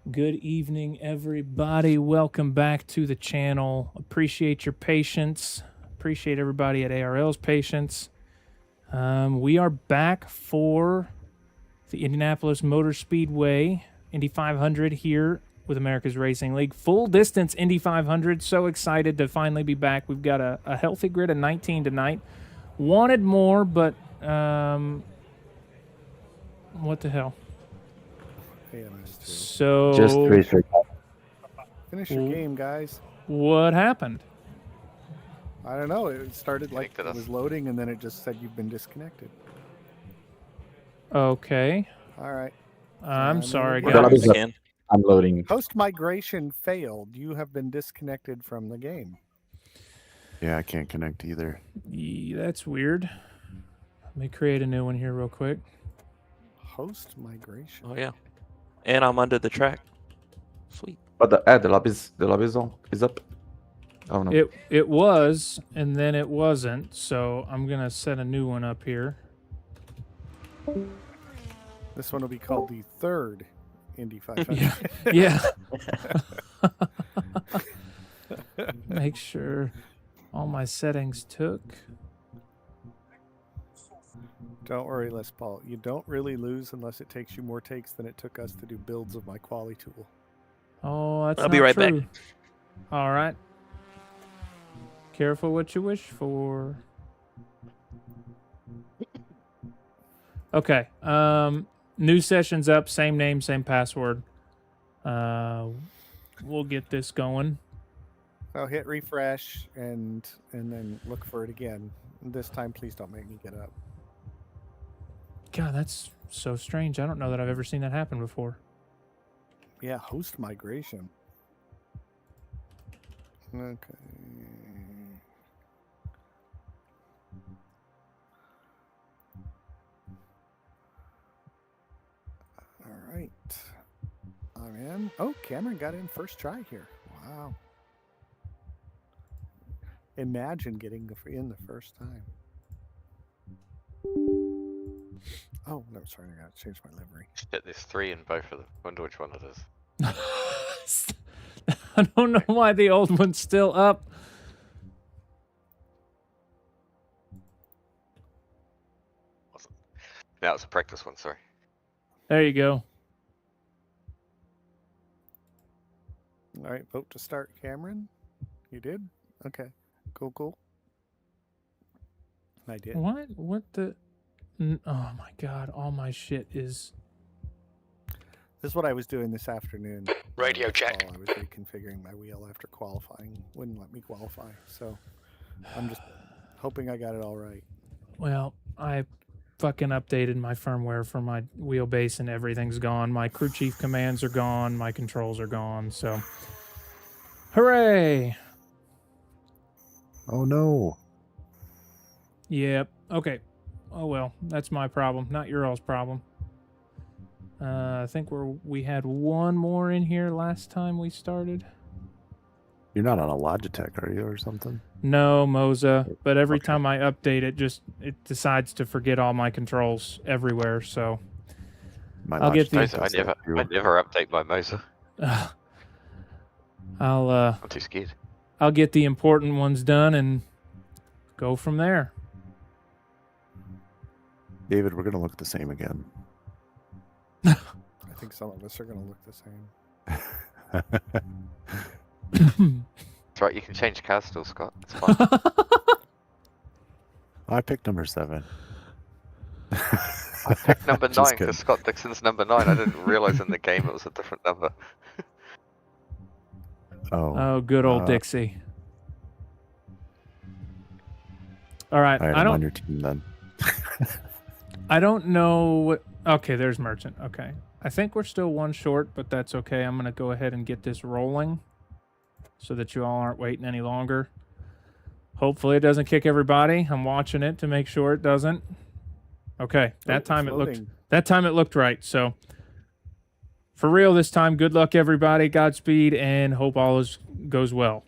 Good evening, everybody. Welcome back to the channel. Appreciate your patience. Appreciate everybody at ARL's patience. We are back for the Indianapolis Motor Speedway Indy 500 here with America's Racing League. Full distance Indy 500. So excited to finally be back. We've got a healthy grid of 19 tonight. Wanted more, but what the hell? So Just research. Finish your game, guys. What happened? I don't know. It started like it was loading, and then it just said you've been disconnected. Okay. All right. I'm sorry, again. guys. I'm loading. Host migration failed. You have been disconnected from the game. Yeah, I can't connect either. That's weird. Let me create a new one here real quick. Host migration. Oh yeah, and I'm under the track. Sweet. But the lobby is on. Is up. Oh no. It was, and then it wasn't. So I'm gonna set a new one up here. This one will be called the third Indy 500. Yeah. Make sure all my settings took. Don't worry, Les Paul. You don't really lose unless it takes you more takes than it took us to do builds of my quali tool. Oh, that's I'll not be right true. back. All right. Careful what you wish for. Okay. New session's up. Same name, same password. We'll get this going. I'll hit refresh and then look for it again. This time, please don't make me get up. God, that's so strange. I don't know that I've ever seen that happen before. Yeah, host migration. Okay. All right. I'm in. Oh, Cameron got in first try here. Wow. Imagine getting in the first time. Oh, no, sorry. I got to change my livery. Shit, there's 3 in both of them. Wonder which one it is. I don't know why the old one's still up. Now it's a practice one, sorry. There you go. All right, vote to start, Cameron. You did? Okay, cool. I did. What? What the? Oh my God! All my shit is. This is what I was doing this afternoon. Radio check. I was reconfiguring my wheel after qualifying. Wouldn't let me qualify, so I'm just hoping I got it all right. Well, I fucking updated my firmware for my wheelbase and everything's gone. My crew chief commands are gone. My controls are gone. So, hooray! Oh no. Yep. Okay. Oh well, that's my problem, not your all's problem. I think we had one more in here last time we started. You're not on a Logitech, are you, or something? No, Moza. But every time I update it, it decides to forget all my controls everywhere. So I'll get the. I never update my Moser. I'm too scared. I'll get the important ones done and go from there. David, we're gonna look the same again. I think some of us are going to look the same. That's right, you can change cars still, Scott. It's fine. I picked number 7. I picked number 9 because Scott Dixon's number 9. I didn't realize in the game it was a different number. Oh, good old Dixie. All right, I'm on your team then. I don't know what. Okay, there's Merchant. Okay. I think we're still one short, but that's okay. I'm going to go ahead and get this rolling so that you all aren't waiting any longer. Hopefully it doesn't kick everybody. I'm watching it to make sure it doesn't. Okay, that time it looked right. So for real this time, good luck everybody. Godspeed and hope all goes well.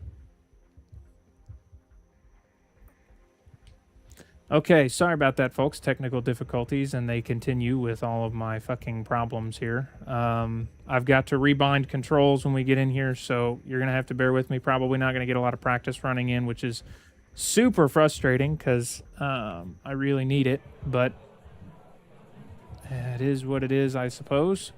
Okay, sorry about that, folks. Technical difficulties, and they continue with all of my fucking problems here. I've got to rebind controls when we get in here, so you're going to have to bear with me. Probably not going to get a lot of practice running in, which is super frustrating because I really need it, but it is what it is, I suppose.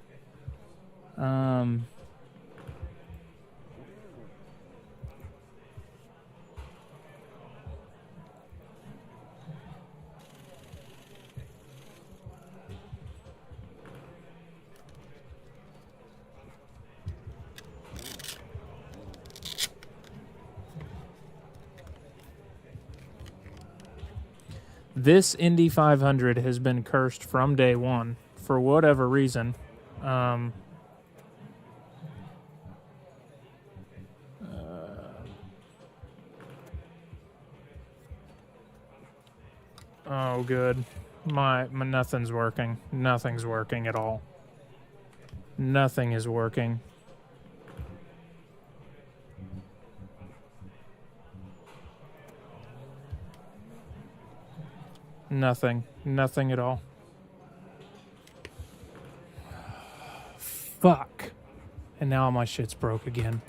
This Indy 500 has been cursed from day one for whatever reason. Oh, good. My nothing's working. Nothing's working at all. Nothing is working. Nothing. Nothing at all. Fuck. And now my shit's broke again.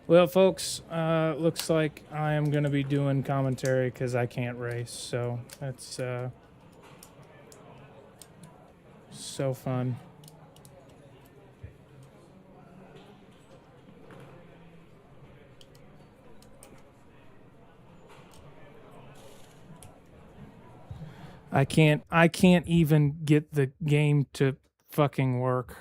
Well, folks, looks like I am going to be doing commentary because I can't race, so that's so fun. I can't even get the game to fucking work.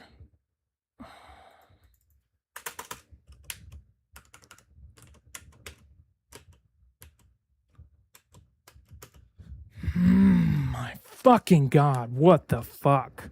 My fucking God, what the fuck?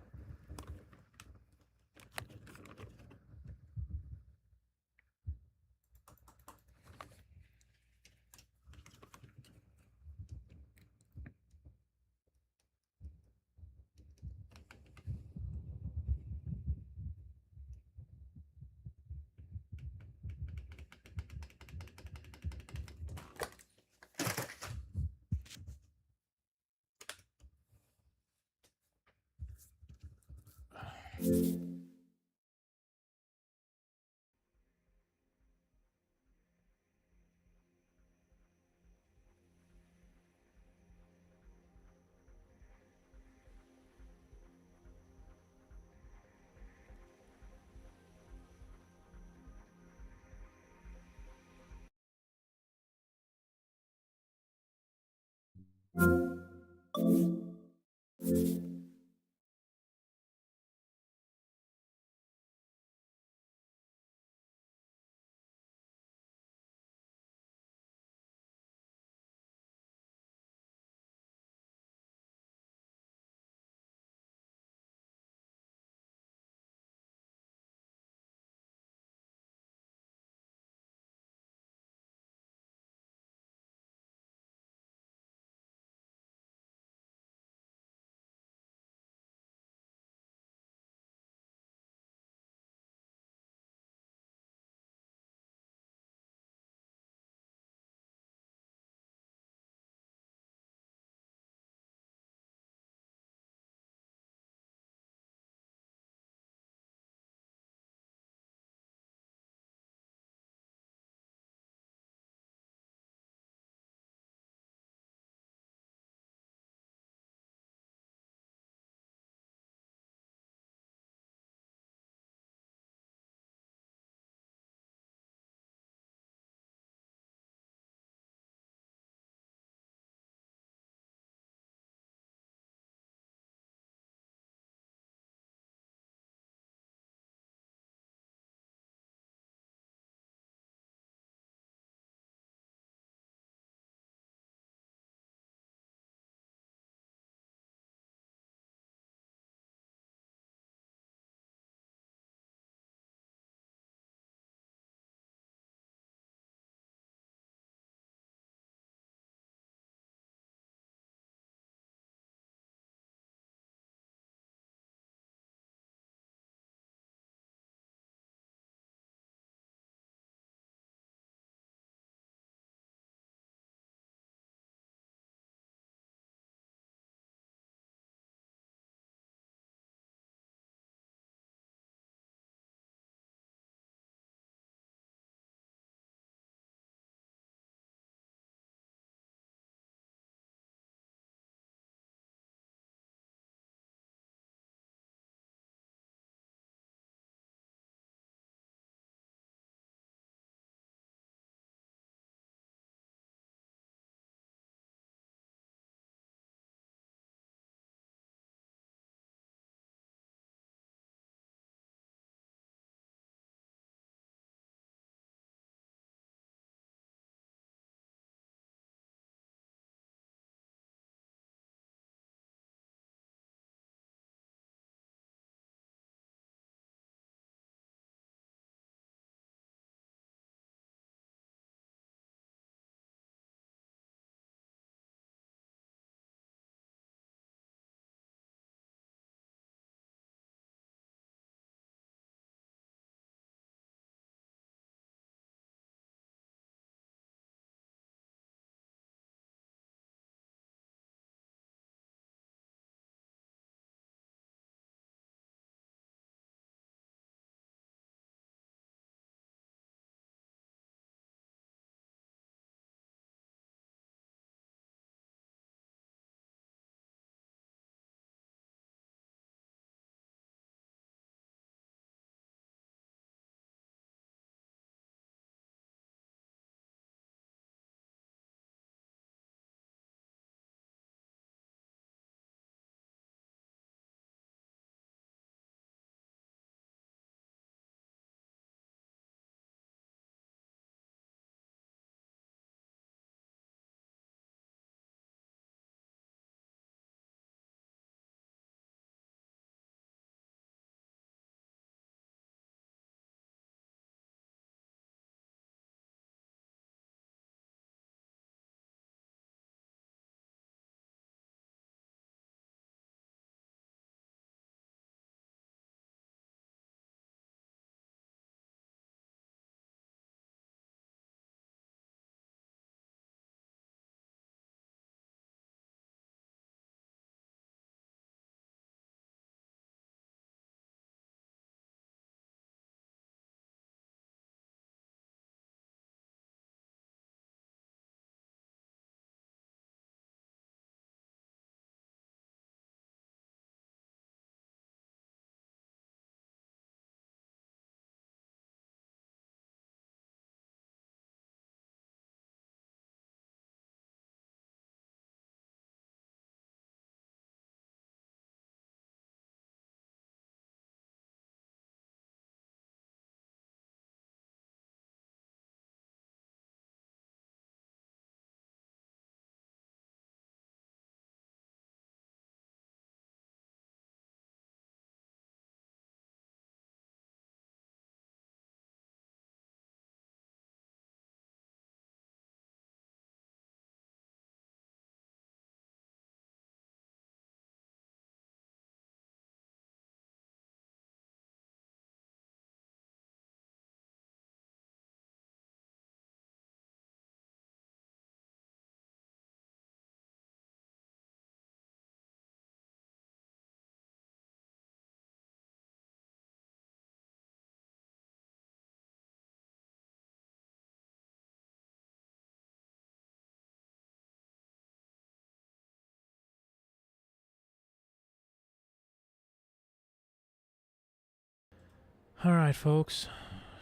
All right, folks.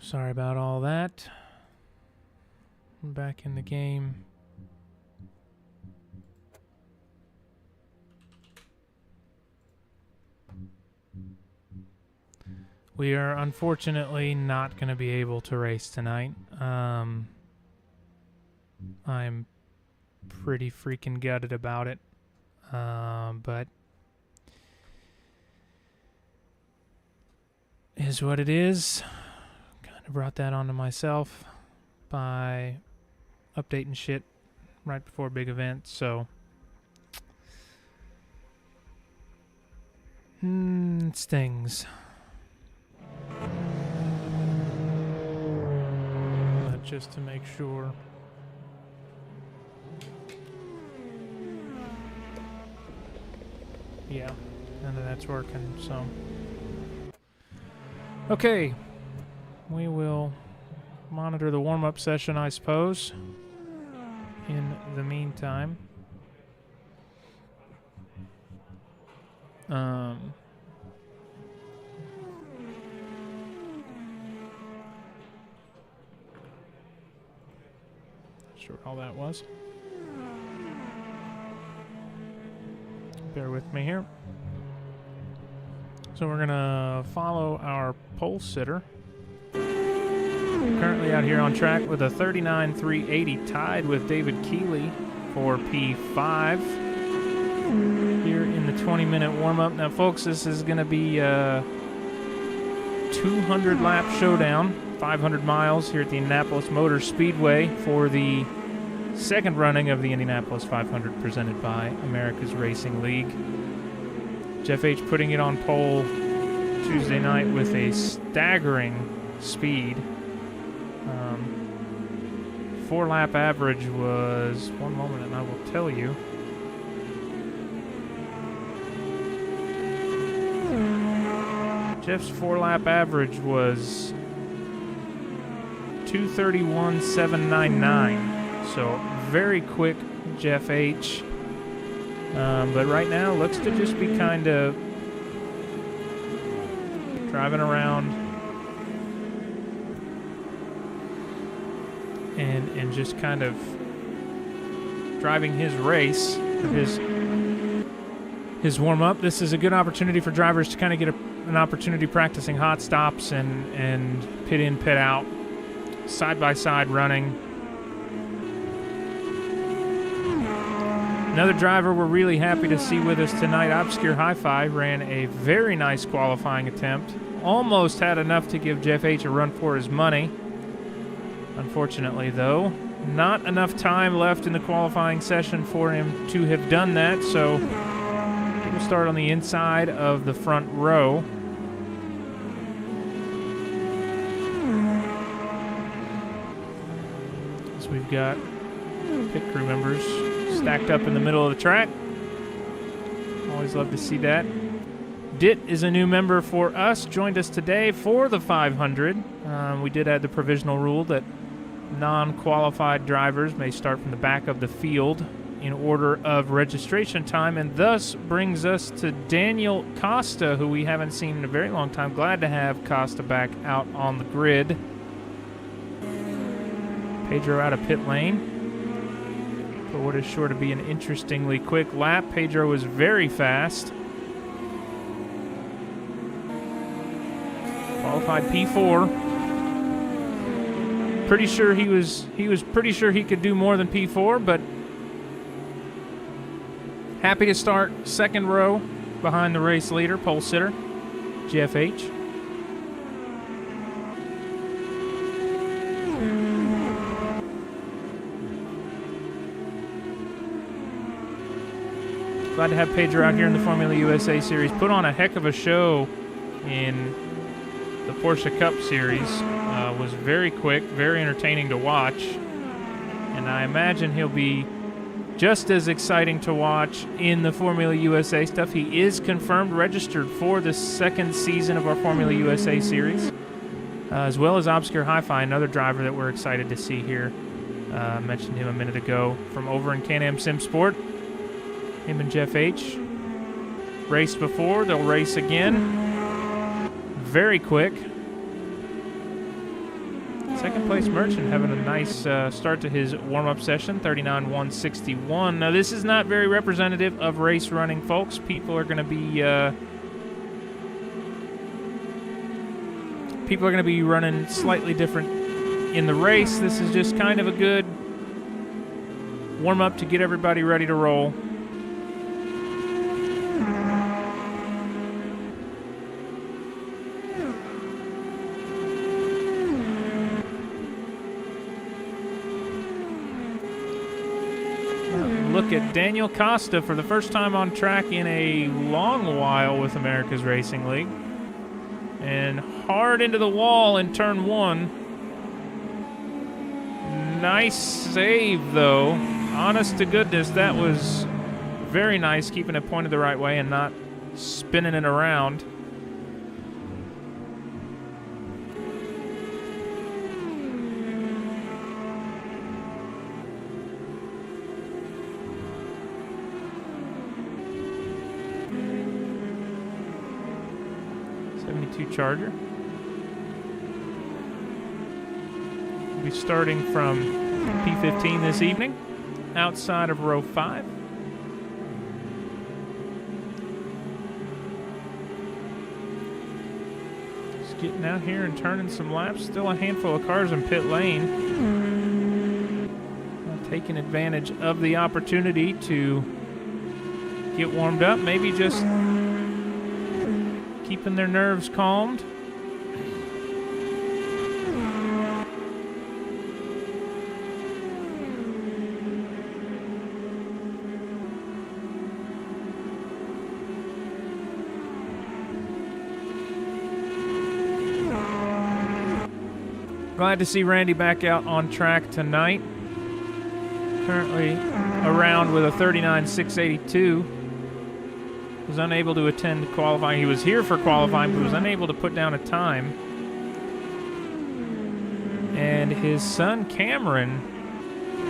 Sorry about all that. I'm back in the game. We are unfortunately not going to be able to race tonight. I'm pretty freaking gutted about it. But is what it is. Kind of brought that onto myself by updating shit right before big events, so it stings. But just to make sure. Yeah, none of that's working, so. Okay, we will monitor the warm-up session, I suppose, in the meantime. Sure all that was. Bear with me here. So we're gonna follow our pole sitter. Currently out here on track with a 39.380, tied with David Keeley for P5 here in the 20-minute warm-up. Now, folks, this is going to be a 200-lap showdown, 500 miles here at the Indianapolis Motor Speedway for the second running of the Indianapolis 500 presented by America's Racing League. Jeff H. putting it on pole Tuesday night with a staggering speed. 4-lap average was, one moment and I will tell you. Jeff's 4-lap average was 2:31.799. So very quick, Jeff H. But right now looks to just be kind of driving around and just kind of driving his race, his warm-up. This is a good opportunity for drivers to kind of get an opportunity practicing hot stops and pit in, pit out, side-by-side running. Another driver we're really happy to see with us tonight, Obscure Hi-Fi, ran a very nice qualifying attempt. Almost had enough to give Jeff H. a run for his money. Unfortunately, though, not enough time left in the qualifying session for him to have done that, so we'll start on the inside of the front row. So we've got pit crew members stacked up in the middle of the track. Always love to see that. Dit is a new member for us, joined us today for the 500. We did add the provisional rule that non-qualified drivers may start from the back of the field in order of registration time, and thus brings us to Daniel Costa, who we haven't seen in a very long time. Glad to have Costa back out on the grid. Pedro out of pit lane for what is sure to be an interestingly quick lap. Pedro was very fast. Qualified P4. Pretty sure he was pretty sure he could do more than P4, but happy to start second row behind the race leader, pole sitter, Jeff H. Glad to have Pedro out here in the Formula USA Series. Put on a heck of a show in the Porsche Cup Series. Was very quick, very entertaining to watch, and I imagine he'll be just as exciting to watch in the Formula USA stuff. He is confirmed registered for the second season of our Formula USA Series, as well as Obscure Hi-Fi, another driver that we're excited to see here. Mentioned him a minute ago from over in Can-Am Sim Sport. Him and Jeff H. raced before, they'll race again. Very quick. Second place Merchant having a nice start to his warm-up session, 39.161. Now, this is not very representative of race running, folks. People are going to be running slightly different in the race. This is just kind of a good warm-up to get everybody ready to roll. Look at Daniel Costa for the first time on track in a long while with America's Racing League. And hard into the wall in turn 1. Nice save, though. Honest to goodness, that was very nice, keeping it pointed the right way and not spinning it around. Charger. We'll be starting from P15 this evening, outside of row 5. Just getting out here and turning some laps. Still a handful of cars in pit lane. Taking advantage of the opportunity to get warmed up. Maybe just keeping their nerves calmed. Glad to see Randy back out on track tonight. Currently around with a 39.682. Was unable to attend qualifying. He was here for qualifying, but was unable to put down a time. And his son, Cameron, a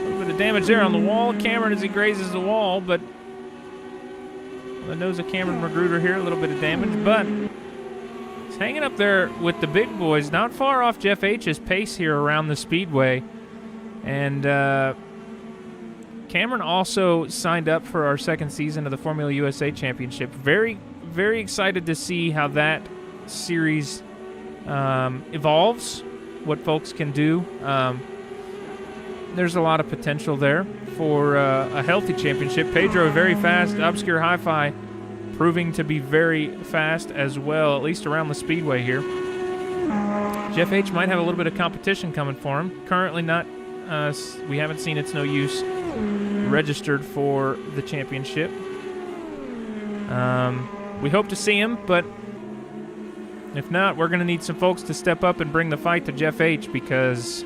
little bit of damage there on the wall. Cameron as he grazes the wall, but on the nose of Cameron Magruder here, a little bit of damage, but he's hanging up there with the big boys, not far off Jeff H's pace here around the speedway. And Cameron also signed up for our second season of the Formula USA Championship. Very, very excited to see how that series evolves, what folks can do. There's a lot of potential there for a healthy championship. Pedro, very fast. Obscure Hi-Fi proving to be very fast as well, at least around the speedway here. Jeff H might have a little bit of competition coming for him. Currently not. We haven't seen It's No Use registered for the championship. We hope to see him, but if not, we're going to need some folks to step up and bring the fight to Jeff H, because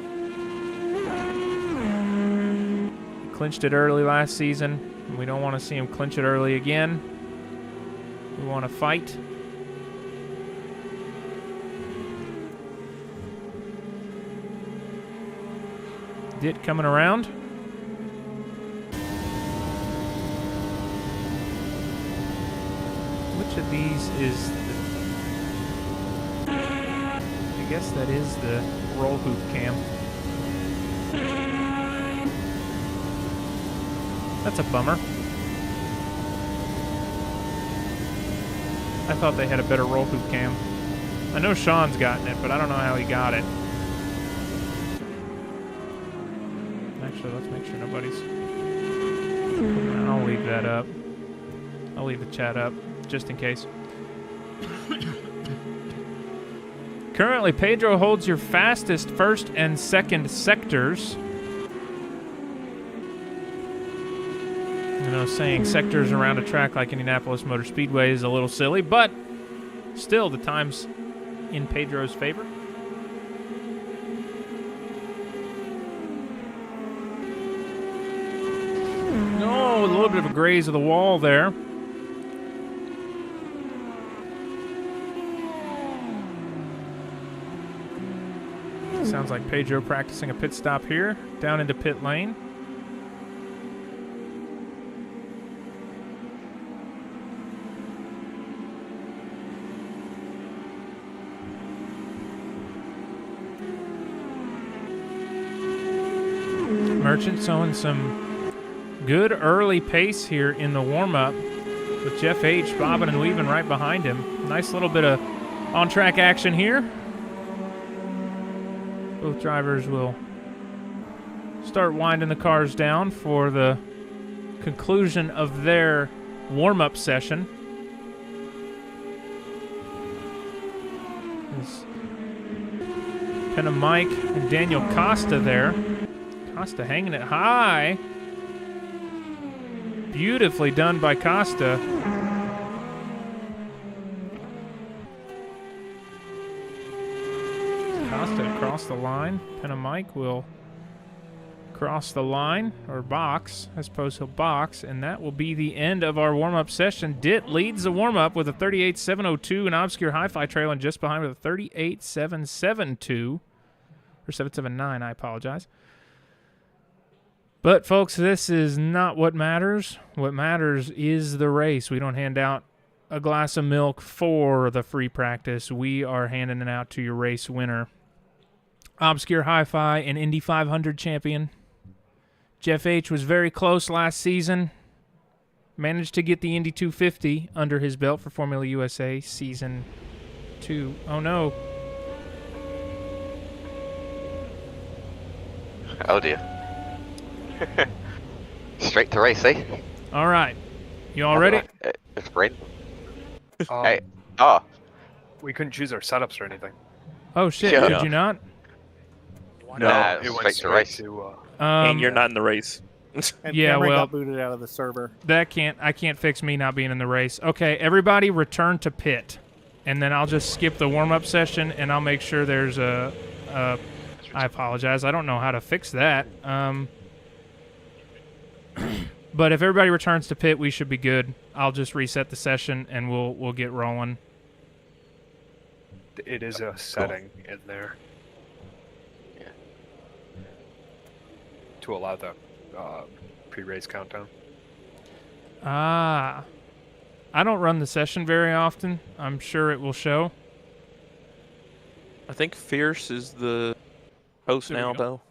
he clinched it early last season. And we don't want to see him clinch it early again. We want to fight. Dit coming around. Which of these is the... I guess that is the roll hoop cam. That's a bummer. I thought they had a better roll hoop cam. I know Sean's gotten it, but I don't know how he got it. Actually, let's make sure nobody's... I'll leave that up. I'll leave the chat up, just in case. Currently, Pedro holds your fastest first and second sectors. You know, saying sectors around a track like Indianapolis Motor Speedway is a little silly, but still, the time's in Pedro's favor. Oh, a little bit of a graze of the wall there. Sounds like Pedro practicing a pit stop here, down into pit lane. Merchant showing some good early pace here in the warm-up with Jeff H. bobbing and weaving right behind him. Nice little bit of on-track action here. Both drivers will start winding the cars down for the conclusion of their warm-up session. Penna Mike and Daniel Costa there. Costa hanging it high. Beautifully done by Costa. Costa across the line. Penna Mike will cross the line, or box. I suppose he'll box, and that will be the end of our warm-up session. Dit leads the warm-up with a 38.702, and Obscure Hi-Fi trailing just behind with a 38.772, or 779, I apologize. But, folks, this is not what matters. What matters is the race. We don't hand out a glass of milk for the free practice. We are handing it out to your race winner. Obscure Hi-Fi and Indy 500 champion. Jeff H. was very close last season. Managed to get the Indy 250 under his belt for Formula USA Season 2. Oh, no. Oh, dear. Straight to race, eh? All right. You all ready? It's brain. Um, Oh, We couldn't choose our setups or anything. Oh, shit. Yeah. Did you not? No, it went straight to race. to. And you're not in the race. And Yeah, Cameron well- got booted out of the server. I can't fix me not being in the race. Okay, everybody return to pit. And then I'll just skip the warm-up session, and I'll make sure there's a I apologize. I don't know how to fix that. But if everybody returns to pit, we should be good. I'll just reset the session, and we'll get rolling. It is a setting in there. Yeah. To allow the pre-race countdown. Ah. I don't run the session very often. I'm sure it will show. I think Fierce is the host There we now, go.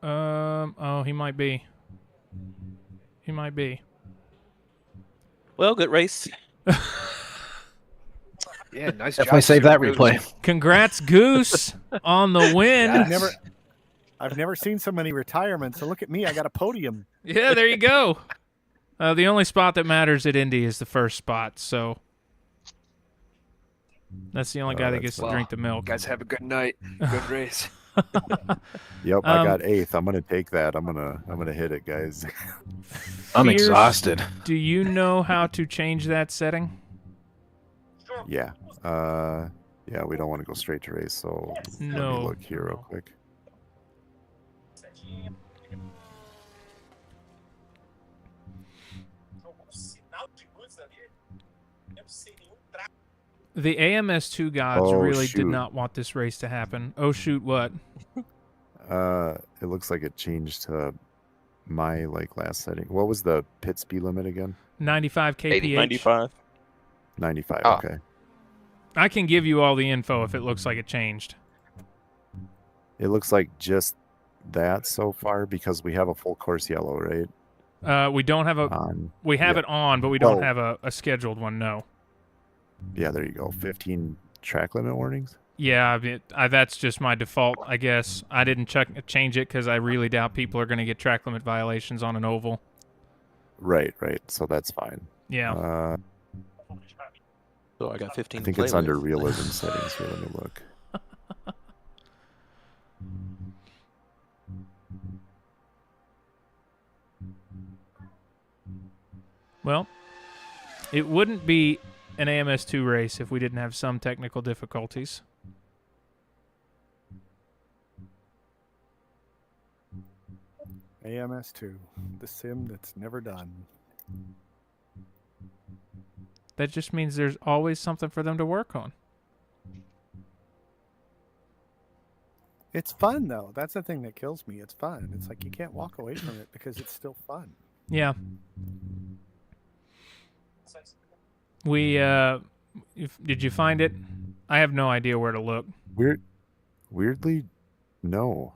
though. Oh, he might be. He might be. Well, good race. Yeah, nice Definitely job. save that Goose. replay. Congrats, Goose, on the win. I've never seen so many retirements. So look at me, I got a podium. Yeah, there you go. The only spot that matters at Indy is the first spot, so that's the only guy that that's gets to well. drink the milk. Guys, have a good night. Good race. Yep, I Um, got 8th. I'm gonna take that. I'm gonna hit it, guys. I'm Fierce, exhausted. Do you know how to change that setting? Yeah. Yeah, we don't want to go straight to race, so let No. me look here real quick. The AMS2 gods Oh, really did shoot. not want this race to happen. Oh, shoot, what? It looks like it changed to my last setting. What was the pit speed limit again? 95 kph. 95. 95. Oh. Okay. I can give you all the info if it looks like it changed. It looks like just that so far because we have a full course yellow, right? We don't have a. We have yeah. it on, but we don't Oh. have a scheduled one. No. Yeah, there you go. 15 track limit warnings. Yeah, that's just my default, I guess. I didn't change it because I really doubt people are going to get track limit violations on an oval. Right. So that's fine. Yeah. So I got 15 I to think play it's under with. realism settings here. Let me look. Well, it wouldn't be an AMS2 race if we didn't have some technical difficulties. AMS2, the sim that's never done. That just means there's always something for them to work on. It's fun though. That's the thing that kills me. It's fun. It's like you can't walk away from it because it's still fun. Yeah. We, did you find it? I have no idea where to look. Weirdly, no.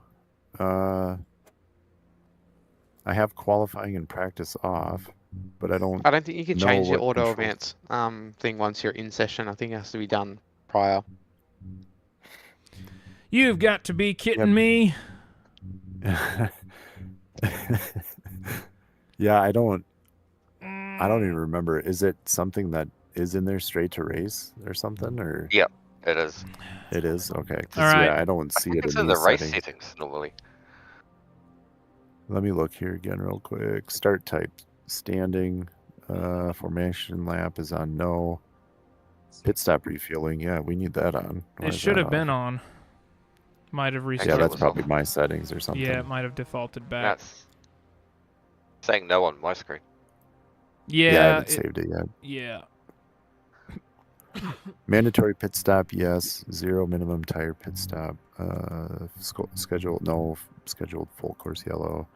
I have qualifying and practice off, but I don't. I don't think you can know change your what auto controls- events thing once you're in session. I think it has to be done prior. You've got to be kidding me. Yeah, I don't even remember. Is it something that is in there straight to race or something, or Yep, it is. it is? Okay. 'Cause, All right. yeah, I don't I see think it it's in in the these race settings. settings normally. Let me look here again real quick. Start type standing. Formation lap is on no. Pit stop refueling. Yeah, we need that on. Why It is should that have been off? on. Might have Yeah, restarted. that's was probably off. my settings or something. Yeah, it might have defaulted back. That's saying no on my screen. Yeah, I Yeah, haven't saved it yet. yeah. Mandatory pit stop, yes. 0 minimum tire pit stop. Scheduled, no. Scheduled full course yellow.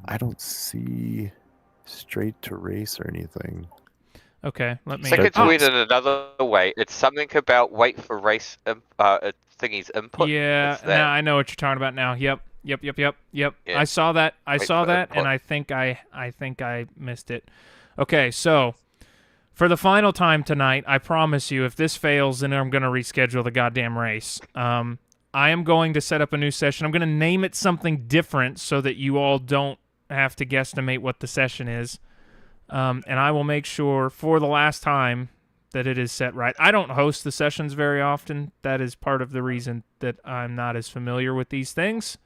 I don't see straight to race or anything. Okay, let me. Second Start tweet type- in another way. It's something about wait for race thingy's input. Yeah, It's there. now I know what you're talking about now. Yep. Yeah. I saw that. I Wait saw for that, and input. I think I missed it. Okay, so for the final time tonight, I promise you, if this fails, then I'm going to reschedule the goddamn race. I am going to set up a new session. I'm going to name it something different so that you all don't have to guesstimate what the session is. And I will make sure for the last time that it is set right. I don't host the sessions very often. That is part of the reason that I'm not as familiar with these things.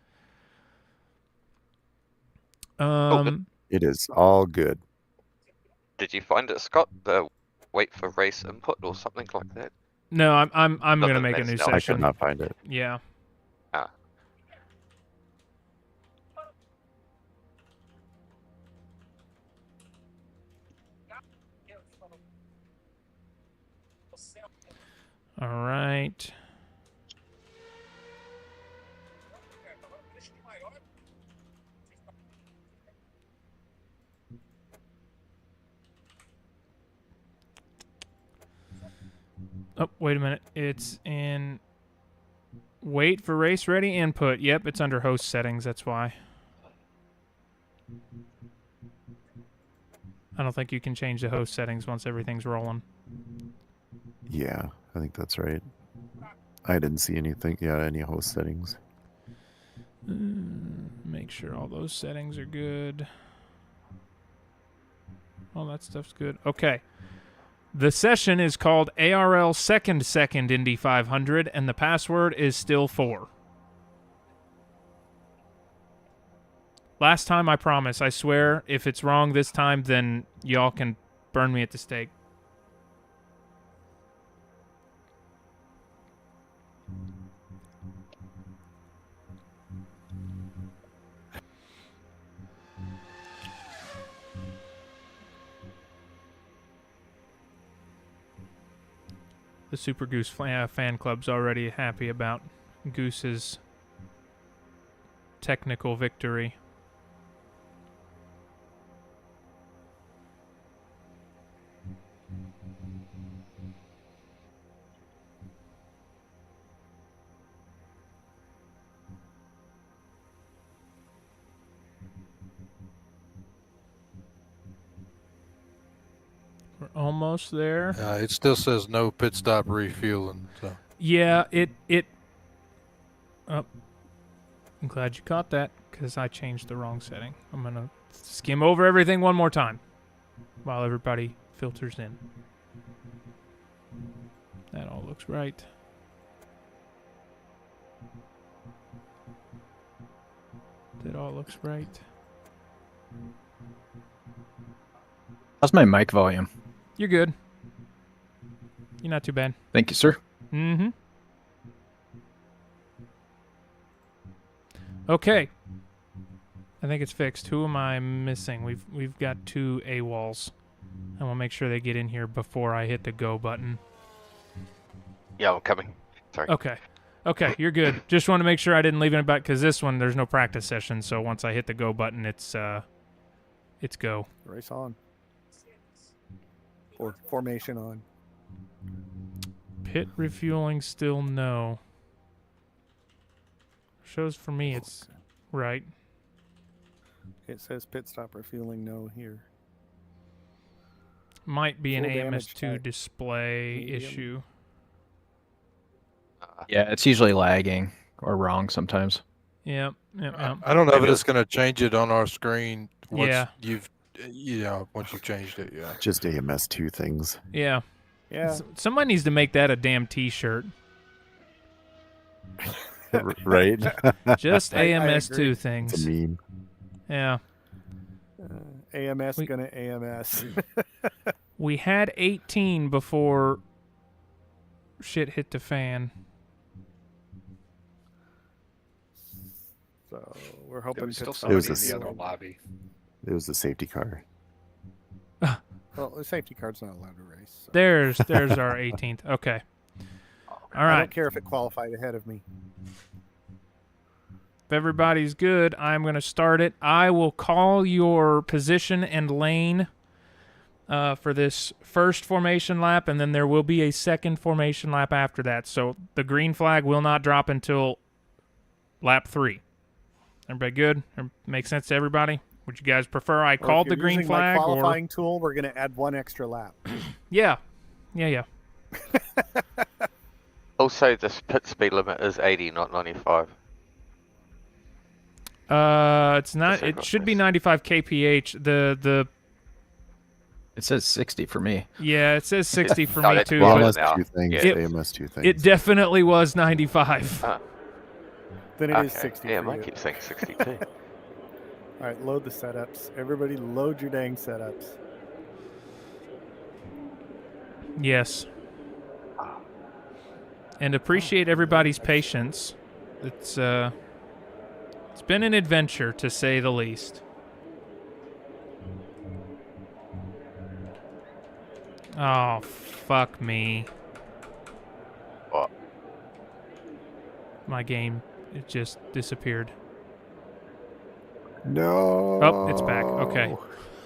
good. It is all good. Did you find it, Scott? The wait for race input or something like that? No, I'm going to Nothing make a new that's- I could session. not find it. Yeah. Ah. All right. Oh, wait a minute. It's in wait for race ready input. Yep, it's under host settings. That's why. I don't think you can change the host settings once everything's rolling. Yeah, I think that's right. I didn't see anything. Yeah, any host settings. Make sure all those settings are good. All that stuff's good. Okay. The session is called ARL Second Indy 500, and the password is still 4. Last time, I promise. I swear, if it's wrong this time, then y'all can burn me at the stake. The Super Goose fan club's already happy about Goose's technical victory. We're almost there. It still says no pit stop refueling. So Yeah, it. Oh, I'm glad you caught that because I changed the wrong setting. I'm gonna skim over everything one more time while everybody filters in. That all looks right. That all looks right. How's my mic volume? You're good. You're not too bad. Thank you, sir. Mm-hmm. Okay. I think it's fixed. Who am I missing? We've got 2 AWOLs. I will make sure they get in here before I hit the go button. Yeah, I'm coming. Sorry. Okay. Okay, you're good. Just want to make sure I didn't leave it back because this one there's no practice session. So once I hit the go button, it's go. Race on. Or formation on. Pit refueling still no. Shows for me it's right. It says pit stop refueling no here. Might be an Full damage AMS2 type. display Medium. issue. Yeah, it's usually lagging or wrong sometimes. Yep. I don't know if Maybe it's going to change it on our screen once Yeah. once you've changed it, yeah. Just AMS2 things. Yeah. Yeah. Somebody needs to make that a damn T-shirt. Right? Just I AMS2 agree. It's things. a meme. Yeah. AMS We- gonna AMS. We had 18 before shit hit the fan. So we're hoping pit stop It was refueling. a lobby. It was the safety car. Well, the safety car's not allowed to race. So. There's our 18th. Okay. All I right. don't care if it qualified ahead of me. If everybody's good, I'm going to start it. I will call your position and lane for this first formation lap, and then there will be a second formation lap after that. So the green flag will not drop until lap 3. Everybody good? Makes sense to everybody? Would you guys prefer I Or if called the you're green using my flag? Or qualifying tool, we're gonna add 1 extra lap. yeah. Also, the pit speed limit is 80, not 95. It's not. Just so It should be 95 kph. The It says 60 for me. yeah, it says 60 for No, me that's too. wrong. But now. AMS2 things. Yeah. AMS2 things. it definitely was 95. Then it is Okay. 60 Yeah, for mine you. keeps saying 62. All right, load the setups. Everybody load your dang setups. Yes. And appreciate everybody's patience. It's been an adventure to say the least. Oh, fuck me. What? My game, it just disappeared. No. Oh, it's back. Okay.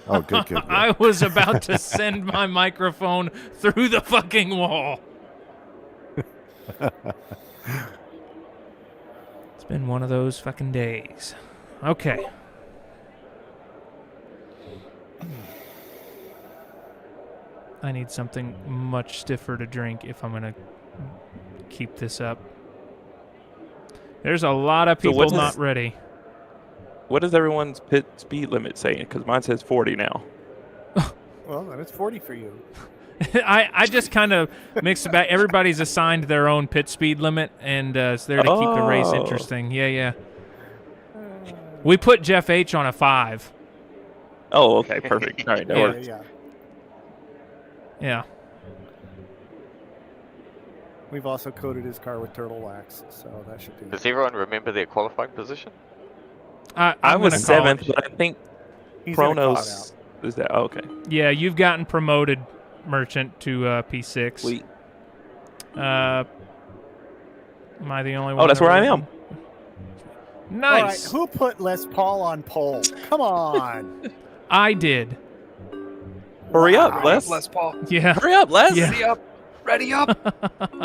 Oh, good, good. I was about to send my microphone through the fucking wall. It's been one of those fucking days. Okay. I need something much stiffer to drink if I'm going to keep this up. There's a lot of So people what not is- ready. What does everyone's pit speed limit say? Because mine says 40 now. Well, then it's 40 for you. I just kind of mixed about. Everybody's assigned their own pit speed limit, and it's there to keep the race Oh. interesting. Yeah. We put Jeff H on a 5. Oh, okay, perfect. All right, that Yeah. works. Yeah. We've also coated his car with turtle wax, so that should do it. Does everyone remember their qualifying position? I I'm was gonna call 7th, it. but I think He's in a Chronos is that. Oh, okay, Yeah, you've gotten promoted, Merchant, to P6. sweet. Am I the only one? Oh, that's where I that- am. Nice. All right, who put Les Paul on pole? Come on. I did. Hurry up, Les. Paul. Yeah. Hurry up, Les. Yeah. Ready up.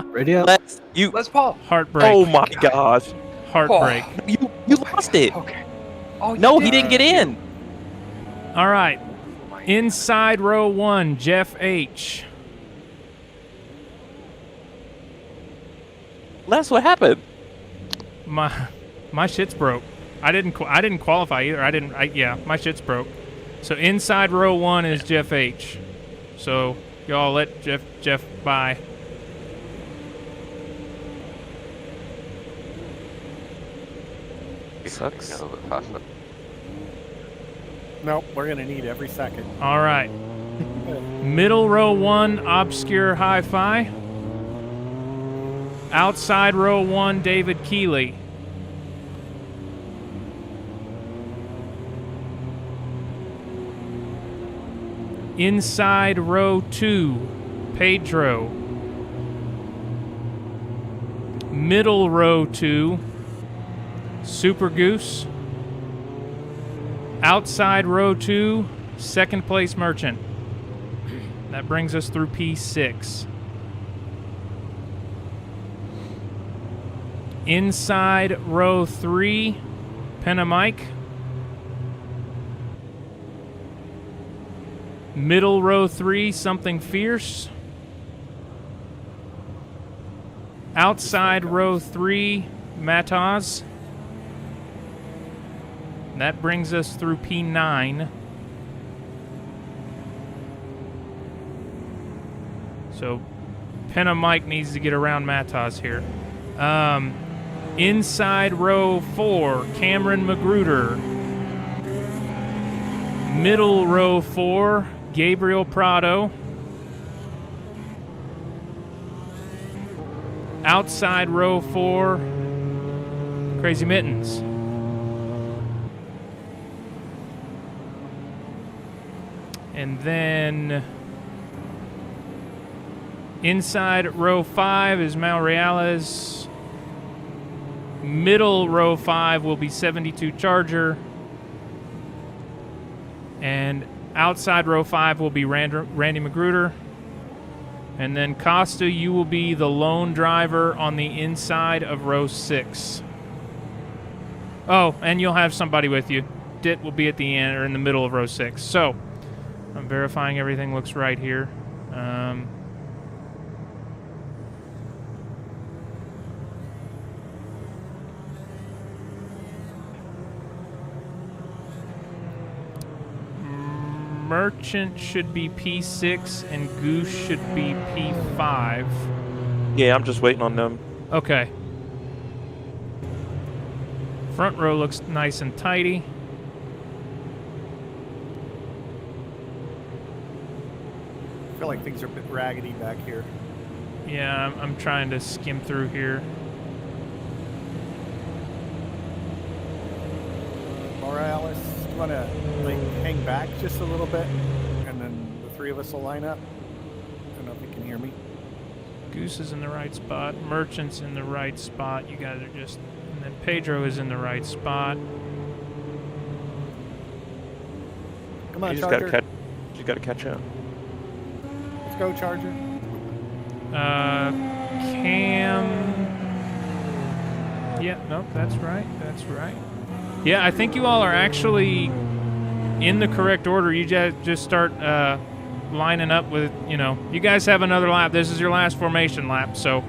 Ready up? Les. You. Let's Paul. Heartbreak. Oh my gosh. Heartbreak. You lost it. Okay. Oh, No, he didn't get in. All right. Inside row 1, Jeff H. Les, what happened? My shit's broke. I didn't qualify either. Yeah, my shit's broke. So inside row 1 is Jeff H. So y'all let Jeff by. Sucks. A little bit faster. Nope, we're going to need every second. All right. Middle row 1, Obscure Hi-Fi. Outside row 1, David Keeley. Inside row 2, Pedro. Middle row 2, Super Goose. Outside row 2, second place Merchant. That brings us through P6. Inside row 3, Penna Mike. Middle row 3, Something Fierce. Outside row 3, Mataz. That brings us through P9. So Penna Mike needs to get around Mataz here. Inside row 4, Cameron Magruder. Middle row 4, Gabriel Prado. Outside row 4, Crazy Mittens. And then inside row 5 is Mal Reales. Middle row 5 will be 72 Charger. And outside row 5 will be Randy Magruder. And then Costa, you will be the lone driver on the inside of row 6. Oh, and you'll have somebody with you. Dit will be at the end or in the middle of row 6. So I'm verifying everything looks right here. Merchant should be P6 and Goose should be P5. Yeah, I'm just waiting on them. Okay. Front row looks nice and tidy. I feel like things are a bit raggedy back here. Yeah, I'm trying to skim through here. Morales, you want to like hang back just a little bit, and then the three of us will line up. I don't know if you can hear me. Goose is in the right spot. Merchant's in the right spot. You guys are just... And then Pedro is in the right spot. Come on, You Charger. just gotta catch up. Let's go, Charger. Cam... Yeah, nope, that's right. That's right. Yeah, I think you all are actually in the correct order. You just start lining up with, you guys have another lap. This is your last formation lap, so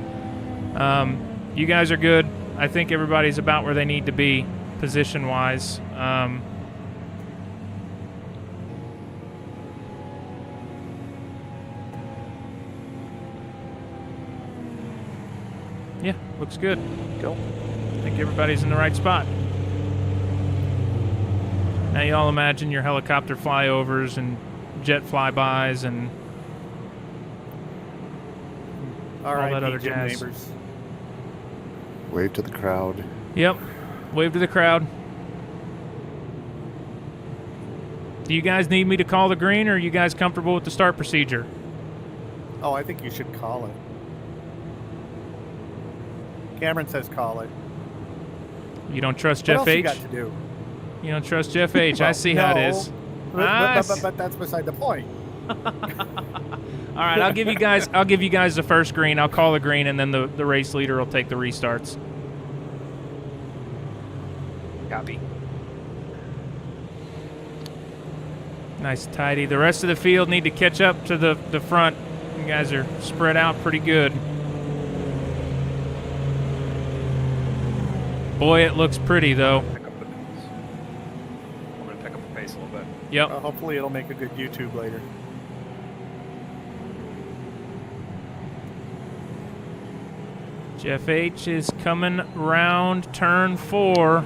you guys are good. I think everybody's about where they need to be position-wise. Yeah, looks good. Go. I think everybody's in the right spot. Now you all imagine your helicopter flyovers and jet flybys and all that other jazz. Neighbors. Wave to the crowd. Yep. Wave to the crowd. Do you guys need me to call the green, or are you guys comfortable with the start procedure? Oh, I think you should call it. Cameron says call it. You don't trust What Jeff else you H? got to do? You don't trust Jeff H? I Well, see how it no. is. But that's beside the point. All right, I'll give you guys the first green. I'll call the green, and then the race leader will take the restarts. Copy. Nice, tidy. The rest of the field need to catch up to the front. You guys are spread out pretty good. Boy, it looks pretty, though. I'm going to pick up the pace a little bit. Yep. Hopefully it'll make a good YouTube later. Jeff H is coming round turn 4.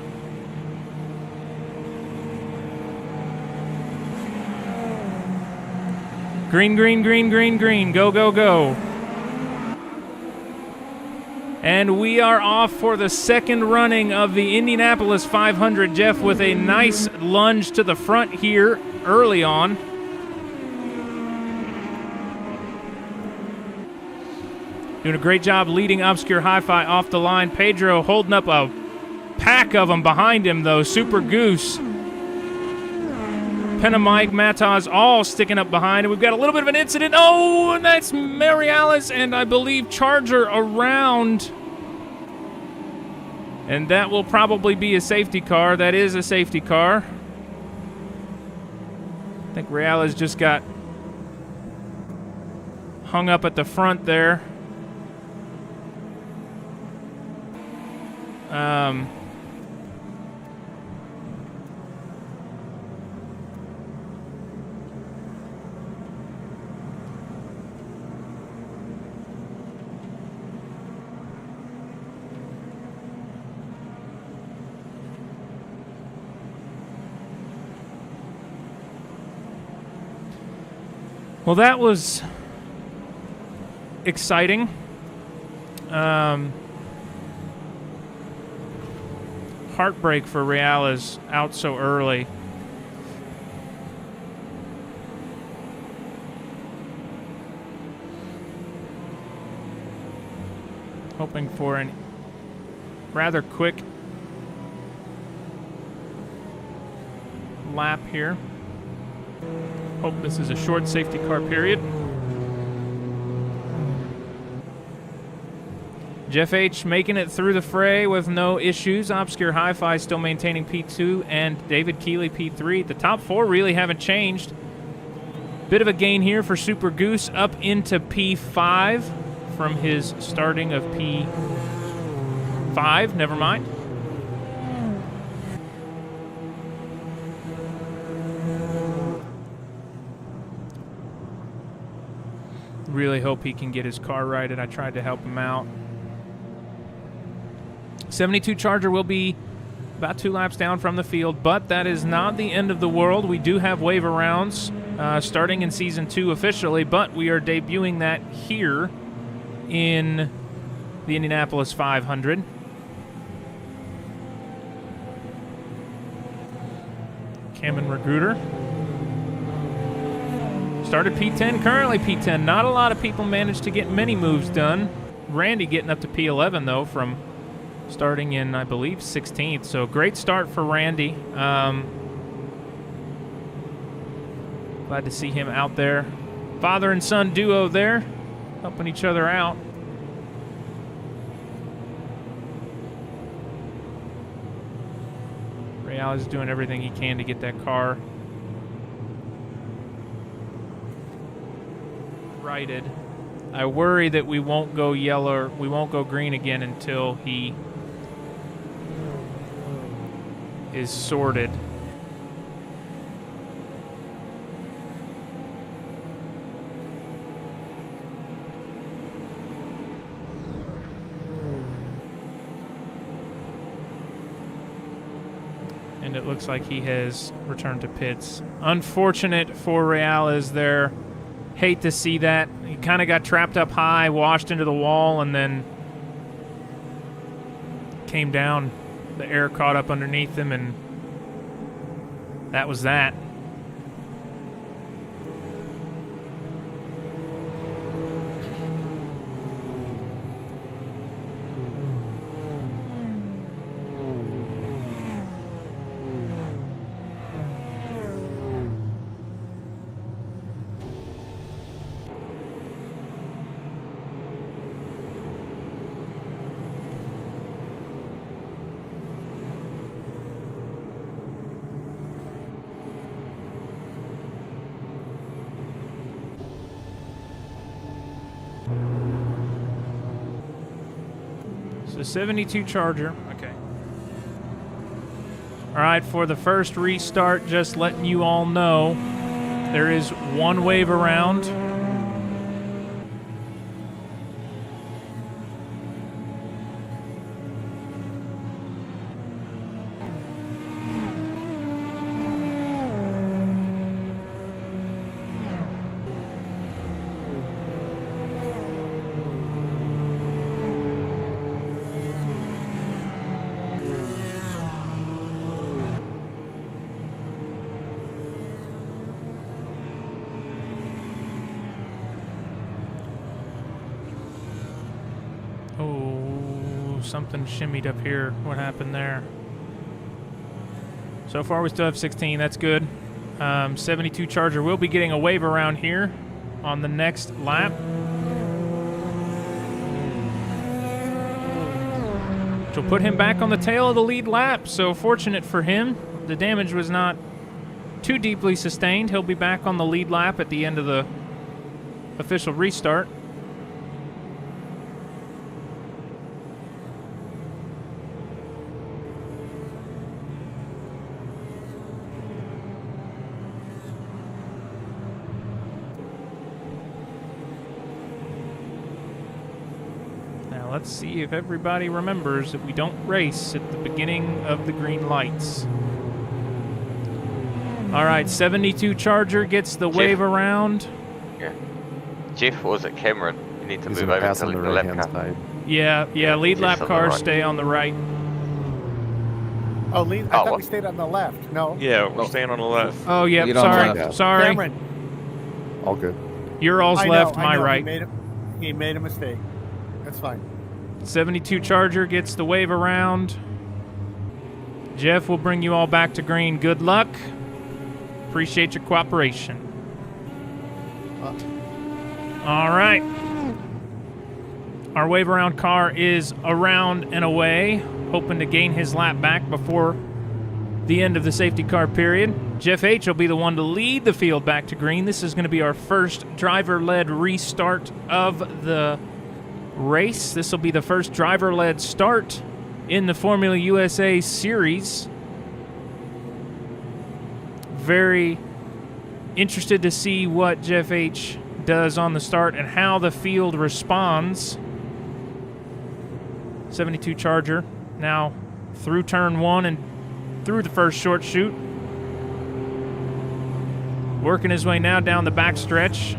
Green, green, green, green, green. Go, go, go. And we are off for the second running of the Indianapolis 500. Jeff with a nice lunge to the front here early on. Doing a great job leading Obscure Hi-Fi off the line. Pedro holding up a pack of them behind him, though. Super Goose, Penna Mike, Mataz, all sticking up behind. And we've got a little bit of an incident. Oh, and that's Marialis and I believe Charger around. And that will probably be a safety car. That is a safety car. I think Reales just got hung up at the front there. Well, that was exciting. Heartbreak for Reales out so early. Hoping for a rather quick lap here. Hope this is a short safety car period. Jeff H. making it through the fray with no issues. Obscure Hi-Fi still maintaining P2 and David Keeley P3. The top four really haven't changed. Bit of a gain here for Super Goose up into P5 from his starting of P5. Never mind. Really hope he can get his car righted. I tried to help him out. 72 Charger will be about 2 laps down from the field, but that is not the end of the world. We do have waiver rounds starting in Season 2 officially, but we are debuting that here in the Indianapolis 500. Cameron Magruder started P10, currently P10. Not a lot of people managed to get many moves done. Randy getting up to P11, though, from starting in, I believe, 16th. So great start for Randy. Glad to see him out there. Father and son duo there, helping each other out. Real is doing everything he can to get that car righted. I worry that we won't go yellow, we won't go green again until he is sorted. And it looks like he has returned to pits. Unfortunate for Reales there. Hate to see that. He kind of got trapped up high, washed into the wall, and then came down. The air caught up underneath him, and that was that. The 72 Charger. Okay. All right, for the first restart, just letting you all know, there is one wave around. Something shimmied up here. What happened there? So far, we still have 16. That's good. 72 Charger will be getting a wave around here on the next lap. Which will put him back on the tail of the lead lap. So fortunate for him. The damage was not too deeply sustained. He'll be back on the lead lap at the end of the official restart. Now let's see if everybody remembers that we don't race at the beginning of the green lights. All right, 72 Charger gets the wave around. Yeah. Jeff, or was it Cameron? You need to He's move gonna over pass to on the the lap right-hand car. side. Yeah, lead Jeff's lap on the cars right. stay on the right. Oh, lead. I Oh, thought what? we stayed on the left. No. Yeah, we're staying on the left. Oh, yeah, Lead on the sorry, left. sorry. Cameron. All good. Your all's I know, left, I my know. right. He made a mistake. That's fine. 72 Charger gets the wave around. Jeff will bring you all back to green. Good luck. Appreciate your cooperation. All right. Our wave around car is around and away, hoping to gain his lap back before the end of the safety car period. Jeff H. will be the one to lead the field back to green. This is going to be our first driver-led restart of the race. This will be the first driver-led start in the Formula USA Series. Very interested to see what Jeff H. does on the start and how the field responds. 72 Charger now through turn one and through the first short chute. Working his way now down the back stretch.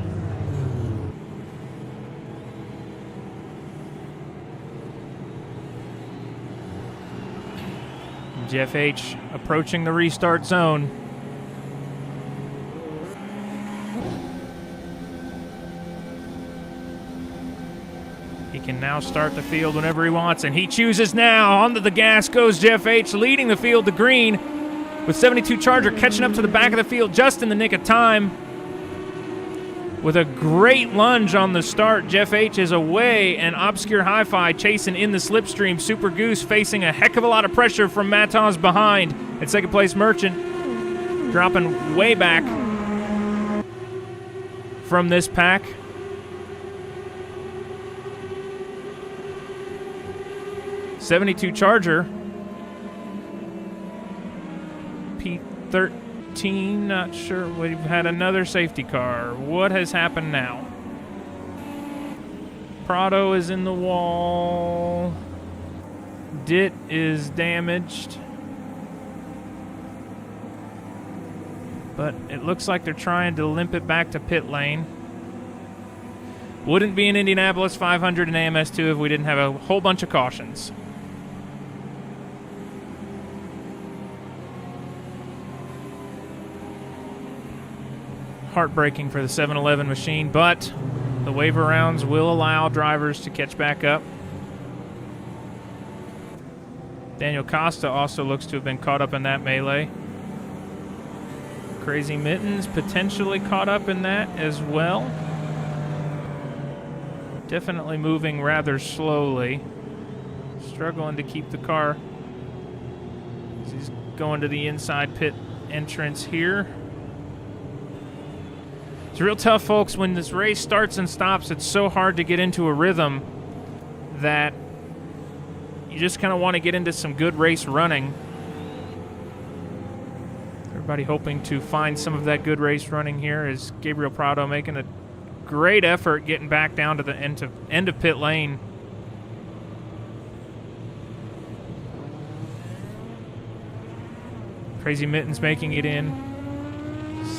Jeff H. approaching the restart zone. He can now start the field whenever he wants, and he chooses now. Onto the gas goes Jeff H., leading the field to green, with 72 Charger catching up to the back of the field just in the nick of time. With a great lunge on the start, Jeff H. is away, and Obscure Hi-Fi chasing in the slipstream. Super Goose facing a heck of a lot of pressure from Matos behind. At second place, Merchant dropping way back from this pack. .72 Charger, P13, not sure. We've had another safety car. What has happened now? Prado is in the wall. Dit is damaged. But it looks like they're trying to limp it back to pit lane. Wouldn't be an Indianapolis 500 and AMS2 if we didn't have a whole bunch of cautions. Heartbreaking for the 7-Eleven machine, but the waiver rounds will allow drivers to catch back up. Daniel Costa also looks to have been caught up in that melee. Crazy Mittens potentially caught up in that as well. Definitely moving rather slowly. Struggling to keep the car. He's going to the inside pit entrance here. It's real tough, folks. When this race starts and stops, it's so hard to get into a rhythm that you just kind of want to get into some good race running. Everybody hoping to find some of that good race running here is Gabriel Prado making a great effort getting back down to the end of pit lane. Crazy Mittens making it in.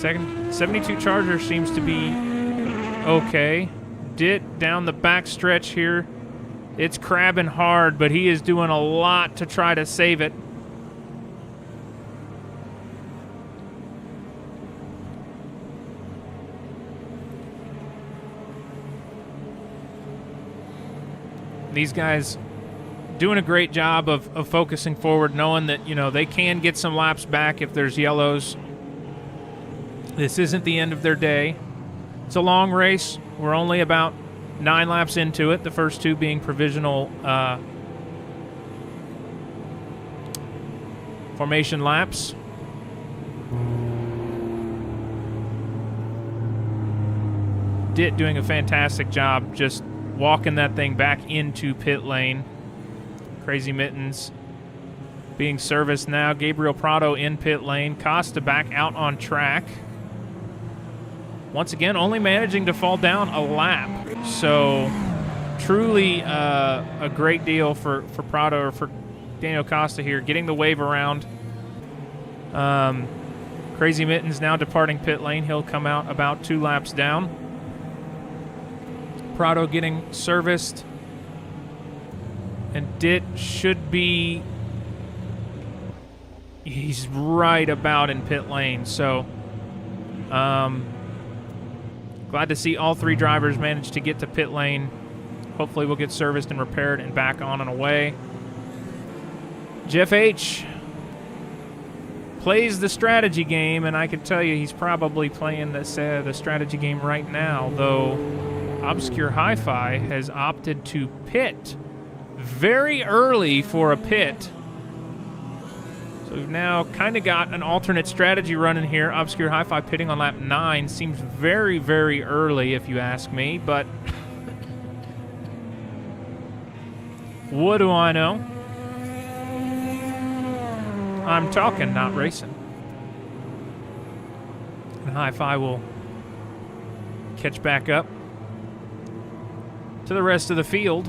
72 Charger seems to be okay. Dit down the back stretch here. It's crabbing hard, but he is doing a lot to try to save it. These guys doing a great job of focusing forward, knowing that, you know, they can get some laps back if there's yellows. This isn't the end of their day. It's a long race. We're only about 9 laps into it, the first 2 being provisional formation laps. Dit doing a fantastic job just walking that thing back into pit lane. Crazy Mittens being serviced now. Gabriel Prado in pit lane. Costa back out on track. Once again, only managing to fall down a lap. So truly a great deal for Prado, or for Daniel Costa here, getting the wave around. Crazy Mittens now departing pit lane. He'll come out about 2 laps down. Prado getting serviced. And Dit should be... He's right about in pit lane. So, glad to see all 3 drivers manage to get to pit lane. Hopefully we'll get serviced and repaired and back on and away. Jeff H. plays the strategy game, and I can tell you he's probably playing the strategy game right now, though Obscure Hi-Fi has opted to pit very early for a pit. So we've now kind of got an alternate strategy running here. Obscure Hi-Fi pitting on lap 9 seems very, very early if you ask me, but what do I know? I'm talking, not racing. And Hi-Fi will catch back up to the rest of the field.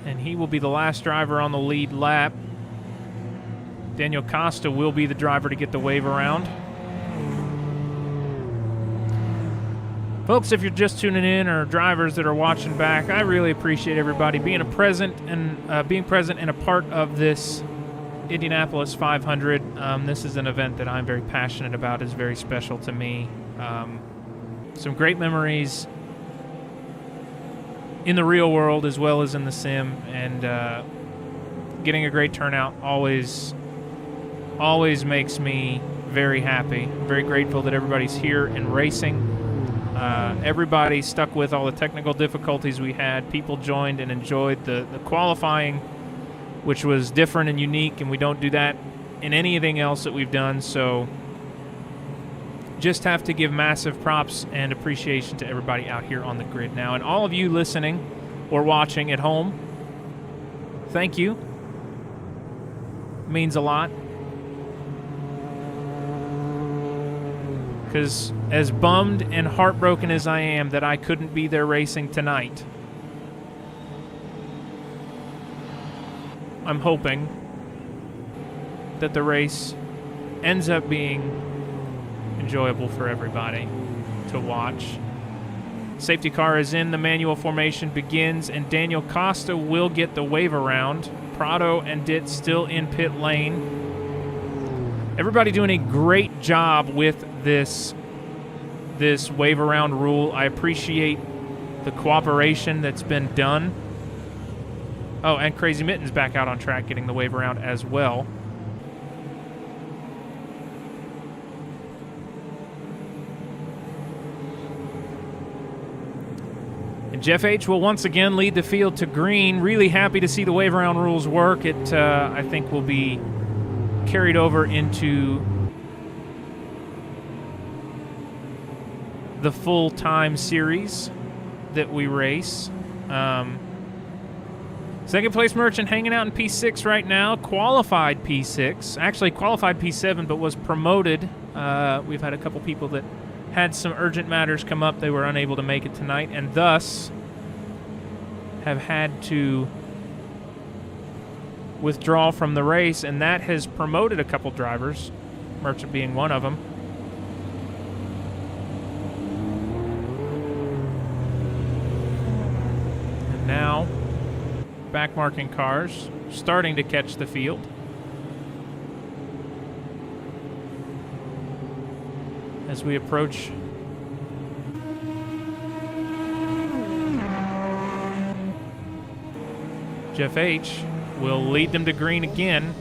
And he will be the last driver on the lead lap. Daniel Costa will be the driver to get the wave around. Folks, if you're just tuning in, or drivers that are watching back, I really appreciate everybody being present and a part of this Indianapolis 500. This is an event that I'm very passionate about. It's very special to me. Some great memories in the real world as well as in the sim, and getting a great turnout always makes me very happy. I'm very grateful that everybody's here and racing. Everybody stuck with all the technical difficulties we had. People joined and enjoyed the qualifying, which was different and unique, and we don't do that in anything else that we've done. So just have to give massive props and appreciation to everybody out here on the grid now. And all of you listening or watching at home, thank you. It means a lot. Because as bummed and heartbroken as I am that I couldn't be there racing tonight, I'm hoping that the race ends up being enjoyable for everybody to watch. Safety car is in, the manual formation begins, and Daniel Costa will get the wave around. Prado and Dit still in pit lane. Everybody doing a great job with this wave around rule. I appreciate the cooperation that's been done. Oh, and Crazy Mittens back out on track getting the wave around as well. And Jeff H will once again lead the field to green. Really happy to see the wave around rules work. It, I think, will be carried over into the full-time series that we race. Second place Merchant hanging out in P6 right now. Qualified P6. Actually qualified P7, but was promoted. We've had a couple people that had some urgent matters come up. They were unable to make it tonight, and thus have had to withdraw from the race, and that has promoted a couple drivers, Merchant being one of them. And now, back-marking cars starting to catch the field. As we approach Jeff H. will lead them to green again.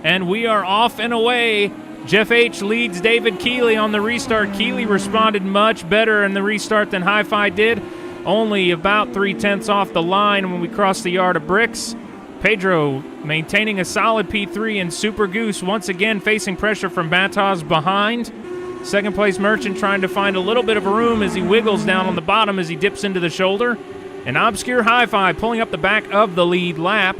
And we are off and away. Jeff H. leads David Keeley on the restart. Keeley responded much better in the restart than Hi-Fi did. Only about 3/10 off the line when we crossed the yard of bricks. Pedro maintaining a solid P3, and Super Goose once again facing pressure from Mataz behind. Second place Merchant trying to find a little bit of room as he wiggles down on the bottom as he dips into the shoulder. And Obscure Hi-Fi pulling up the back of the lead lap.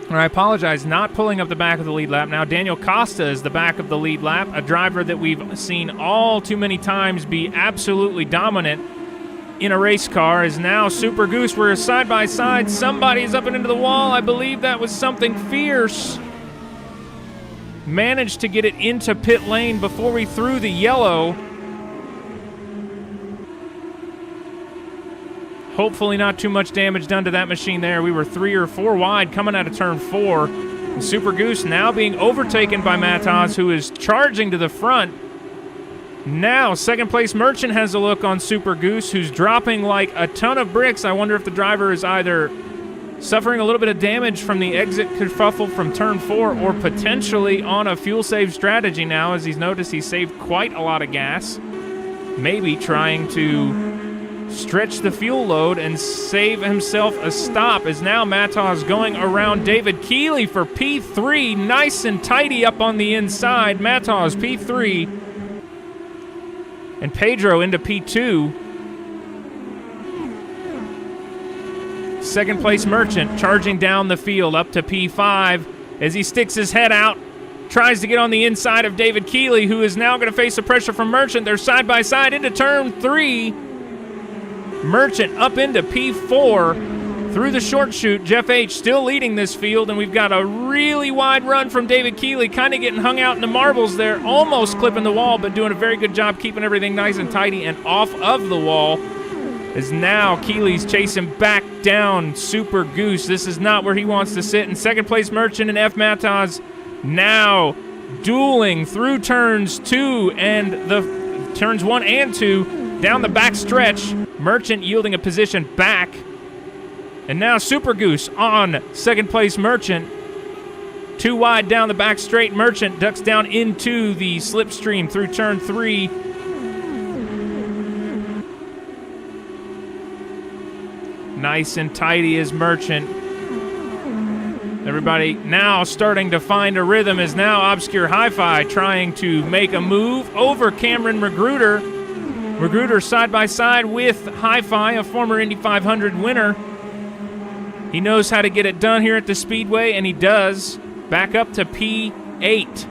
Or I apologize, not pulling up the back of the lead lap. Now Daniel Costa is the back of the lead lap, a driver that we've seen all too many times be absolutely dominant in a race car. Is now Super Goose. We're side by side. Somebody's up and into the wall. I believe that was something fierce. Managed to get it into pit lane before we threw the yellow. Hopefully not too much damage done to that machine there. We were 3 or 4 wide coming out of turn 4. And Super Goose now being overtaken by Mataz, who is charging to the front. Now, second place Merchant has a look on Super Goose, who's dropping like a ton of bricks. I wonder if the driver is either suffering a little bit of damage from the exit kerfuffle from turn 4 or potentially on a fuel save strategy now, as he's noticed he saved quite a lot of gas. Maybe trying to stretch the fuel load and save himself a stop, as now Mataz going around David Keeley for P3. Nice and tidy up on the inside. Mataz P3. And Pedro into P2. Second place Merchant charging down the field up to P5 as he sticks his head out, tries to get on the inside of David Keeley, who is now going to face the pressure from Merchant. They're side by side into turn 3. Merchant up into P4 through the short chute. Jeff H. still leading this field, and we've got a really wide run from David Keeley, kind of getting hung out in the marbles there, almost clipping the wall, but doing a very good job keeping everything nice and tidy and off of the wall. As now Keeley's chasing back down Super Goose. This is not where he wants to sit. In second place Merchant and F. Mataz now dueling through turns 1 and 2 down the back stretch. Merchant yielding a position back. And now Super Goose on second place Merchant. 2 wide down the back straight. Merchant ducks down into the slipstream through turn 3. Nice and tidy as Merchant. Everybody now starting to find a rhythm, is now Obscure Hi-Fi trying to make a move over Cameron Magruder. Magruder side by side with Hi-Fi, a former Indy 500 winner. He knows how to get it done here at the Speedway, and he does. Back up to P8.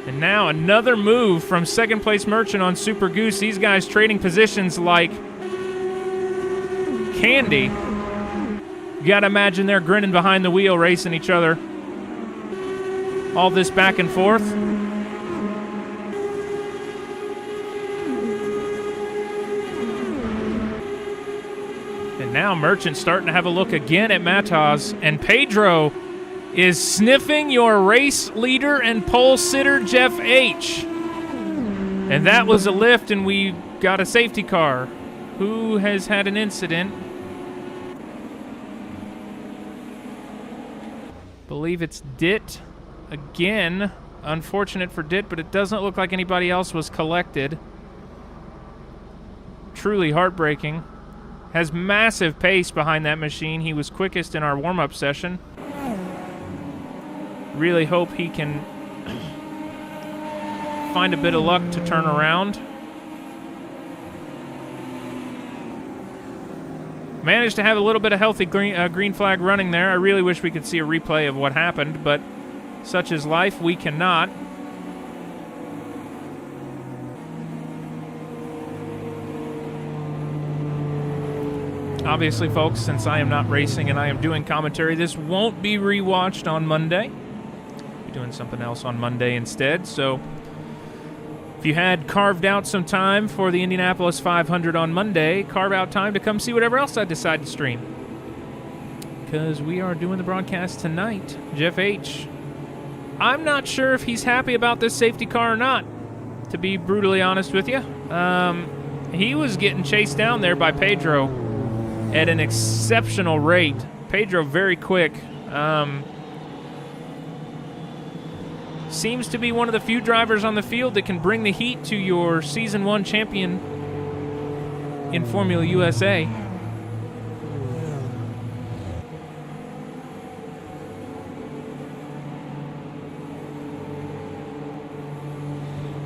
And now another move from second place Merchant on Super Goose. These guys trading positions like candy. You gotta imagine they're grinning behind the wheel, racing each other. All this back and forth. And now Merchant starting to have a look again at Mataz. And Pedro is sniffing your race leader and pole sitter, Jeff H. And that was a lift, and we got a safety car. Who has had an incident? Believe it's Dit. Again, unfortunate for Dit, but it doesn't look like anybody else was collected. Truly heartbreaking. Has massive pace behind that machine. He was quickest in our warm-up session. Really hope he can find a bit of luck to turn around. Managed to have a little bit of healthy green flag running there. I really wish we could see a replay of what happened, but such is life, we cannot. Obviously, folks, since I am not racing and I am doing commentary, this won't be rewatched on Monday. I'll be doing something else on Monday instead, so if you had carved out some time for the Indianapolis 500 on Monday, carve out time to come see whatever else I decide to stream. Because we are doing the broadcast tonight. Jeff H. I'm not sure if he's happy about this safety car or not, to be brutally honest with you. He was getting chased down there by Pedro. at an exceptional rate. Pedro very quick. Seems to be one of the few drivers on the field that can bring the heat to your Season 1 champion in Formula USA.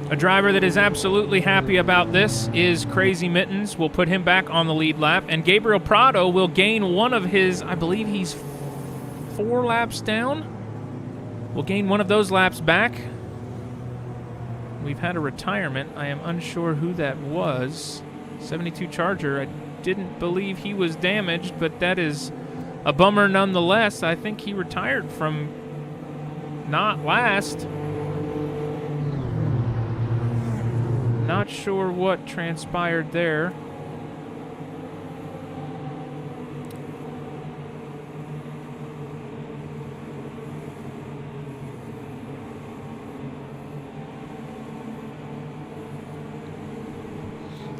A driver that is absolutely happy about this is Crazy Mittens. We'll put him back on the lead lap. And Gabriel Prado will gain one of his, I believe he's 4 laps down. We'll gain one of those laps back. We've had a retirement. I am unsure who that was. 72 Charger. I didn't believe he was damaged, but that is a bummer nonetheless. I think he retired from not last. Not sure what transpired there.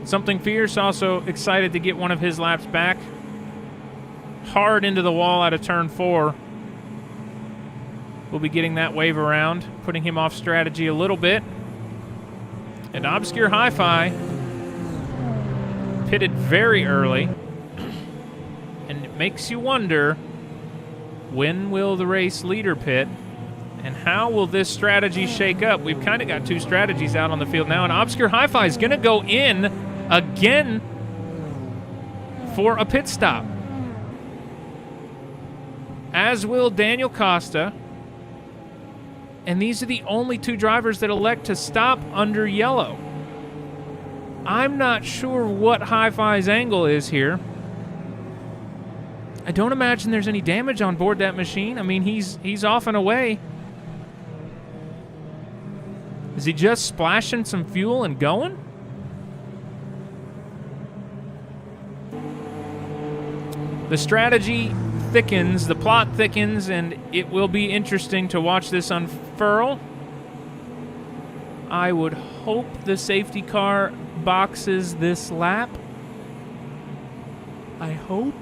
Something Fierce also excited to get one of his laps back. Hard into the wall out of turn 4. We'll be getting that wave around, putting him off strategy a little bit. And Obscure Hi-Fi pitted very early. And it makes you wonder, when will the race leader pit? And how will this strategy shake up? We've kind of got 2 strategies out on the field now. And Obscure Hi-Fi is going to go in again for a pit stop. As will Daniel Costa. And these are the only 2 drivers that elect to stop under yellow. I'm not sure what Hi-Fi's angle is here. I don't imagine there's any damage on board that machine. I mean, he's off and away. Is he just splashing some fuel and going? The strategy thickens, the plot thickens, and it will be interesting to watch this unfurl. I would hope the safety car boxes this lap. I hope.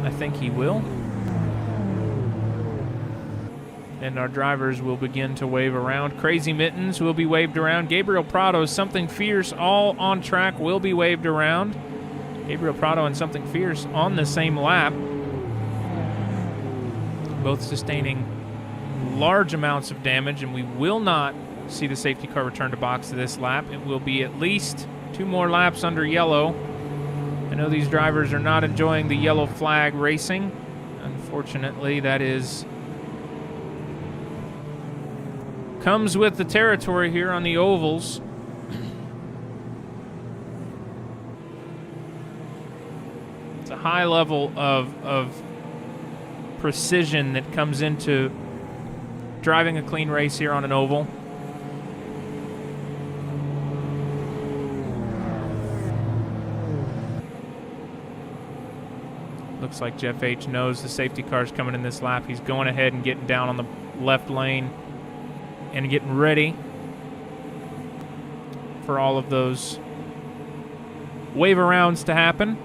I think he will. And our drivers will begin to wave around. Crazy Mittens will be waved around. Gabriel Prado, Something Fierce, all on track, will be waved around. Gabriel Prado and Something Fierce on the same lap. Both sustaining large amounts of damage, and we will not see the safety car return to box this lap. It will be at least 2 more laps under yellow. I know these drivers are not enjoying the yellow flag racing. Unfortunately, that is... comes with the territory here on the ovals. It's a high level of precision that comes into driving a clean race here on an oval. Looks like Jeff H knows the safety car's coming in this lap. He's going ahead and getting down on the left lane and getting ready for all of those wave arounds to happen.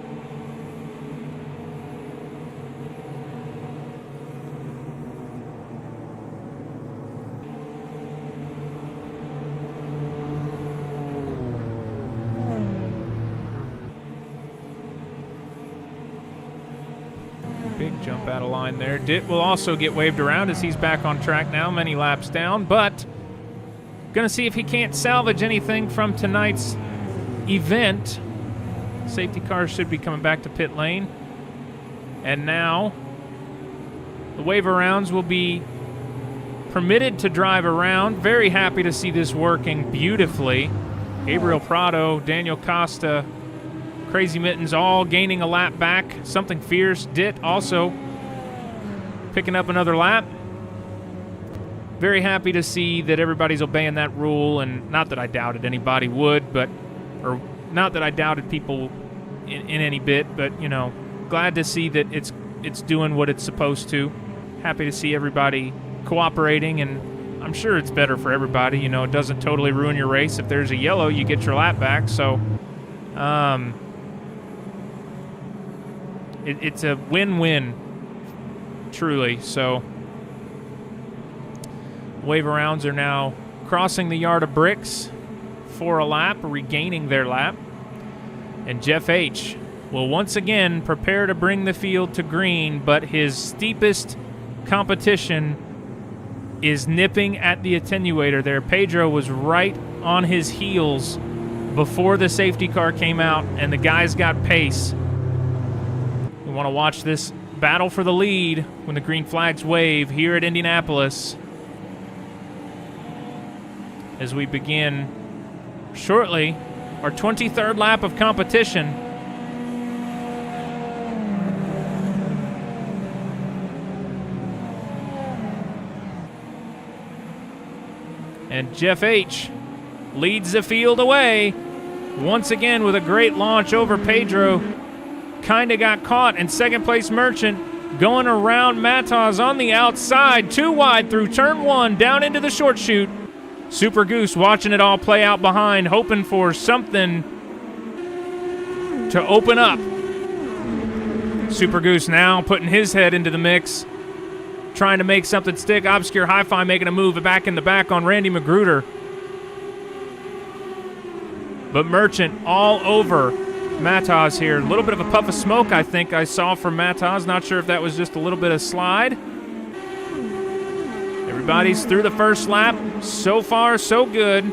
Big jump out of line there. Ditt will also get waved around as he's back on track now, many laps down, but gonna see if he can't salvage anything from tonight's event. Safety cars should be coming back to pit lane. And now the wave arounds will be permitted to drive around. Very happy to see this working beautifully. Gabriel Prado, Daniel Costa, Crazy Mittens all gaining a lap back. Something Fierce, Ditt also picking up another lap. Very happy to see that everybody's obeying that rule, and not that I doubted anybody would, but, or not that I doubted people in any bit, but, you know, glad to see that it's it's doing what it's supposed to. Happy to see everybody cooperating, and I'm sure it's better for everybody. You know, it doesn't totally ruin your race. If there's a yellow, you get your lap back. So it's a win-win, truly. So wave arounds are now crossing the yard of bricks for a lap, regaining their lap. And Jeff H. will once again prepare to bring the field to green, but his steepest competition is nipping at the attenuator there. Pedro was right on his heels before the safety car came out, and the guys got pace. We want to watch this battle for the lead when the green flags wave here at Indianapolis as we begin shortly our 23rd lap of competition. And Jeff H. leads the field away once again with a great launch over Pedro. Kind of got caught, and second place Merchant going around Matos on the outside, too wide through turn one, down into the short chute. Super Goose watching it all play out behind, hoping for something to open up. Super Goose now putting his head into the mix, trying to make something stick. Obscure Hi-Fi making a move back in the back on Randy Magruder. But Merchant all over Matos here. A little bit of a puff of smoke, I think I saw from Matos. Not sure if that was just a little bit of slide. Everybody's through the first lap. So far, so good.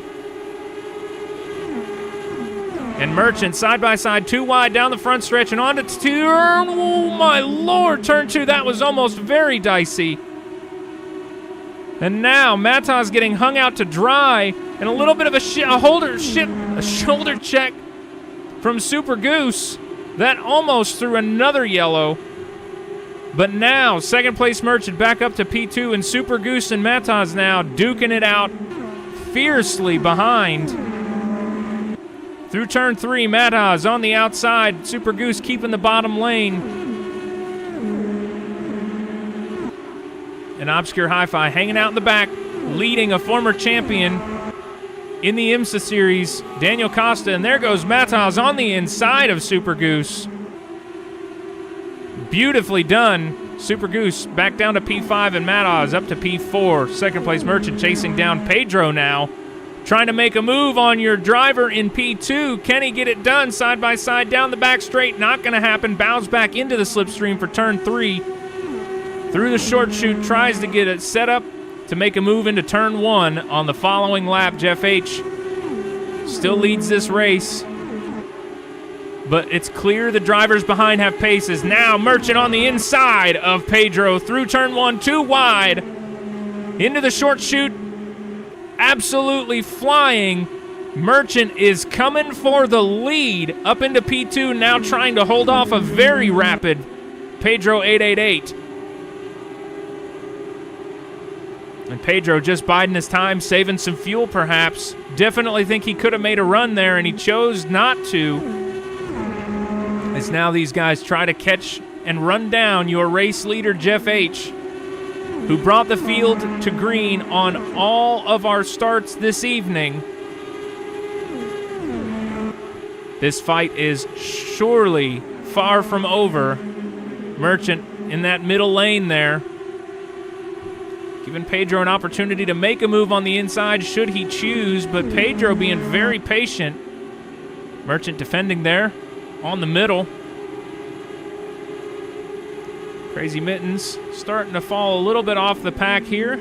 And Merchant side by side, too wide down the front stretch and on to turn. Oh my Lord, turn two. That was almost very dicey. And now Matos getting hung out to dry, and a little bit of a shoulder check from Super Goose that almost threw another yellow. But now, second place Merchant back up to P2, and Super Goose and Matos now duking it out fiercely behind. Through turn three, Matos on the outside, Super Goose keeping the bottom lane. And Obscure Hi-Fi hanging out in the back, leading a former champion in the IMSA series, Daniel Costa, and there goes Matos on the inside of Super Goose. Beautifully done. Super Goose back down to P5 and Matos up to P4. Second place Merchant chasing down Pedro now. Trying to make a move on your driver in P2. Can he get it done side by side down the back straight? Not going to happen. Bows back into the slipstream for turn three. Through the short chute, tries to get it set up to make a move into turn one on the following lap. Jeff H. still leads this race, but it's clear the drivers behind have paces. Now Merchant on the inside of Pedro through turn one, too wide. Into the short chute, absolutely flying. Merchant is coming for the lead up into P2, now trying to hold off a very rapid Pedro 888. And Pedro just biding his time, saving some fuel perhaps. Definitely think he could have made a run there, and he chose not to. As now these guys try to catch and run down your race leader, Jeff H., who brought the field to green on all of our starts this evening. This fight is surely far from over. Merchant in that middle lane there, giving Pedro an opportunity to make a move on the inside should he choose, but Pedro being very patient. Merchant defending there on the middle. Crazy Mittens starting to fall a little bit off the pack here.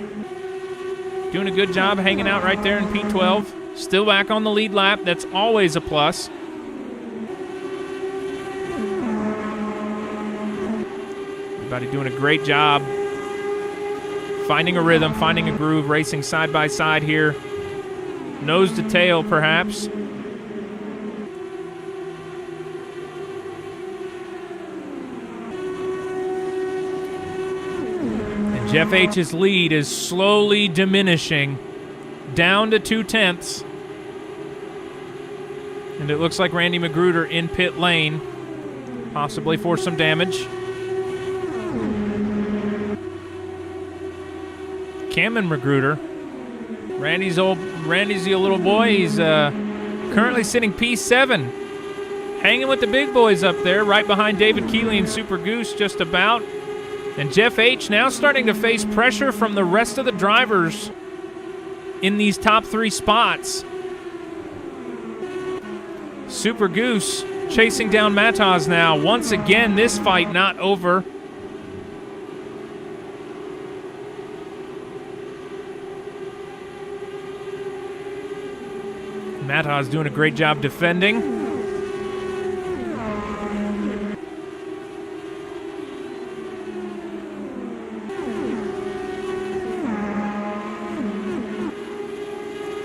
Doing a good job hanging out right there in P12. Still back on the lead lap. That's always a plus. Everybody doing a great job. Finding a rhythm, finding a groove, racing side by side here. Nose to tail, perhaps. And Jeff H's lead is slowly diminishing down to 2/10. And it looks like Randy Magruder in pit lane, possibly for some damage. Cameron Magruder. Randy's the little boy. He's currently sitting P7. Hanging with the big boys up there, right behind David Keeley and Super Goose just about. And Jeff H. now starting to face pressure from the rest of the drivers in these top 3 spots. Super Goose chasing down Mataz now. Once again, this fight not over. Mataz doing a great job defending.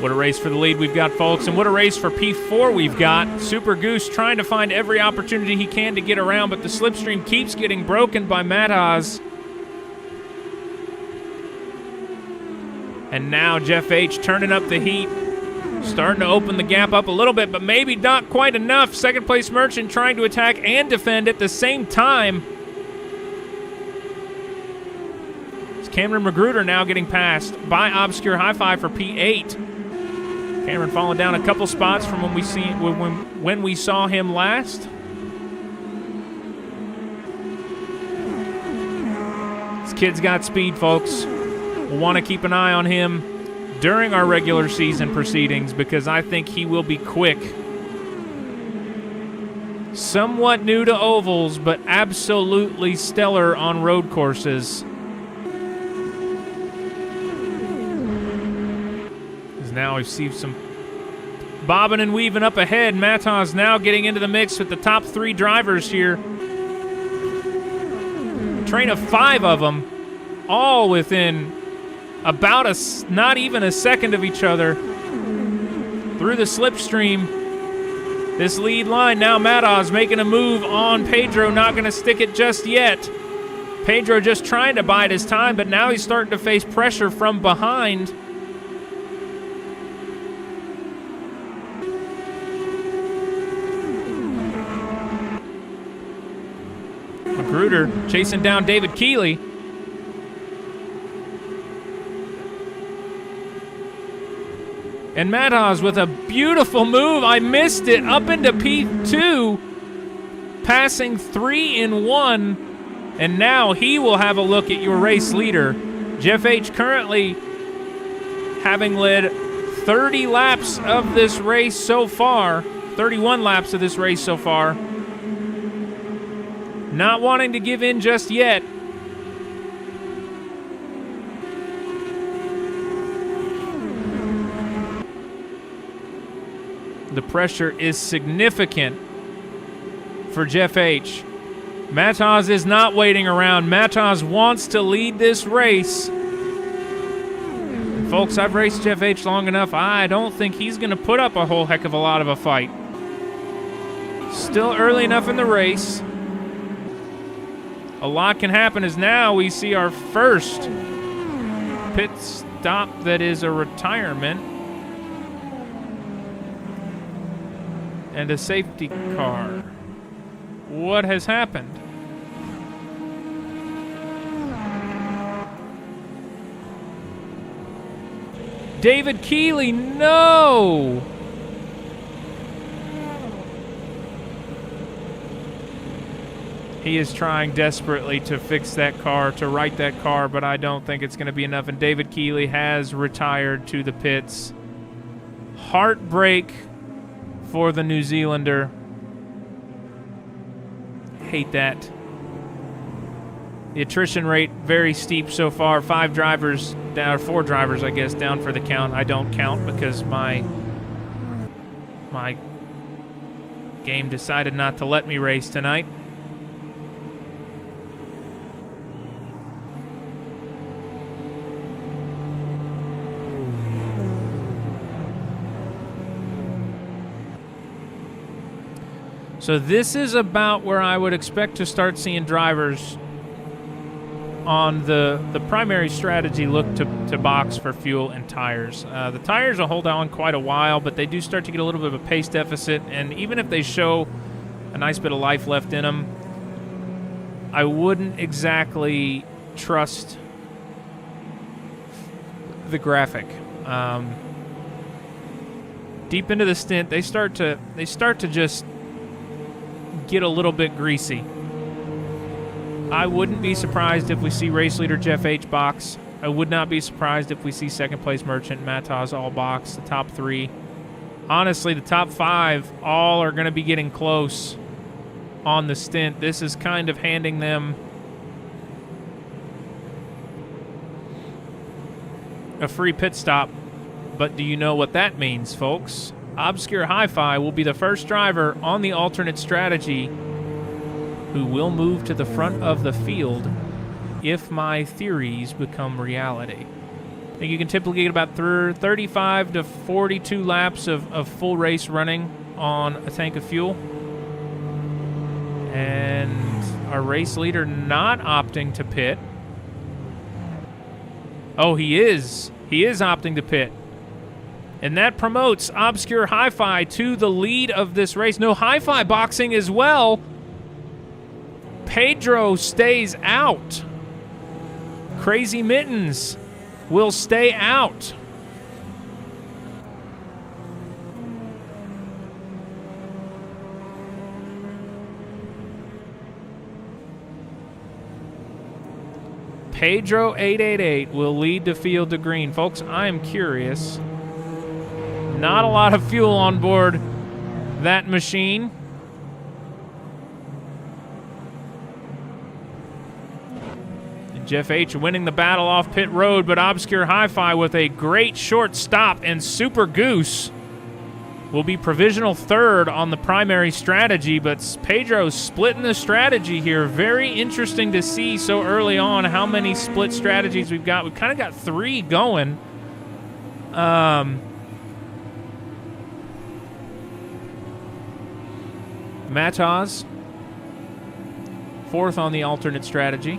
What a race for the lead we've got, folks, and what a race for P4 we've got. Super Goose trying to find every opportunity he can to get around, but the slipstream keeps getting broken by Mataz. And now Jeff H. turning up the heat, starting to open the gap up a little bit, but maybe not quite enough. Second place Merchant trying to attack and defend at the same time. It's Cameron Magruder now getting passed by Obscure High Five for P8. Cameron falling down a couple spots from when we saw him last. This kid's got speed, folks. We'll want to keep an eye on him during our regular season proceedings because I think he will be quick. Somewhat new to ovals, but absolutely stellar on road courses. Now we see some bobbing and weaving up ahead. Mataz now getting into the mix with the top 3 drivers here. Train of 5 of them, all within about not even a second of each other. Through the slipstream, this lead line. Now Mataz making a move on Pedro, not going to stick it just yet. Pedro just trying to bide his time, but now he's starting to face pressure from behind. Magruder chasing down David Keeley. And Mataz with a beautiful move. I missed it. Up into P2. Passing 3 in 1. And now he will have a look at your race leader. Jeff H. currently having led 30 laps of this race so far. 31 laps of this race so far. Not wanting to give in just yet. The pressure is significant for Jeff H. Mataz is not waiting around. Mataz wants to lead this race. And folks, I've raced Jeff H long enough. I don't think he's going to put up a whole heck of a lot of a fight. Still early enough in the race. A lot can happen as now we see our first pit stop that is a retirement. And a safety car. What has happened? David Keeley, no! He is trying desperately to fix that car, to right that car, but I don't think it's going to be enough. And David Keeley has retired to the pits. Heartbreak for the New Zealander. Hate that. The attrition rate very steep so far. 5 drivers down, or 4 drivers, I guess, down for the count. I don't count because my game decided not to let me race tonight. So this is about where I would expect to start seeing drivers on the primary strategy look to box for fuel and tires. The tires will hold on quite a while, but they do start to get a little bit of a pace deficit, and even if they show a nice bit of life left in them, I wouldn't exactly trust the graphic. Deep into the stint, they start to just get a little bit greasy. I wouldn't be surprised if we see race leader Jeff H. box. I would not be surprised if we see second place Merchant Mataz all box, the top 3. Honestly, the top 5 all are going to be getting close on the stint. This is kind of handing them a free pit stop. But do you know what that means, folks? Obscure Hi-Fi will be the first driver on the alternate strategy who will move to the front of the field if my theories become reality. I think you can typically get about 35 to 42 laps of full race running on a tank of fuel. And our race leader not opting to pit. Oh, he is. He is opting to pit. And that promotes Obscure Hi-Fi to the lead of this race. No Hi-Fi boxing as well. Pedro stays out. Crazy Mittens will stay out. Pedro 888 will lead the field to green. Folks, I am curious. Not a lot of fuel on board that machine. Jeff H. winning the battle off pit road, but Obscure Hi-Fi with a great short stop, and Super Goose will be provisional third on the primary strategy, but Pedro's splitting the strategy here. Very interesting to see so early on how many split strategies we've got. We've kind of got 3 going. Mataz, 4th on the alternate strategy.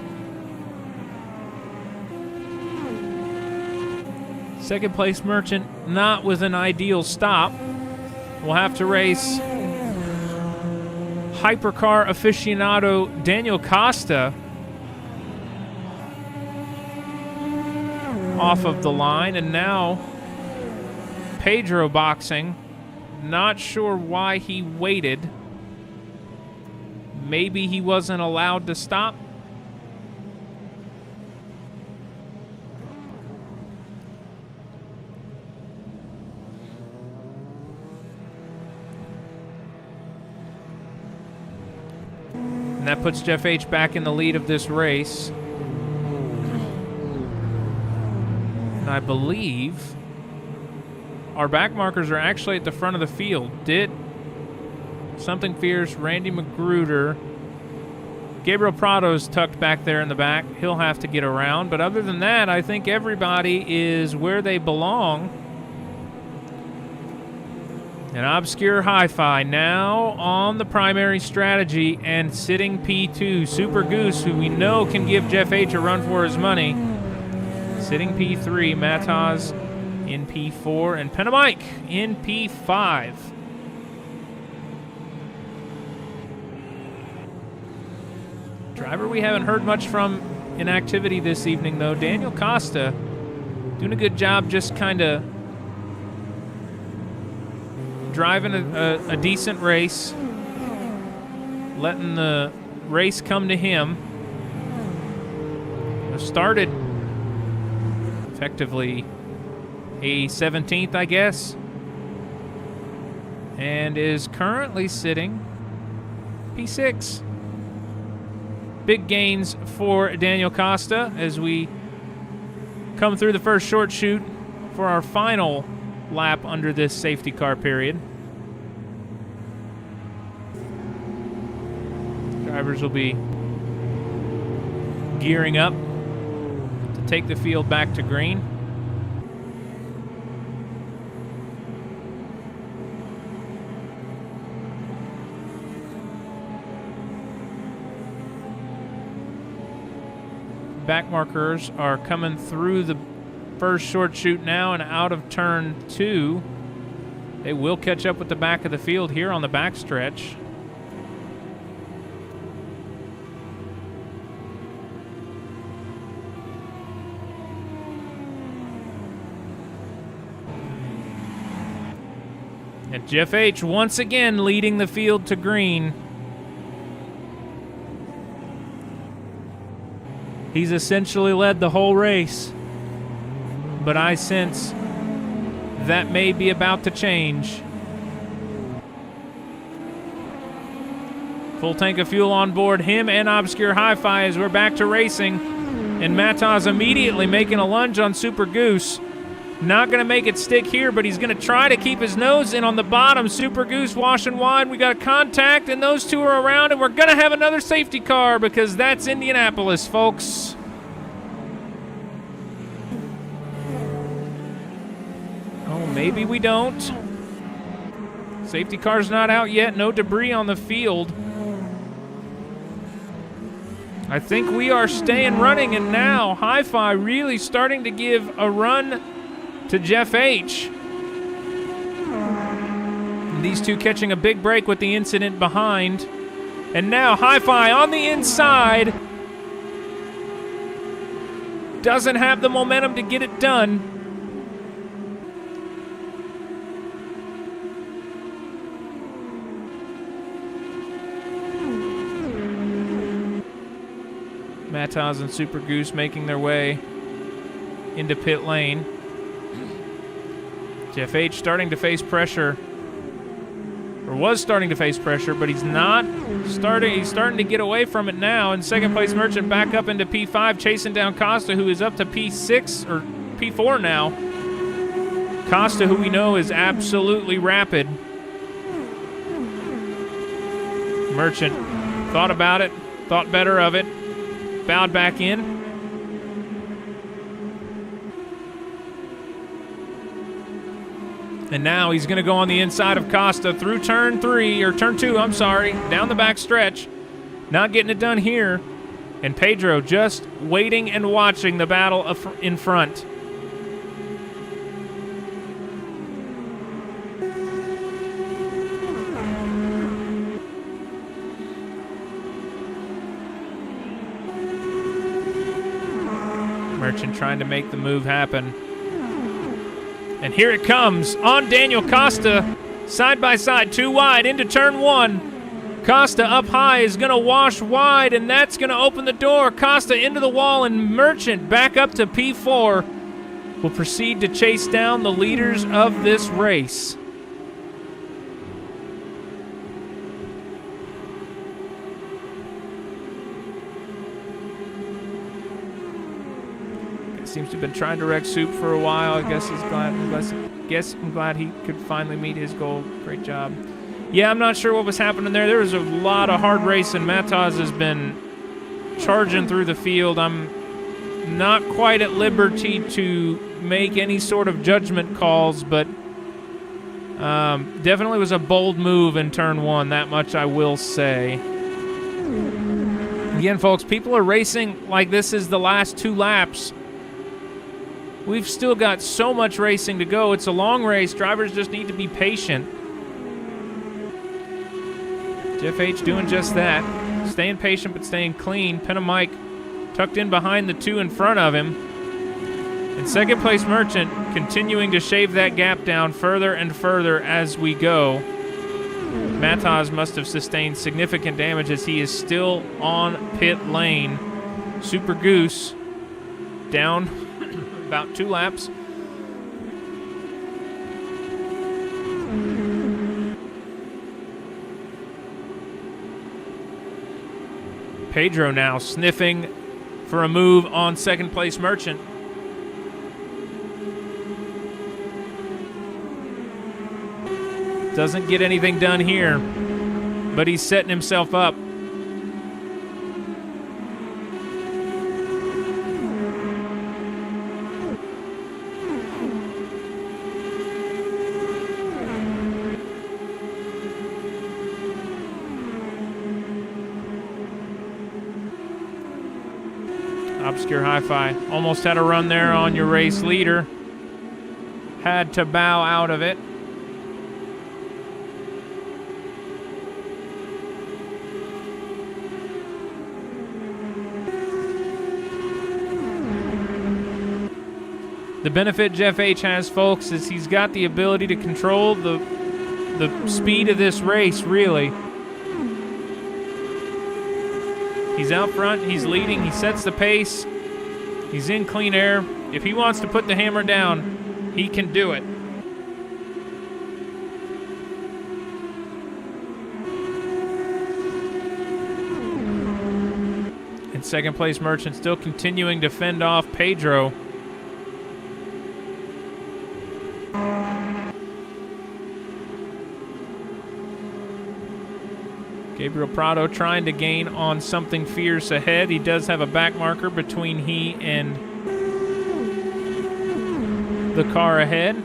Second place Merchant, not with an ideal stop. We'll have to race hypercar aficionado Daniel Costa off of the line, and now Pedro boxing. Not sure why he waited. Maybe he wasn't allowed to stop. And that puts Jeff H. back in the lead of this race. And I believe our back markers are actually at the front of the field. Did Something Fierce, Randy Magruder, Gabriel Prado's tucked back there in the back. He'll have to get around. But other than that, I think everybody is where they belong. And Obscure Hi-Fi now on the primary strategy and sitting P2. Super Goose, who we know can give Jeff H. a run for his money, sitting P3. Mataz in P4 and Penamike in P5. Driver we haven't heard much from in activity this evening, though. Daniel Costa doing a good job just kind of driving a decent race, letting the race come to him. Started effectively a 17th, I guess, and is currently sitting P6. Big gains for Daniel Costa as we come through the first short chute for our final lap under this safety car period. Drivers will be gearing up to take the field back to green. Back markers are coming through the first short chute now and out of turn 2. They will catch up with the back of the field here on the backstretch. And Jeff H. once again leading the field to green. He's essentially led the whole race. But I sense that may be about to change. Full tank of fuel on board, him and Obscure Hi-Fi as we're back to racing. And Mataz immediately making a lunge on Super Goose. Not going to make it stick here, but he's going to try to keep his nose in on the bottom. Super Goose washing wide. We got a contact, and those two are around, and we're going to have another safety car because that's Indianapolis, folks. Oh, maybe we don't. Safety car's not out yet. No debris on the field. I think we are staying running, and now Hi-Fi really starting to give a run to Jeff H. And these two catching a big break with the incident behind. And now Hi-Fi on the inside. Doesn't have the momentum to get it done. Mataz and Super Goose making their way into pit lane. Jeff H starting to face pressure, or was starting to face pressure, but he's not starting. He's starting to get away from it now. And second place Merchant back up into P5, chasing down Costa, who is up to P6 or P4 now. Costa, who we know is absolutely rapid. Merchant thought about it, thought better of it. Bowed back in. And now he's going to go on the inside of Costa through turn 2, I'm sorry, down the back stretch. Not getting it done here. And Pedro just waiting and watching the battle in front. Merchant trying to make the move happen. And here it comes on Daniel Costa. Side by side, 2 wide into turn 1. Costa up high is going to wash wide, and that's going to open the door. Costa into the wall, and Merchant back up to P4 will proceed to chase down the leaders of this race. Seems to have been trying to wreck Soup for a while. I guess he's glad. I'm glad he could finally meet his goal. Great job. Yeah, I'm not sure what was happening there. There was a lot of hard racing. Mataz has been charging through the field. I'm not quite at liberty to make any sort of judgment calls, but definitely was a bold move in turn 1. That much I will say. Again, folks, people are racing like this is the last 2 laps. We've still got so much racing to go. It's a long race. Drivers just need to be patient. Jeff H doing just that. Staying patient but staying clean. Penamike tucked in behind the 2 in front of him. And second place Merchant continuing to shave that gap down further and further as we go. Mataz must have sustained significant damage as he is still on pit lane. Super Goose down about 2 laps. Pedro now sniffing for a move on second place Merchant. Doesn't get anything done here, but he's setting himself up. Obscure Hi-Fi almost had a run there on your race leader. Had to bow out of it. The benefit Jeff H has, folks, is he's got the ability to control the the speed of this race, really. He's out front, he's leading, he sets the pace, he's in clean air. If he wants to put the hammer down, he can do it. In second place, Merchant still continuing to fend off Pedro. Gabriel Prado trying to gain on Something Fierce ahead. He does have a back marker between he and the car ahead.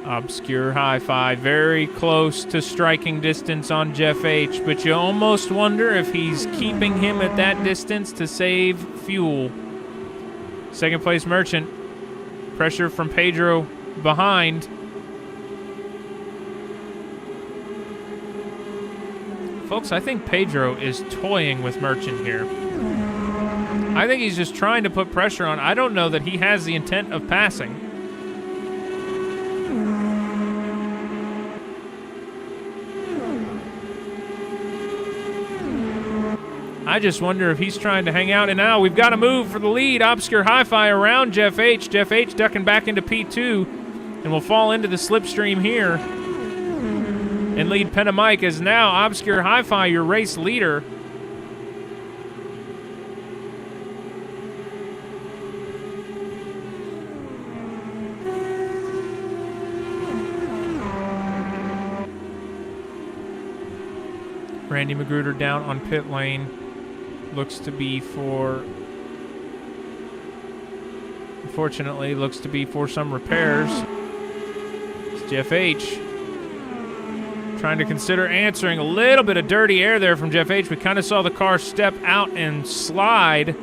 Obscure Hi-Fi very close to striking distance on Jeff H, but you almost wonder if he's keeping him at that distance to save fuel. Second place, Merchant. Pressure from Pedro behind. Folks, I think Pedro is toying with Merchant here. I think he's just trying to put pressure on. I don't know that he has the intent of passing. I just wonder if he's trying to hang out. And now we've got to move for the lead. Obscure Hi-Fi around Jeff H. Jeff H ducking back into P2 and will fall into the slipstream here and lead Penamike as now Obscure Hi-Fi, your race leader. Randy Magruder down on pit lane. Looks to be for, unfortunately, looks to be for some repairs. It's Jeff H. trying to consider answering. A little bit of dirty air there from Jeff H. We kind of saw the car step out and slide.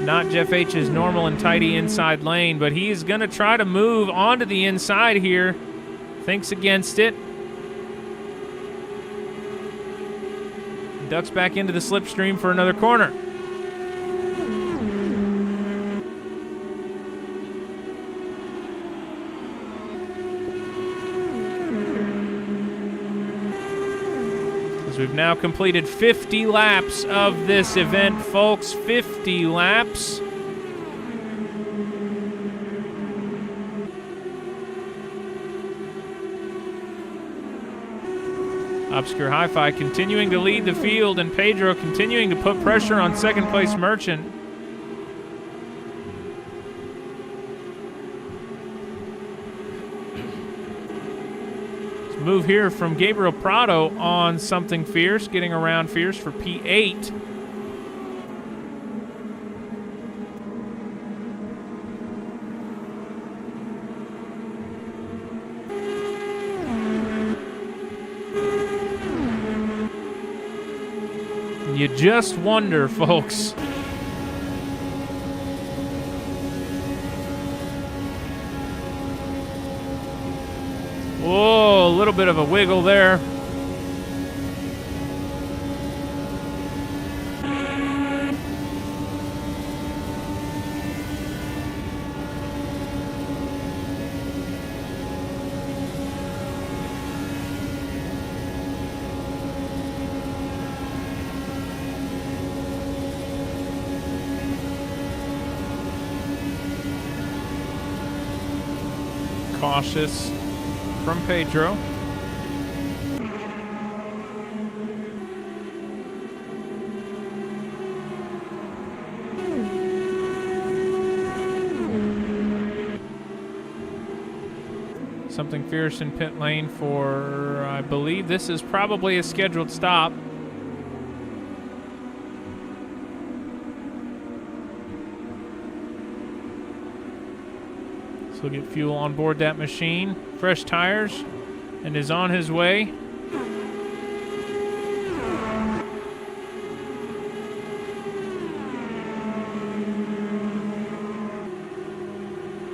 Not Jeff H's normal and tidy inside lane, but he is going to try to move onto the inside here. Thinks against it. Ducks back into the slipstream for another corner. As we've now completed 50 laps of this event, folks. 50 laps. Obscure Hi-Fi continuing to lead the field, and Pedro continuing to put pressure on second place Merchant. Let's move here from Gabriel Prado on Something Fierce, getting around Fierce for P8. You just wonder, folks. Whoa, a little bit of a wiggle there. Cautious from Pedro. Something Fierce in pit lane for, I believe this is probably a scheduled stop. So he'll get fuel on board that machine, fresh tires, and is on his way.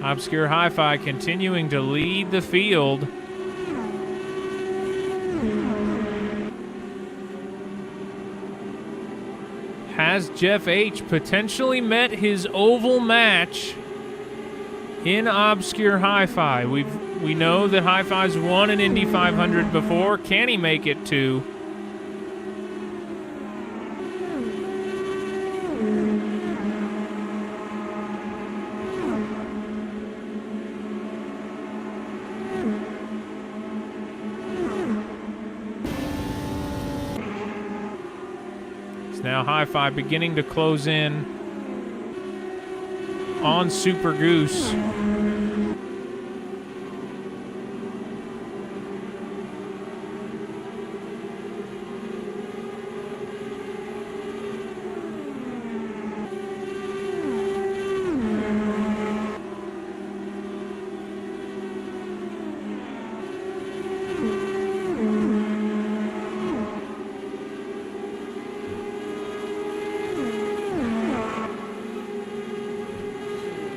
Obscure Hi-Fi continuing to lead the field. Has Jeff H. potentially met his oval match in Obscure Hi-Fi? We know that Hi-Fi's won an Indy 500 before. Can he make it to? Now Hi-Fi beginning to close in on Super Goose.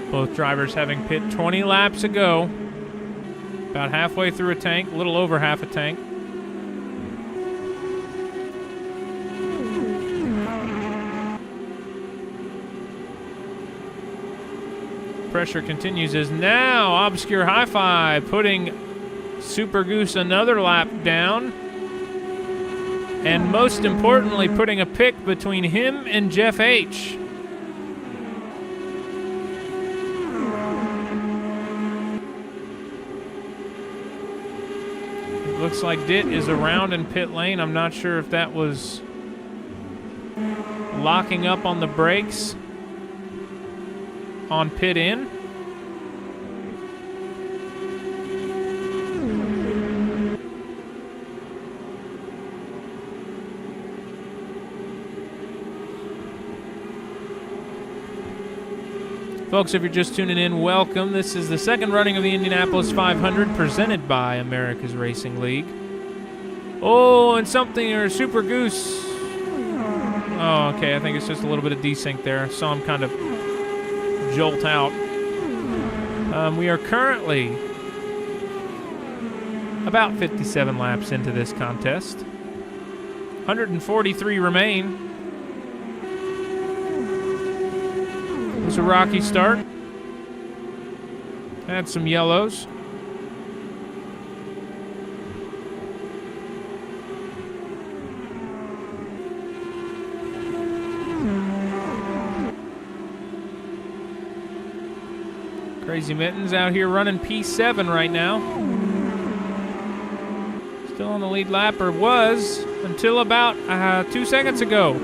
Both drivers having pit 20 laps ago. About halfway through a tank, a little over half a tank. Pressure continues as now Obscure Hi-Fi putting Super Goose another lap down. And most importantly, putting a pick between him and Jeff H. Looks like Dit is around in pit lane. I'm not sure if that was locking up on the brakes on pit in. Folks, if you're just tuning in, welcome. This is the second running of the Indianapolis 500 presented by America's Racing League. Oh, and something, or Super Goose. Oh, okay, I think it's just a little bit of desync there. I saw him kind of jolt out. We are currently about 57 laps into this contest. 143 remain. It was a rocky start. Had some yellows. Crazy Mittens out here running P7 right now. Still on the lead lap, or was until about 2 seconds ago.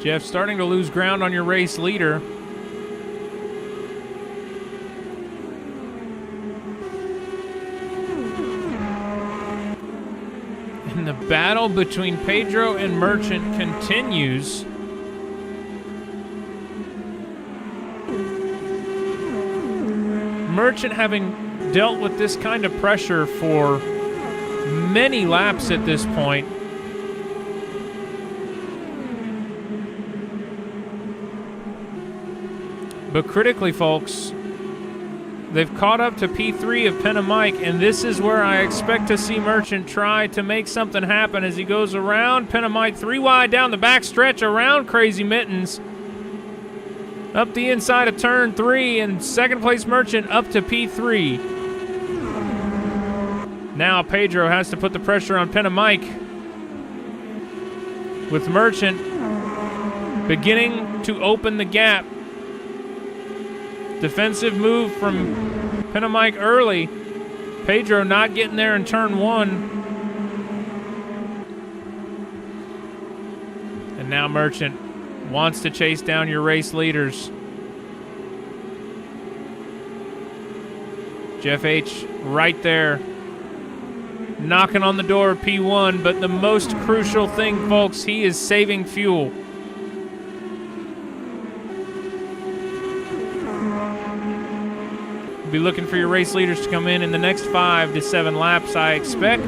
Jeff starting to lose ground on your race leader. And the battle between Pedro and Merchant continues. Merchant having dealt with this kind of pressure for many laps at this point. But critically, folks, they've caught up to P3 of Penn and Mike, and this is where I expect to see Merchant try to make something happen as he goes around Penn and Mike, 3 wide down the back stretch around Crazy Mittens. Up the inside of turn 3, and second place Merchant up to P3. Now Pedro has to put the pressure on Penn and Mike, with Merchant beginning to open the gap. Defensive move from Penn and Mike early. Pedro not getting there in turn 1. And now Merchant wants to chase down your race leaders. Jeff H right there, knocking on the door of P1, but the most crucial thing, folks, he is saving fuel. Be looking for your race leaders to come in the next 5 to 7 laps, I expect.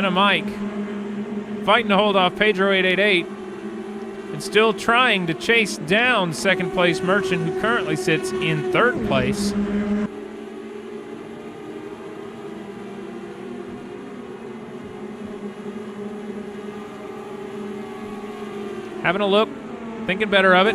Pinna Mike fighting to hold off Pedro 888 and still trying to chase down second place Merchant, who currently sits in third place. Having a look, thinking better of it.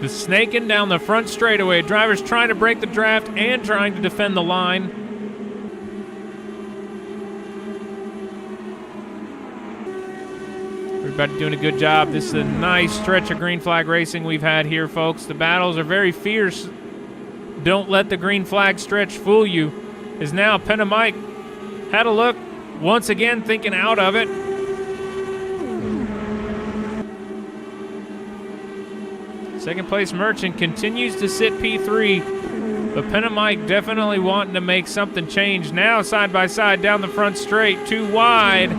The snaking down the front straightaway. Drivers trying to break the draft and trying to defend the line. Everybody doing a good job. This is a nice stretch of green flag racing we've had here, folks. The battles are very fierce. Don't let the green flag stretch fool you. Is now Pinna Mike had a look once again, thinking out of it. Second place Merchant continues to sit P3, but Pinna Mike definitely wanting to make something change. Now side by side down the front straight, too wide.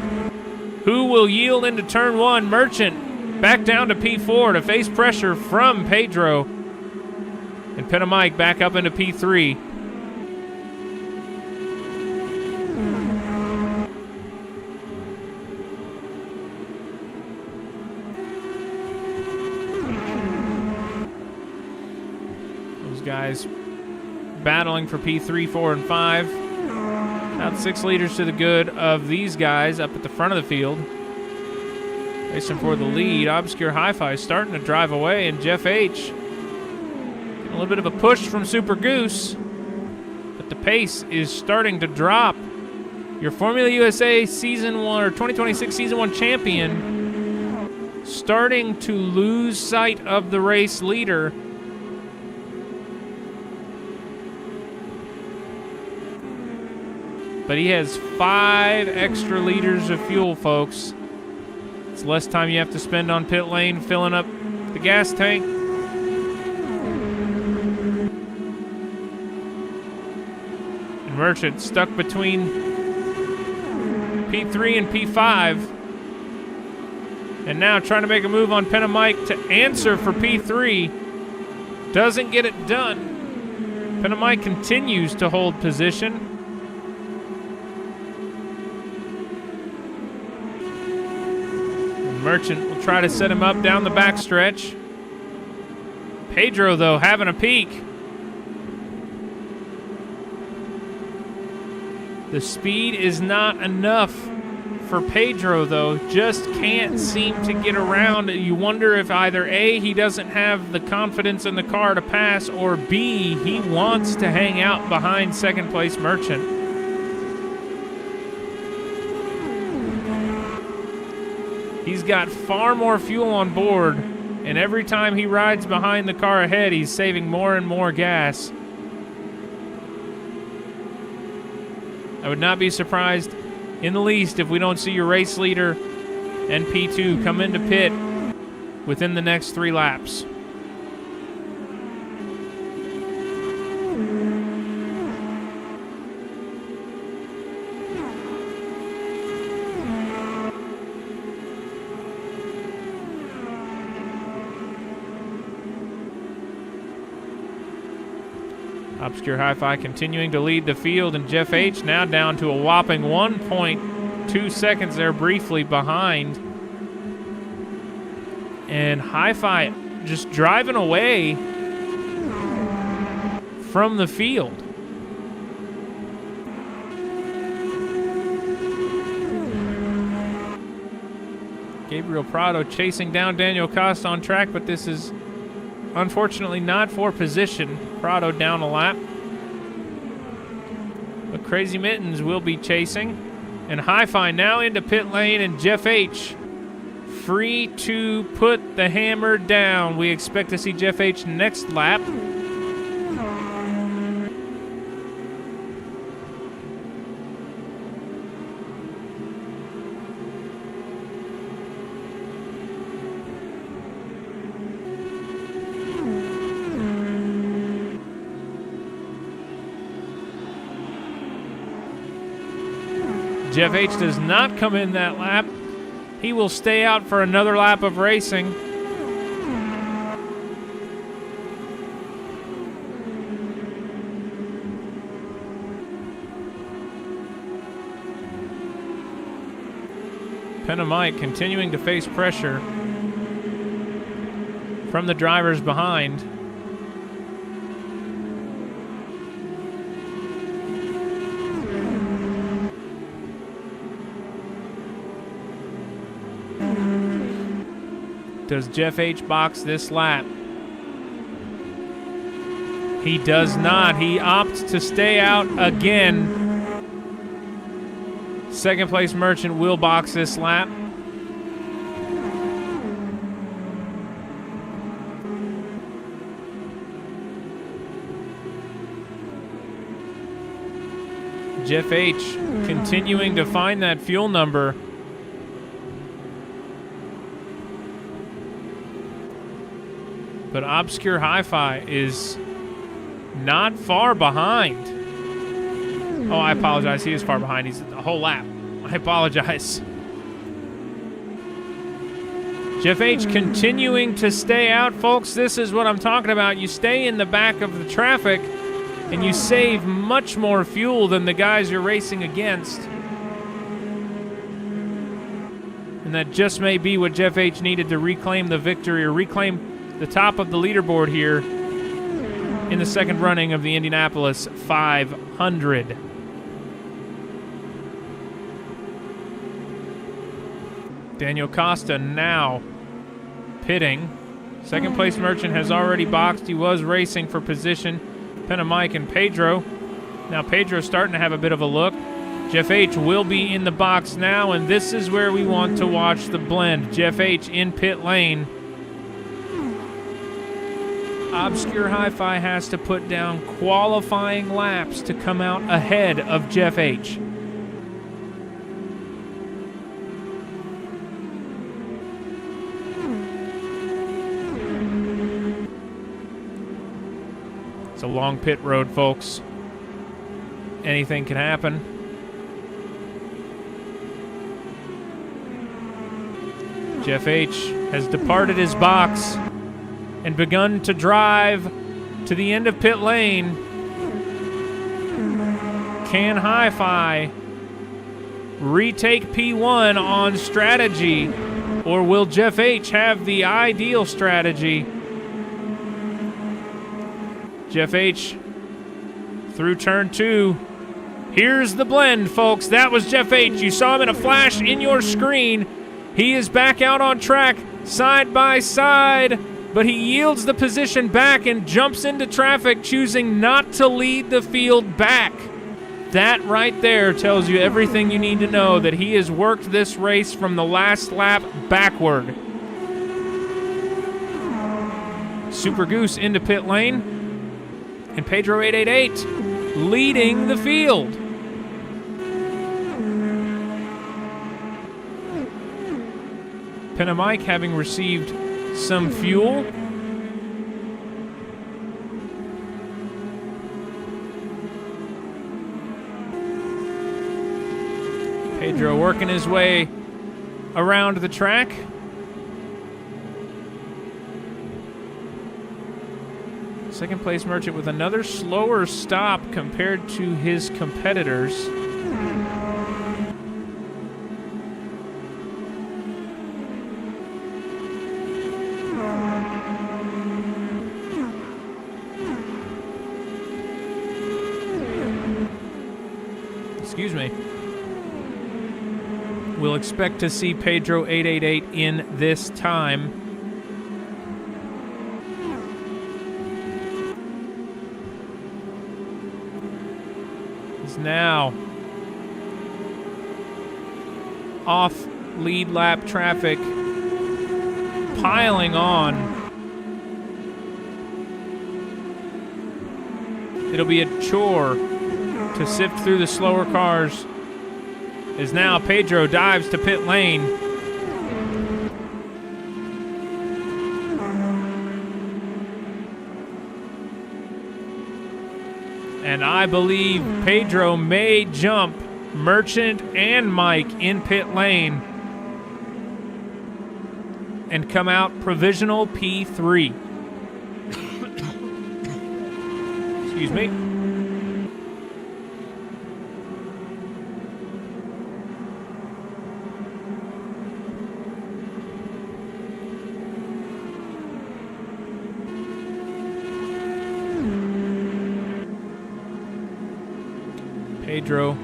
Who will yield into turn one? Merchant back down to P4 to face pressure from Pedro. And Pinna Mike back up into P3. Those guys battling for P3, 4, and 5. About 6 liters to the good of these guys up at the front of the field. Racing for the lead. Obscure Hi-Fi starting to drive away, and Jeff H. getting a little bit of a push from Super Goose. But the pace is starting to drop. Your Formula USA Season 1 or 2026 Season 1 champion starting to lose sight of the race leader. But he has 5 extra liters of fuel, folks. It's less time you have to spend on pit lane filling up the gas tank. And Merchant stuck between P3 and P5. And now trying to make a move on Pinna Mike to answer for P3. Doesn't get it done. Pinna Mike continues to hold position. Merchant will try to set him up down the backstretch. Pedro, though, having a peek. The speed is not enough for Pedro, though. Just can't seem to get around. You wonder if either A, he doesn't have the confidence in the car to pass, or B, he wants to hang out behind second place Merchant. He's got far more fuel on board, and every time he rides behind the car ahead, he's saving more and more gas. I would not be surprised in the least if we don't see your race leader and P2 come into pit within the next 3 laps. Obscure Hi-Fi continuing to lead the field, and Jeff H. now down to a whopping 1.2 seconds there briefly behind. And Hi-Fi just driving away from the field. Gabriel Prado chasing down Daniel Costa on track, but this is unfortunately not for position. Prado down a lap. But Crazy Mittens will be chasing. And Hi-Fi now into pit lane, and Jeff H. free to put the hammer down. We expect to see Jeff H. next lap. Jeff H does not come in that lap. He will stay out for another lap of racing. Mike continuing to face pressure from the drivers behind. Does Jeff H box this lap? He does not. He opts to stay out again. Second place Merchant will box this lap. Jeff H continuing to find that fuel number. But Obscure Hi-Fi is not far behind. Oh, I apologize. He is far behind. He's a whole lap. I apologize. Jeff H continuing to stay out. Folks, this is what I'm talking about. You stay in the back of the traffic, and you save much more fuel than the guys you're racing against. And that just may be what Jeff H needed to reclaim the victory or reclaim the top of the leaderboard here in the second running of the Indianapolis 500. Daniel Costa now pitting. Second place Merchant has already boxed. He was racing for position. Mike and Pedro. Now Pedro's starting to have a bit of a look. Jeff H will be in the box now, and this is where we want to watch the blend. Jeff H in pit lane. Obscure Hi-Fi has to put down qualifying laps to come out ahead of Jeff H. It's a long pit road, folks. Anything can happen. Jeff H has departed his box and begun to drive to the end of pit lane. Can Hi-Fi retake P1 on strategy, or will Jeff H have the ideal strategy? Jeff H through turn 2. Here's the blend, folks. That was Jeff H. You saw him in a flash in your screen. He is back out on track, side by side, but he yields the position back and jumps into traffic, choosing not to lead the field back. That right there tells you everything you need to know, that he has worked this race from the last lap backward. Super Goose into pit lane. And Pedro 888 leading the field. Mike having received some fuel. Pedro working his way around the track. Second place Merchant with another slower stop compared to his competitors. Excuse me. We'll expect to see Pedro 888 in this time. Now off lead lap traffic, piling on. It'll be a chore to sift through the slower cars as now Pedro dives to pit lane. And I believe Pedro may jump Merchant and Mike in pit lane and come out provisional P3. Excuse me. Pedro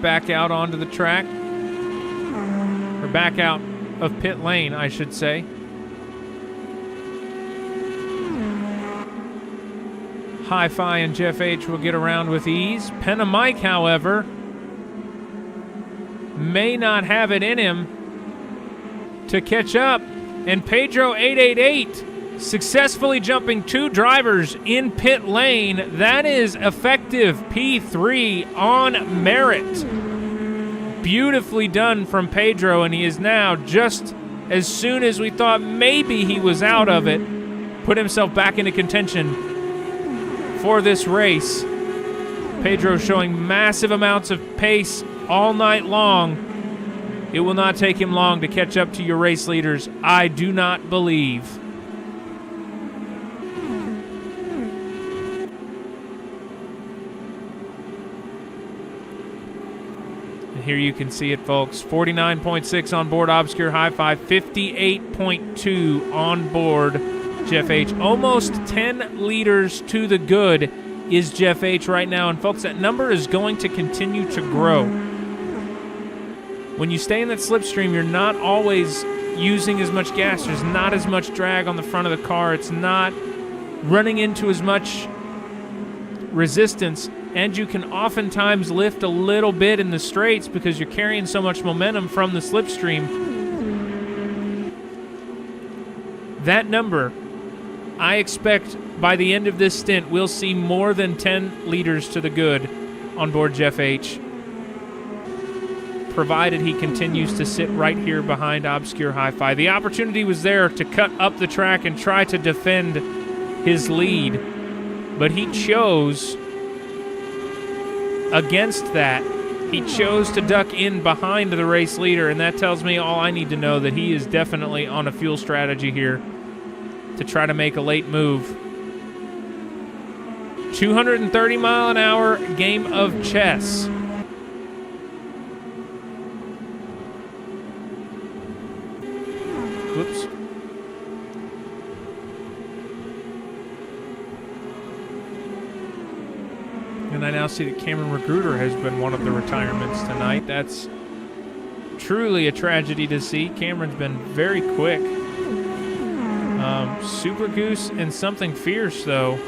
back out onto the track, or back out of pit lane, I should say. Hi-Fi and Jeff H will get around with ease. Penna Mike, however, may not have it in him to catch up, and Pedro 888 successfully jumping 2 drivers in pit lane. That is effective P3 on merit. Beautifully done from Pedro, and he is now, just as soon as we thought maybe he was out of it, put himself back into contention for this race. Pedro showing massive amounts of pace all night long. It will not take him long to catch up to your race leaders, I do not believe. Here you can see it, folks. 49.6 on board Obscure Hi-Fi, 58.2 on board Jeff H. Almost 10 liters to the good is Jeff H right now. And, folks, that number is going to continue to grow. When you stay in that slipstream, you're not always using as much gas. There's not as much drag on the front of the car. It's not running into as much resistance. And you can oftentimes lift a little bit in the straights because you're carrying so much momentum from the slipstream. That number, I expect by the end of this stint, we'll see more than 10 liters to the good on board Jeff H, provided he continues to sit right here behind Obscure Hi-Fi. The opportunity was there to cut up the track and try to defend his lead, but he chose against that. He chose to duck in behind the race leader, and that tells me all I need to know, that he is definitely on a fuel strategy here to try to make a late move. 230 mile an hour game of chess. Whoops. And I now see that Cameron Magruder has been one of the retirements tonight. That's truly a tragedy to see. Cameron's been very quick. Super Goose and Something Fierce, though,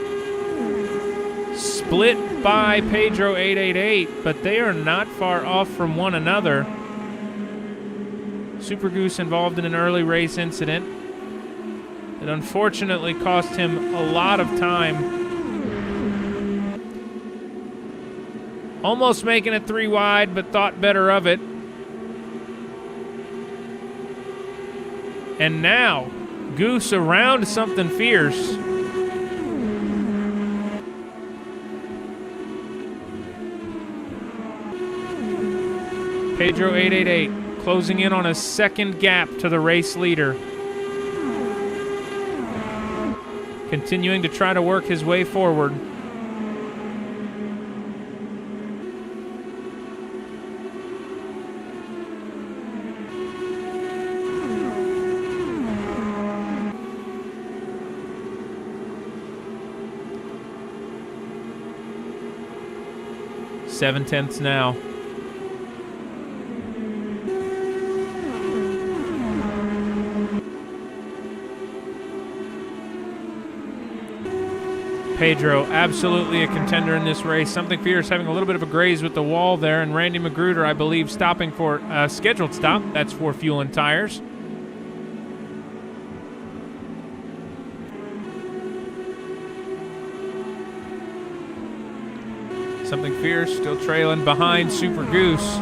split by Pedro 888, but they are not far off from one another. Super Goose involved in an early race incident that unfortunately cost him a lot of time. Almost making it 3 wide, but thought better of it. And now, Goose around Something Fierce. Pedro 888 closing in on a second gap to the race leader. Continuing to try to work his way forward. Seven tenths now. Pedro, absolutely a contender in this race. Something Fierce having a little bit of a graze with the wall there, and Randy Magruder, I believe, stopping for a scheduled stop. That's for fuel and tires. Something Fierce still trailing behind Super Goose.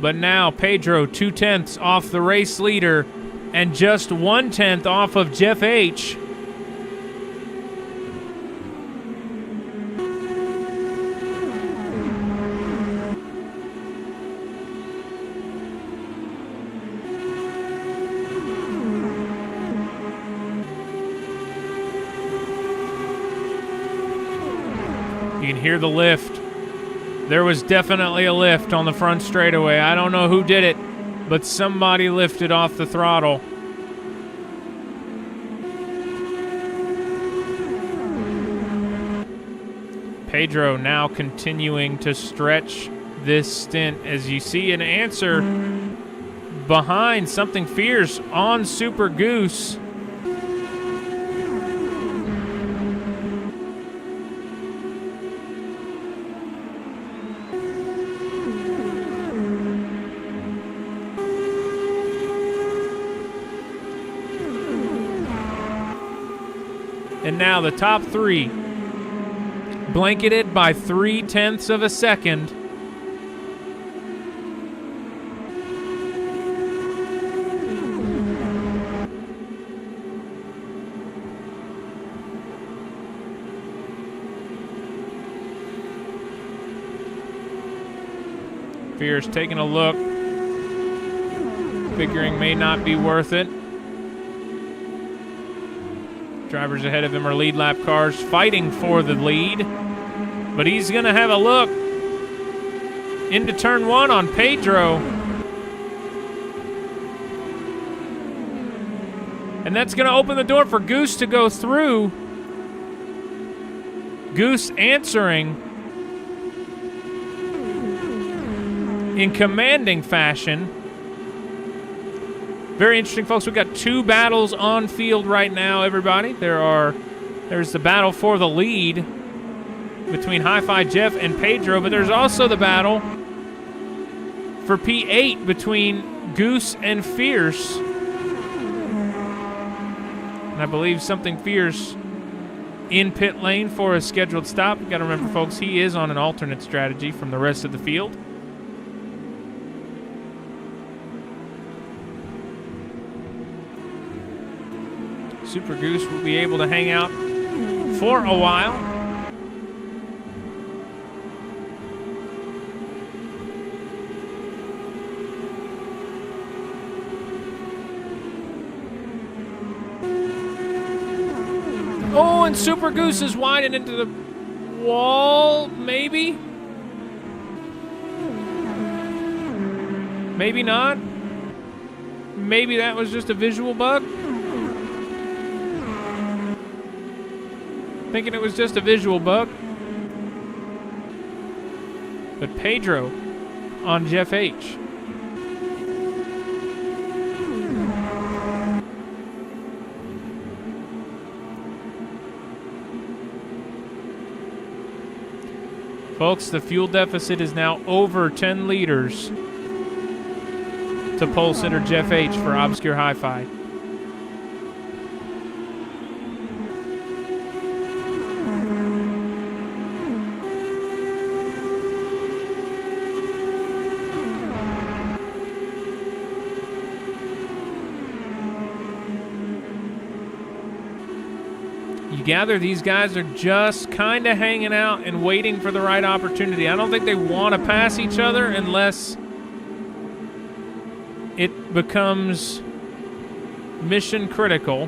But now Pedro 2/10 off the race leader and just 1/10 off of Jeff H. You can hear the lift. There was definitely a lift on the front straightaway. I don't know who did it, but somebody lifted off the throttle. Pedro now continuing to stretch this stint as you see an answer behind something fierce on Super Goose. And now the top three, blanketed by 0.3 of a second. Fierce taking a look, figuring may not be worth it. Drivers ahead of him are lead lap cars fighting for the lead, but he's going to have a look into turn one on Pedro. And that's going to open the door for Goose to go through. Goose answering in commanding fashion. Very interesting, folks. We've got two battles on field right now, everybody. There's the battle for the lead between Hi-Fi Jeff and Pedro, but there's also the battle for P8 between Goose and Fierce. And I believe something Fierce in pit lane for a scheduled stop. Got to remember, folks, he is on an alternate strategy from the rest of the field. Super Goose will be able to hang out for a while. Oh, and Super Goose is winding into the wall, maybe? Maybe not. Maybe that was just a visual bug. Thinking it was just a visual bug. But Pedro on Jeff H. Folks, the fuel deficit is now over 10 liters to pole sitter Jeff H for Obscure Hi-Fi. You gather these guys are just kind of hanging out and waiting for the right opportunity. I don't think they want to pass each other unless it becomes mission critical.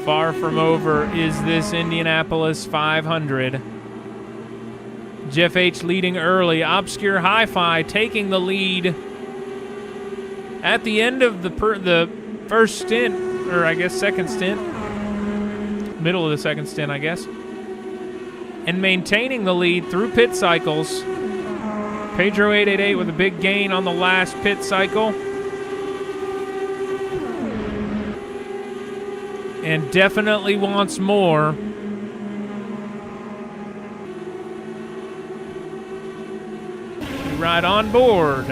Far from over is this Indianapolis 500. Jeff H leading early. Obscure Hi-Fi taking the lead at the end of the first stint, or I guess second stint. Middle of the second stint, I guess. And maintaining the lead through pit cycles. Pedro 888 with a big gain on the last pit cycle. And definitely wants more. Right on board,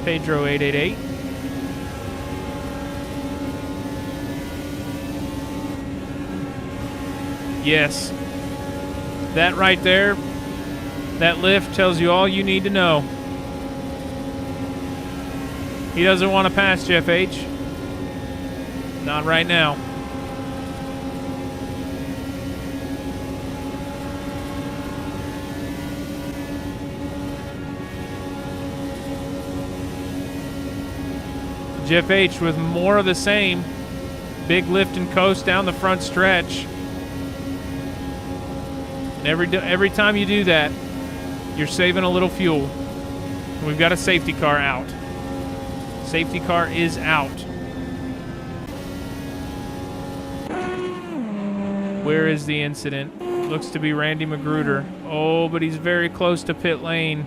Pedro 888. Yes. That right there, that lift tells you all you need to know. He doesn't want to pass Jeff H. Not right now. Jeff H with more of the same. Big lift and coast down the front stretch. And every time you do that, you're saving a little fuel. And we've got a safety car out. Safety car is out. Where is the incident? Looks to be Randy Magruder. Oh, but he's very close to pit lane.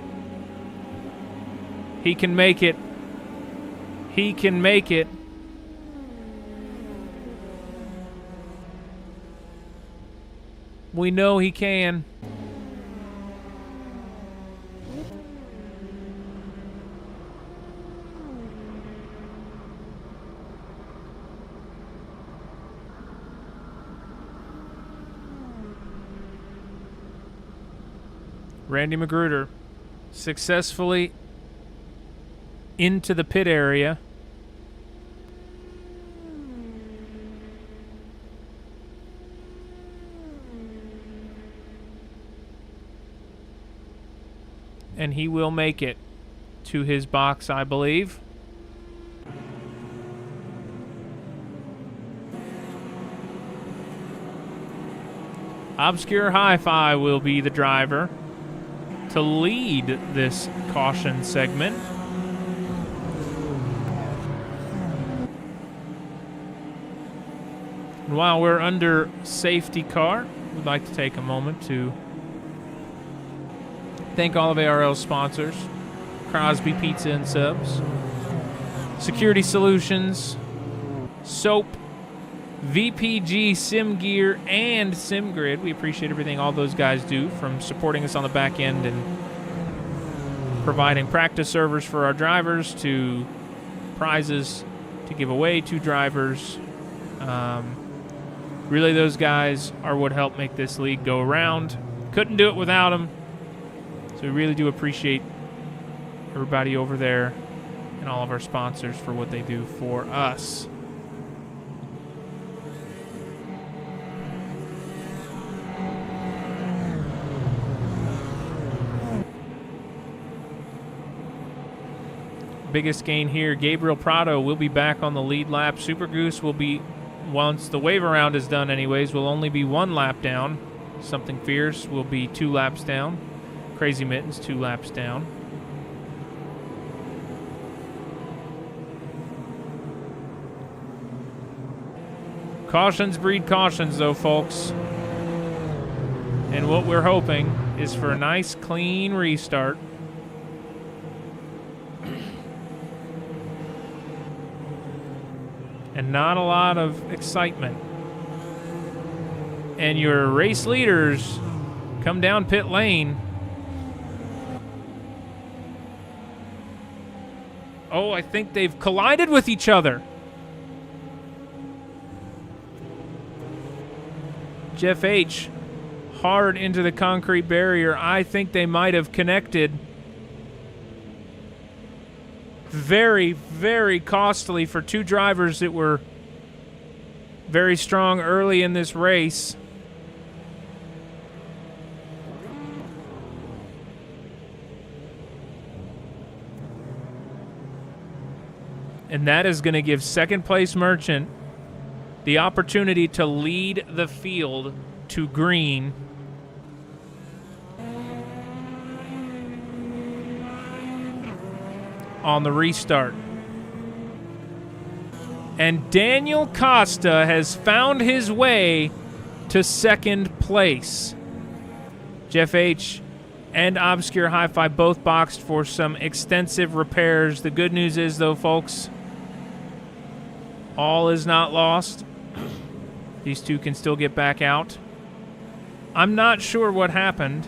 He can make it. He can make it. We know he can. Randy Magruder successfully into the pit area. And he will make it to his box, I believe. Obscure Hi-Fi will be the driver to lead this caution segment. And while we're under safety car, we'd like to take a moment to thank all of ARL's sponsors: Crosby Pizza and Subs, Security Solutions, Soap, VPG, Sim Gear, and SimGrid. We appreciate everything all those guys do, from supporting us on the back end and providing practice servers for our drivers to prizes to give away to drivers. Really, those guys are what help make this league go around. Couldn't do it without them. So we really do appreciate everybody over there and all of our sponsors for what they do for us. Biggest gain here, Gabriel Prado will be back on the lead lap. Super Goose will be, once the wave around is done anyways, will only be 1 lap down. Something Fierce will be 2 laps down. Crazy Mittens 2 laps down. Cautions breed cautions though, folks. And what we're hoping is for a nice clean restart. And not a lot of excitement. And your race leaders come down pit lane. Oh, I think they've collided with each other. Jeff H. hard into the concrete barrier. I think they might have connected. Very, very costly for 2 drivers that were very strong early in this race. And that is going to give second place Merchant the opportunity to lead the field to green. On the restart. And Daniel Costa has found his way to second place. Jeff H. and Obscure Hi-Fi both boxed for some extensive repairs. The good news is, though, folks, all is not lost. These 2 can still get back out. I'm not sure what happened.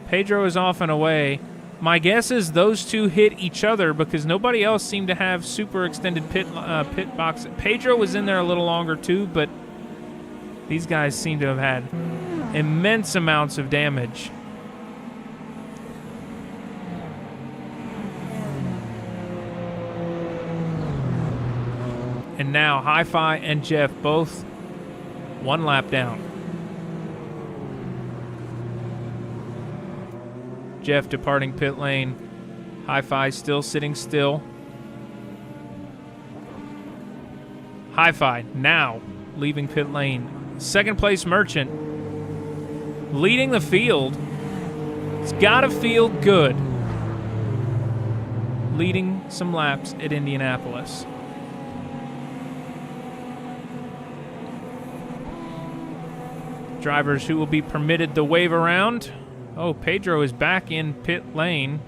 Pedro is off and away. My guess is those 2 hit each other because nobody else seemed to have super extended pit box. Pedro was in there a little longer too, but these guys seem to have had immense amounts of damage. And now Hi-Fi and Jeff both 1 lap down. Jeff departing pit lane. Hi-Fi still sitting still. Hi-Fi now leaving pit lane. Second place Merchant leading the field. It's gotta feel good leading some laps at Indianapolis. Drivers who will be permitted the wave around. Oh, Pedro is back in pit lane.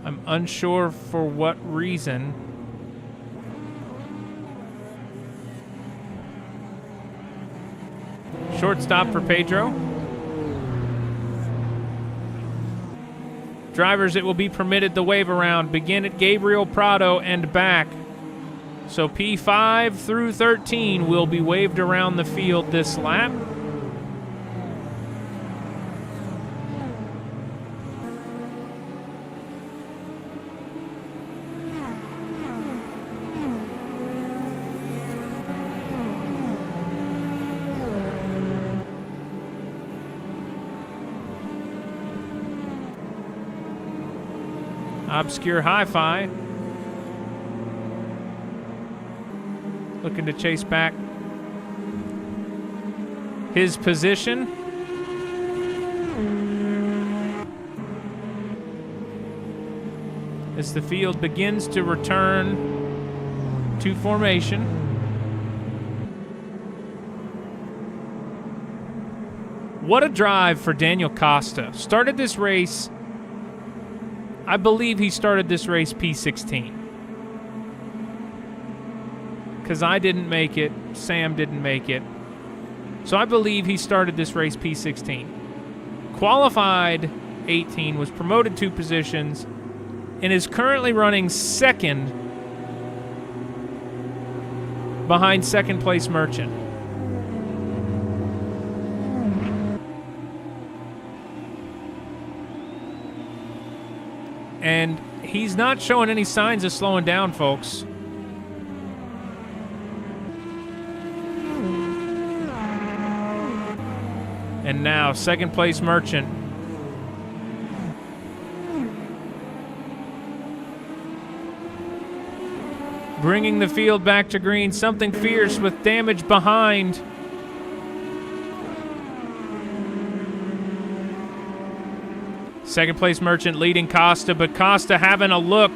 I'm unsure for what reason. Short stop for Pedro. Drivers that will be permitted the wave around begin at Gabriel Prado and back. So P5 through 13 will be waved around the field this lap. Obscure Hi-Fi looking to chase back his position. As the field begins to return to formation. What a drive for Daniel Costa. Started this race, I believe he started this race P16. Because I didn't make it, Sam didn't make it. So I believe he started this race P16. Qualified 18, was promoted 2 positions, and is currently running second behind second place Merchant. And he's not showing any signs of slowing down, folks. And now, second place Merchant. Bringing the field back to green. Something fierce with damage behind. Second place Merchant leading Costa, but Costa having a look.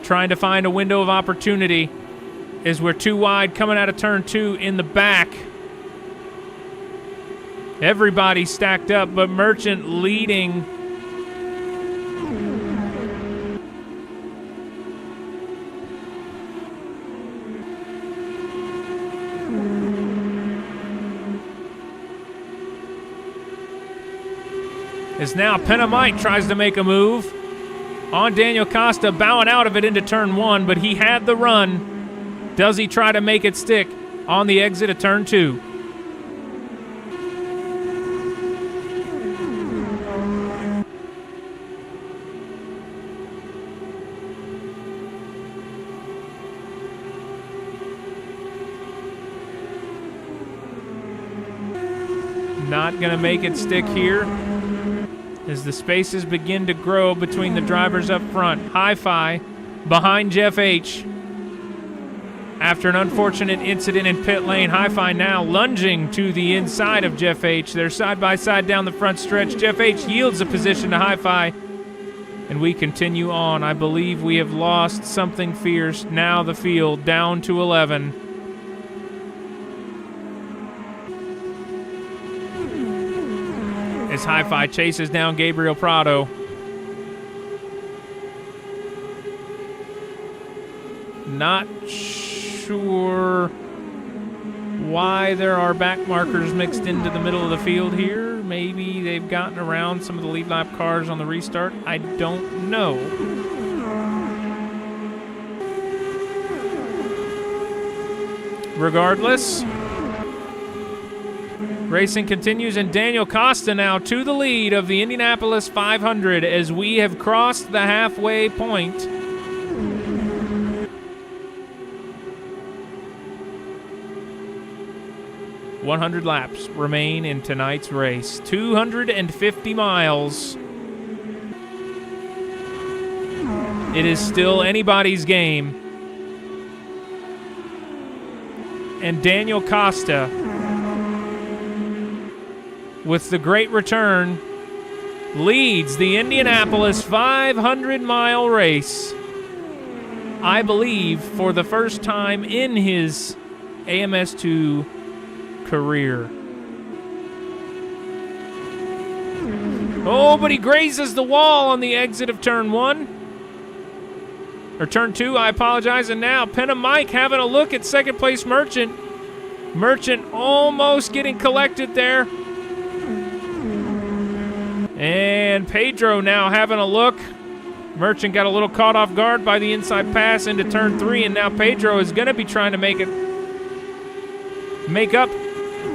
Trying to find a window of opportunity as we're too wide coming out of turn 2 in the back. Everybody stacked up, but Merchant leading. As now Penamite tries to make a move on Daniel Costa, bowing out of it into turn 1, but he had the run. Does he try to make it stick on the exit of turn 2? Not gonna make it stick here. As the spaces begin to grow between the drivers up front. Hi-Fi behind Jeff H. After an unfortunate incident in pit lane, Hi-Fi now lunging to the inside of Jeff H. They're side by side down the front stretch. Jeff H yields a position to Hi-Fi, and we continue on. I believe we have lost something fierce. Now the field down to 11. As Hi-Fi chases down Gabriel Prado. Not sure why there are back markers mixed into the middle of the field here. Maybe they've gotten around some of the lead lap cars on the restart. I don't know. regardless. Racing continues, and Daniel Costa now to the lead of the Indianapolis 500 as we have crossed the halfway point. $100 laps remain in tonight's race. 250 miles. It is still anybody's game. And Daniel Costa, with the great return, leads the Indianapolis 500-mile race, I believe, for the first time in his AMS2 career. Oh, but he grazes the wall on the exit of turn 1. Or turn 2, I apologize. And now Penna Mike having a look at second place Merchant. Merchant almost getting collected there. And Pedro now having a look. Merchant got a little caught off guard by the inside pass into turn 3, and now Pedro is going to be trying to make up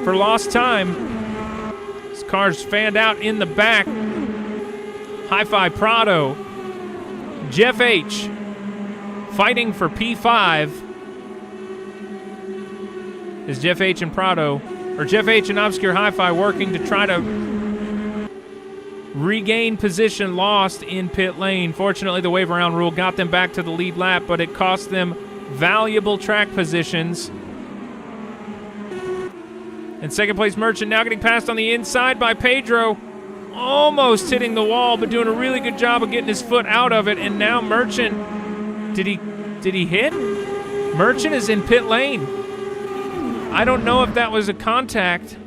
for lost time. His car's fanned out in the back. Hi-Fi Prado. Jeff H. fighting for P5. Is Jeff H. and Prado, or Jeff H. and Obscure Hi-Fi working to try to regain position lost in pit lane. Fortunately, the wave around rule got them back to the lead lap, but it cost them valuable track positions. And second place Merchant now getting passed on the inside by Pedro. Almost hitting the wall, but doing a really good job of getting his foot out of it. And now Merchant, did he hit? Merchant is in pit lane. I don't know if that was a contact.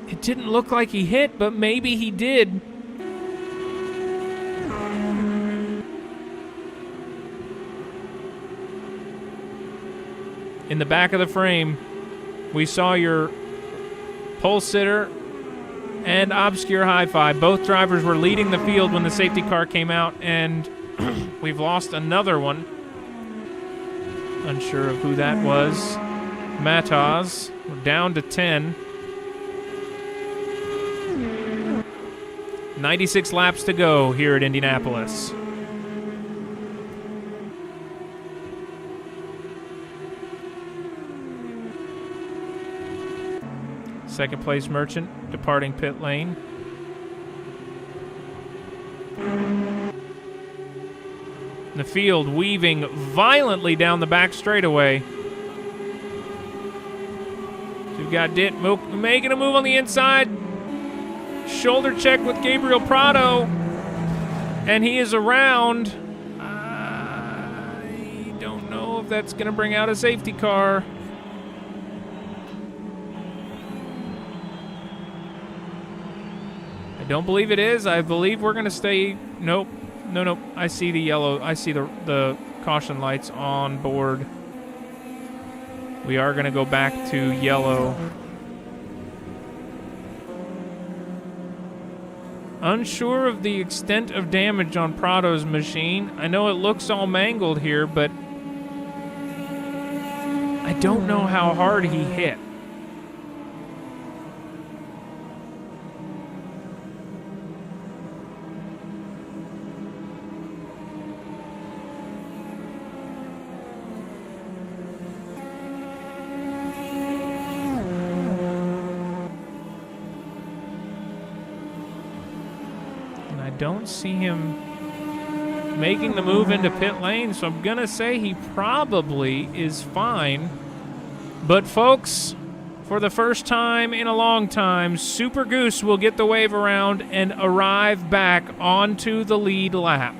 It didn't look like he hit, but maybe he did. In the back of the frame, we saw your pole sitter and Obscure Hi-Fi. Both drivers were leading the field when the safety car came out, and we've lost another one. Unsure of who that was. Mataz, we're down to 10. 96 laps to go here at Indianapolis. Second place Merchant departing pit lane. The field weaving violently down the back straightaway. We've got Ditt making a move on the inside. Shoulder check with Gabriel Prado. And he is around. I don't know if that's going to bring out a safety car. I don't believe it is. I believe we're going to stay. Nope. Nope. I see the yellow. I see the caution lights on board. We are going to go back to yellow. Unsure of the extent of damage on Prado's machine. I know it looks all mangled here, but I don't know how hard he hit. Don't see him making the move into pit lane, so I'm gonna say he probably is fine. But folks, for the first time in a long time, Super Goose will get the wave around and arrive back onto the lead lap.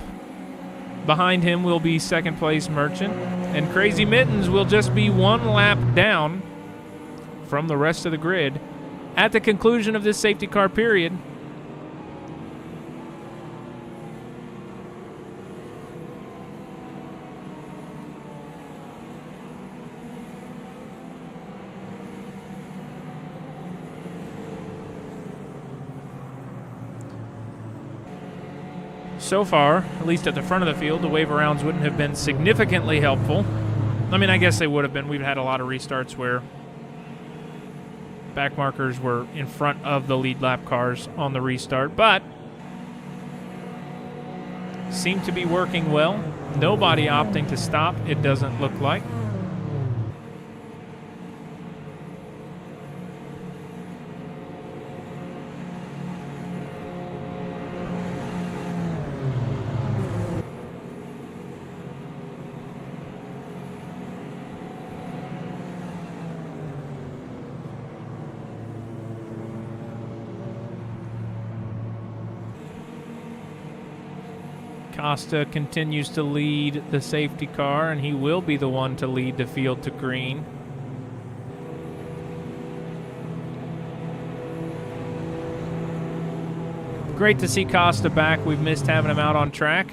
Behind him will be second place Merchant, and Crazy Mittens will just be one lap down from the rest of the grid at the conclusion of this safety car period. So far, at least at the front of the field, the wave arounds wouldn't have been significantly helpful. I mean, I guess they would have been. We've had a lot of restarts where back markers were in front of the lead lap cars on the restart, but seem to be working well. Nobody opting to stop, it doesn't look like. Costa continues to lead the safety car, and he will be the one to lead the field to green. Great to see Costa back. We've missed having him out on track.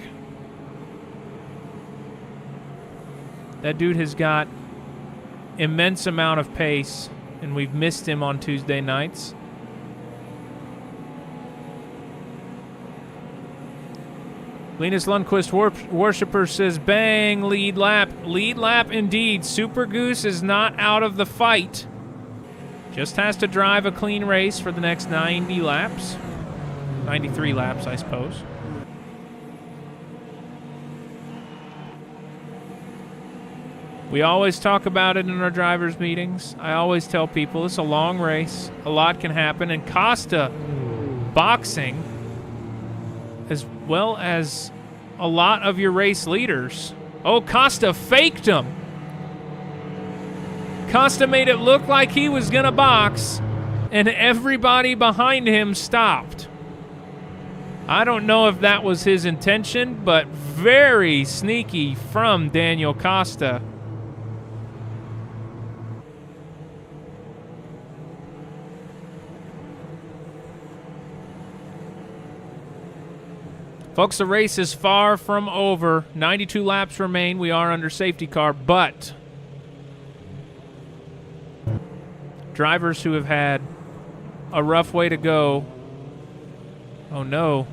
That dude has got immense amount of pace, and we've missed him on Tuesday nights. Linus Lundqvist Worshipper says, bang, lead lap. Lead lap indeed. Super Goose is not out of the fight. Just has to drive a clean race for the next 90 laps. 93 laps, I suppose. We always talk about it in our drivers' meetings. I always tell people it's a long race. A lot can happen. And Costa boxing, as well as a lot of your race leaders. Oh, Costa faked him. Costa made it look like he was going to box, and everybody behind him stopped. I don't know if that was his intention, but very sneaky from Daniel Costa. Folks, the race is far from over. 92 laps remain. We are under safety car, but drivers who have had a rough way to go. Oh no.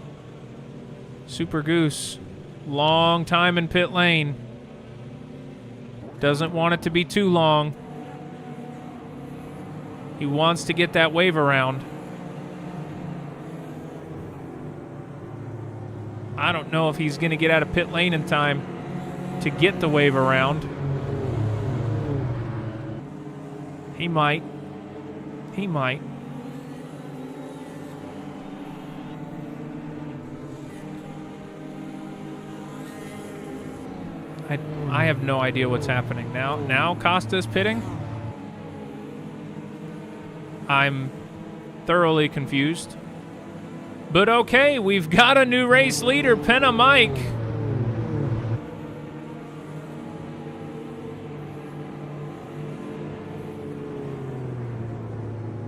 Super Goose, long time in pit lane. Doesn't want it to be too long. He wants to get that wave around. I don't know if he's going to get out of pit lane in time to get the wave around. He might. He might. I have no idea what's happening now. Now Costa's pitting. I'm thoroughly confused. But okay, we've got a new race leader, Penna Mike.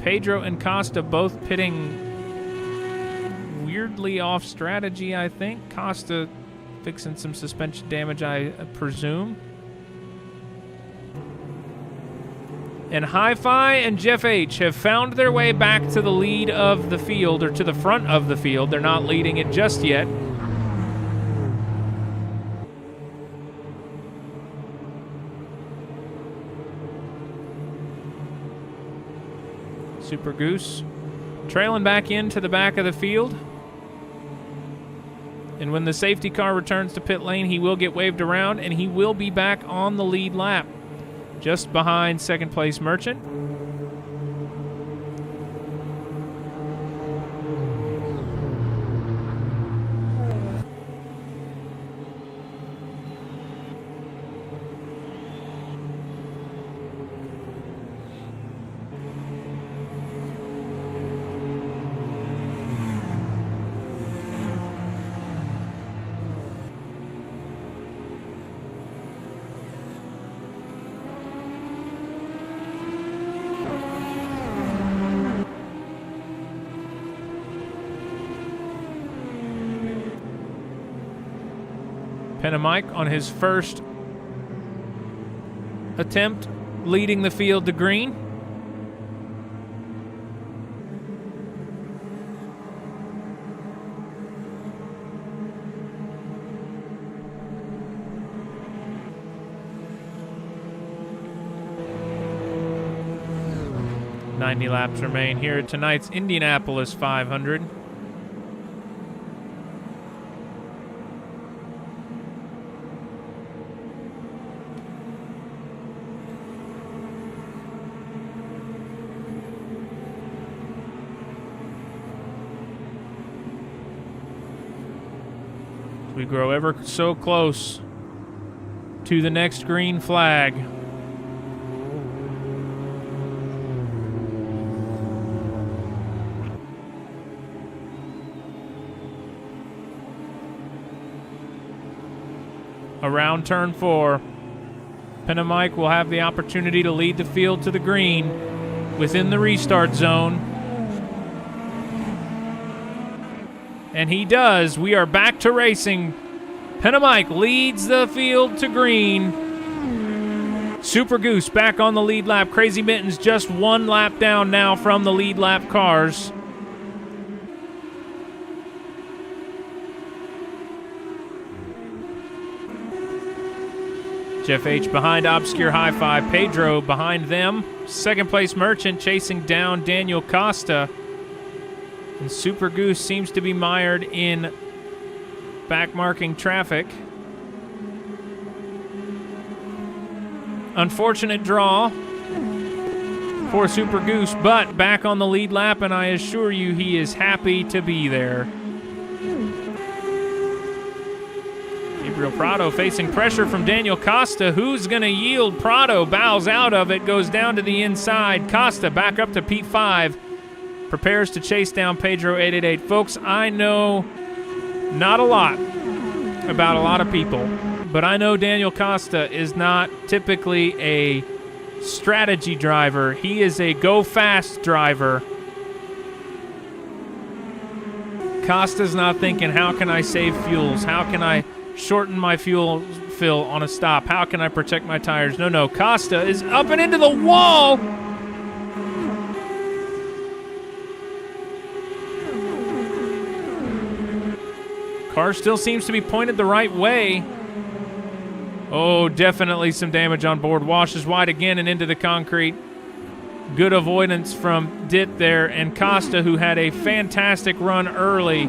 Pedro and Costa both pitting weirdly off strategy, I think. Costa fixing some suspension damage, I presume. And Hi-Fi and Jeff H have found their way back to the lead of the field, or to the front of the field. They're not leading it just yet. Super Goose trailing back into the back of the field. And when the safety car returns to pit lane, he will get waved around, and he will be back on the lead lap, just behind second place Merchant. Penna Mike on his first attempt leading the field to green. 90 laps remain here at tonight's Indianapolis 500. We grow ever so close to the next green flag. Around turn 4, Penamike will have the opportunity to lead the field to the green within the restart zone. And he does. We are back to racing. Penamike leads the field to green. Super Goose back on the lead lap. Crazy Mittens just 1 lap down now from the lead lap cars. Jeff H. behind Obscure Hi-Fi. Pedro behind them. Second place Merchant chasing down Daniel Costa. And Super Goose seems to be mired in backmarking traffic. Unfortunate draw for Super Goose, but back on the lead lap, and I assure you he is happy to be there. Gabriel Prado facing pressure from Daniel Costa. Who's going to yield? Prado bows out of it, goes down to the inside. Costa back up to P5. Prepares to chase down Pedro 888. Folks, I know not a lot about a lot of people, but I know Daniel Costa is not typically a strategy driver. He is a go-fast driver. Costa's not thinking, how can I save fuels? How can I shorten my fuel fill on a stop? How can I protect my tires? No. Costa is up and into the wall. Car still seems to be pointed the right way. Oh, definitely some damage on board. Washes wide again and into the concrete. Good avoidance from Dit there, and Costa, who had a fantastic run early,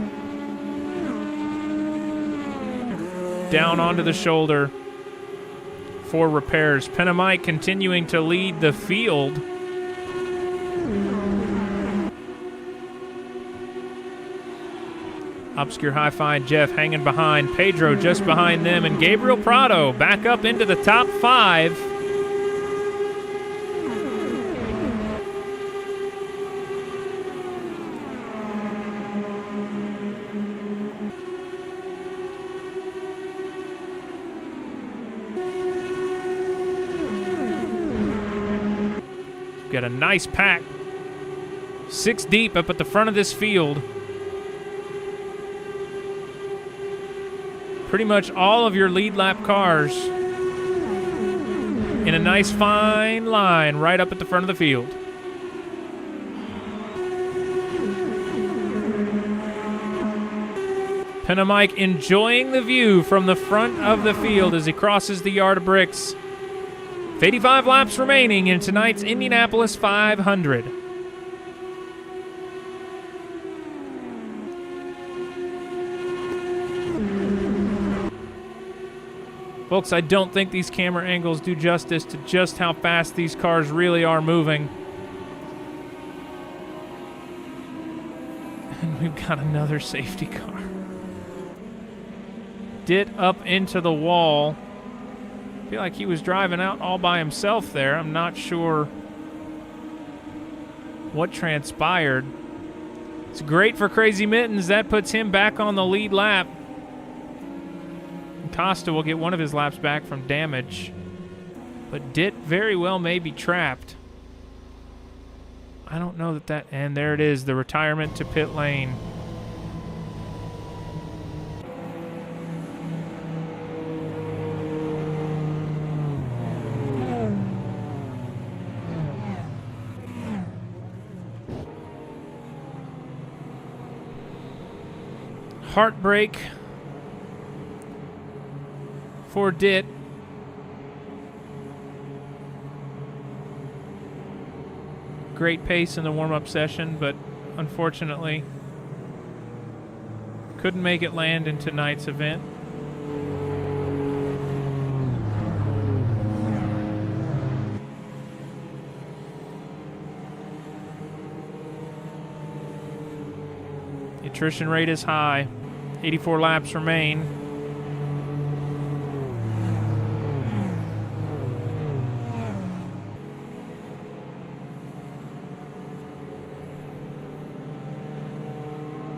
down onto the shoulder for repairs. Penamike continuing to lead the field. Obscure Hi-Fi and Jeff hanging behind. Pedro just behind them. And Gabriel Prado back up into the top 5. Got a nice pack. 6 deep up at the front of this field. Pretty much all of your lead lap cars in a nice fine line right up at the front of the field. Penamike enjoying the view from the front of the field as he crosses the yard of bricks. 85 laps remaining in tonight's Indianapolis 500. Folks, I don't think these camera angles do justice to just how fast these cars really are moving. And we've got another safety car. Dit up into the wall. I feel like he was driving out all by himself there. I'm not sure what transpired. It's great for Crazy Mittens. That puts him back on the lead lap. Costa will get one of his laps back from damage, but Dit very well may be trapped. I don't know that, and there it is, the retirement to pit lane. Heartbreak for Dit. great pace in the warm-up session, but unfortunately couldn't make it land in tonight's event. The attrition rate is high. 84 laps remain.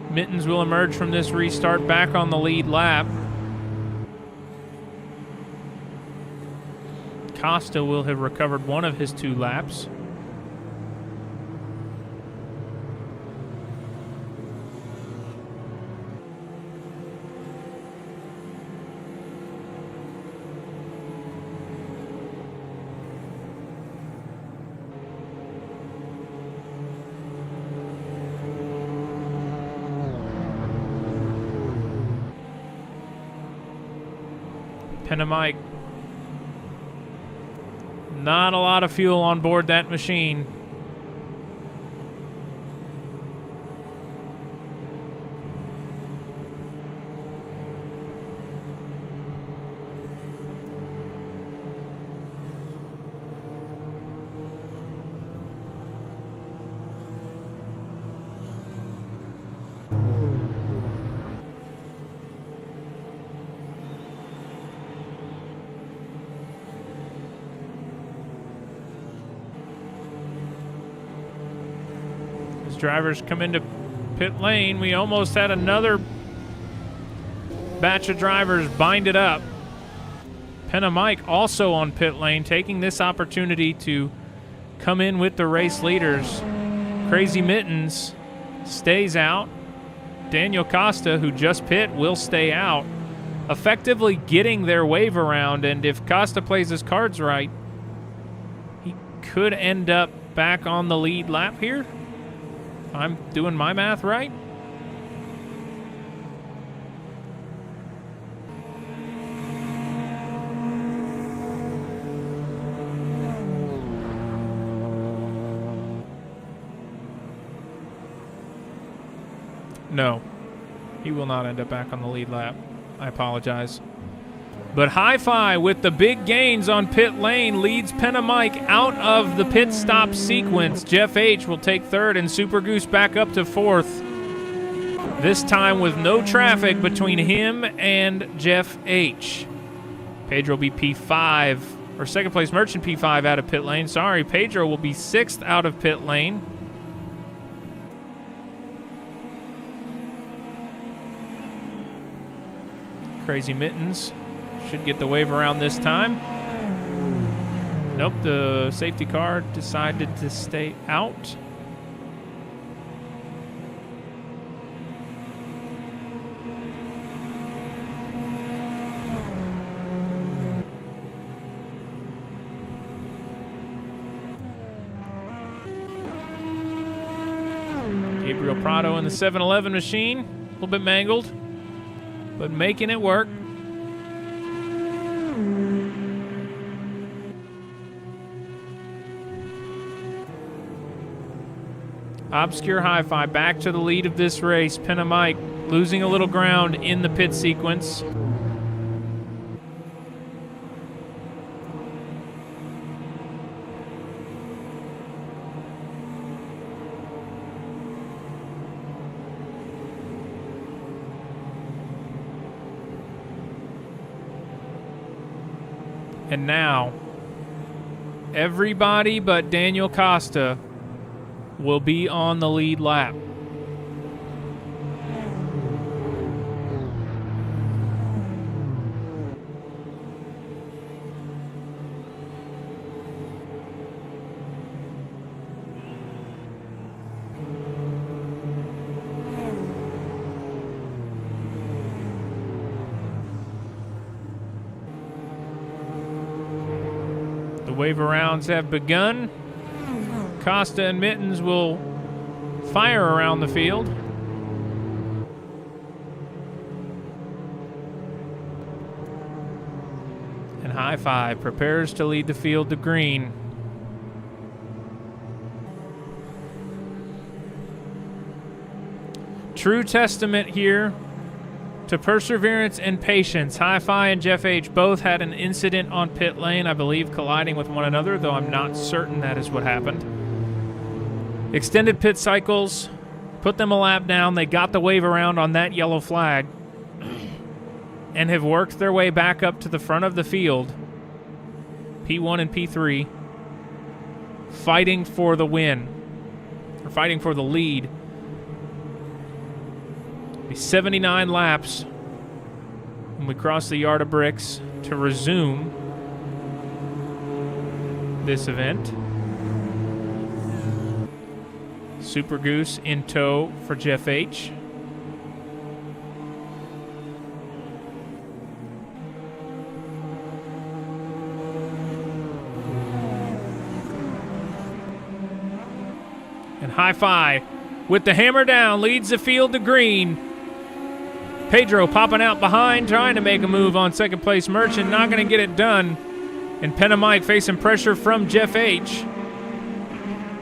Mittens will emerge from this restart back on the lead lap. Costa will have recovered one of his 2 laps. Mike. Not a lot of fuel on board that machine. Drivers come into pit lane. We almost had another batch of drivers bind it up. Mike also on pit lane, taking this opportunity to come in with the race leaders. Crazy Mittens stays out. Daniel Costa, who just pit, will stay out, effectively getting their wave around, and if Costa plays his cards right, he could end up back on the lead lap here. I'm doing my math right. No, he will not end up back on the lead lap. I apologize. But Hi-Fi with the big gains on pit lane leads Mike out of the pit stop sequence. Jeff H will take 3rd and Super Goose back up to 4th. This time with no traffic between him and Jeff H. Pedro will be P5, or 2nd place Merchant P5 out of pit lane. Sorry, Pedro will be 6th out of pit lane. Crazy Mittens should get the wave around this time. Nope, the safety car decided to stay out. Gabriel Prado in the 7-Eleven machine, a little bit mangled, but making it work. Obscure Hi-Fi back to the lead of this race. Mike losing a little ground in the pit sequence. And now, everybody but Daniel Costa will be on the lead lap. The wave arounds have begun. Costa and Mittens will fire around the field. And Hi-Fi prepares to lead the field to green. True testament here to perseverance and patience. Hi-Fi and Jeff H. both had an incident on pit lane, I believe, colliding with one another, though I'm not certain that is what happened. Extended pit cycles, put them a lap down. They got the wave around on that yellow flag and have worked their way back up to the front of the field, P1 and P3, fighting for the win, or fighting for the lead. Be 79 laps when we cross the yard of bricks to resume this event. Super Goose in tow for Jeff H. And Hi-Fi with the hammer down leads the field to green. Pedro popping out behind, trying to make a move on second place Merchant, not going to get it done. And Penamike facing pressure from Jeff H.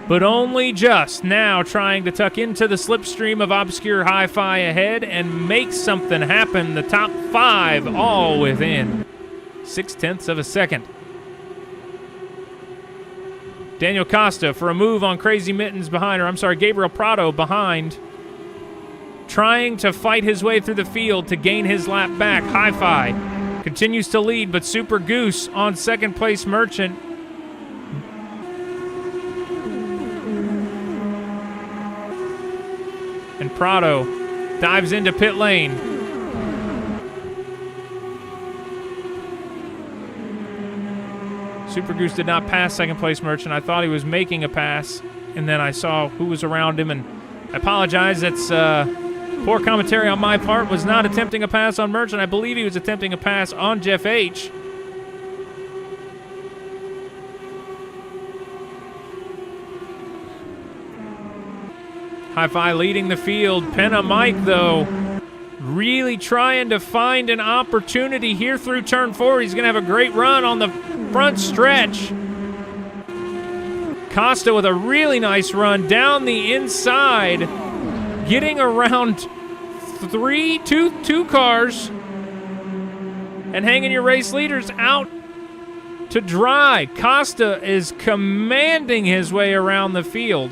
But only just now trying to tuck into the slipstream of Obscure Hi-Fi ahead and make something happen. The top 5 all within 0.6 of a second. Daniel Costa for a move on Crazy Mittens behind, or I'm sorry, Gabriel Prado behind, trying to fight his way through the field to gain his lap back. Hi-Fi continues to lead, but Super Goose on second place Merchant. And Prado dives into pit lane. Super Goose did not pass second place Merchant. I thought he was making a pass, and then I saw who was around him, and I apologize. That's poor commentary on my part. Was not attempting a pass on Merchant. I believe he was attempting a pass on Jeff H. Hi-Fi leading the field. Penamike, though, really trying to find an opportunity here through turn 4. He's going to have a great run on the front stretch. Costa with a really nice run down the inside, getting around two cars and hanging your race leaders out to dry. Costa is commanding his way around the field.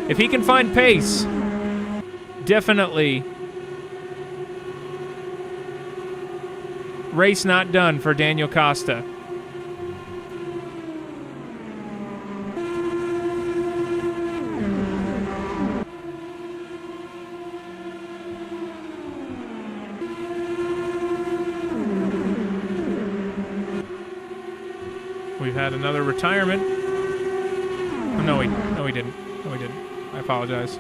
If he can find pace, definitely race not done for Daniel Costa. We've had another retirement. Oh, no, we didn't. No, we didn't. I apologize.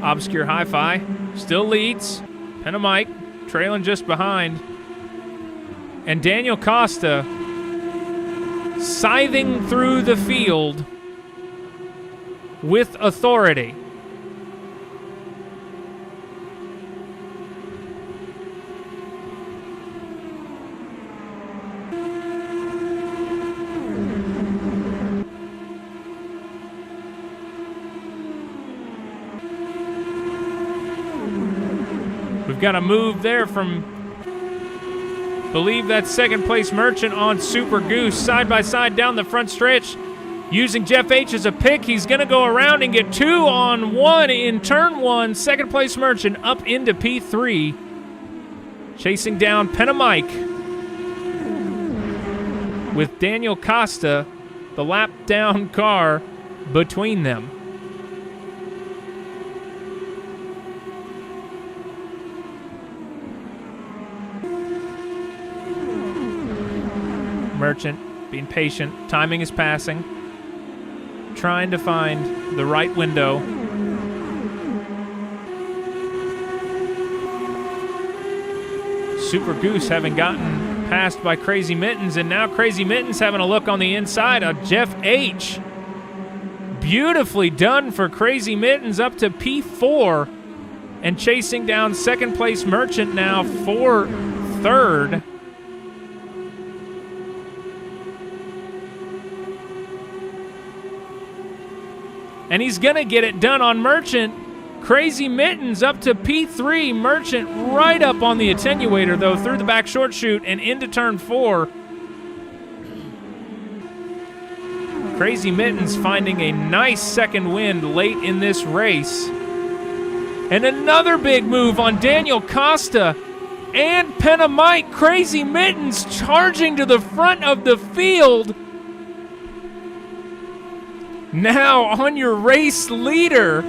Obscure Hi-Fi still leads. Penamike trailing just behind. And Daniel Costa scything through the field with authority. We've got a move there from, believe that's second place Merchant on Super Goose, side by side down the front stretch, using Jeff H as a pick. He's going to go around and get 2 on 1 in turn 1. Second place Merchant up into P3, chasing down Penamike with Daniel Costa, the lap down car between them. Merchant being patient, timing his passing, trying to find the right window. Super Goose having gotten passed by Crazy Mittens, and now Crazy Mittens having a look on the inside of Jeff H. Beautifully done for Crazy Mittens, up to P4 and chasing down second place Merchant now for third. And he's going to get it done on Merchant. Crazy Mittens up to P3. Merchant right up on the attenuator, though, through the back short chute and into turn 4. Crazy Mittens finding a nice second wind late in this race. And another big move on Daniel Costa and Penna Mike. Crazy Mittens charging to the front of the field. Now on your race leader.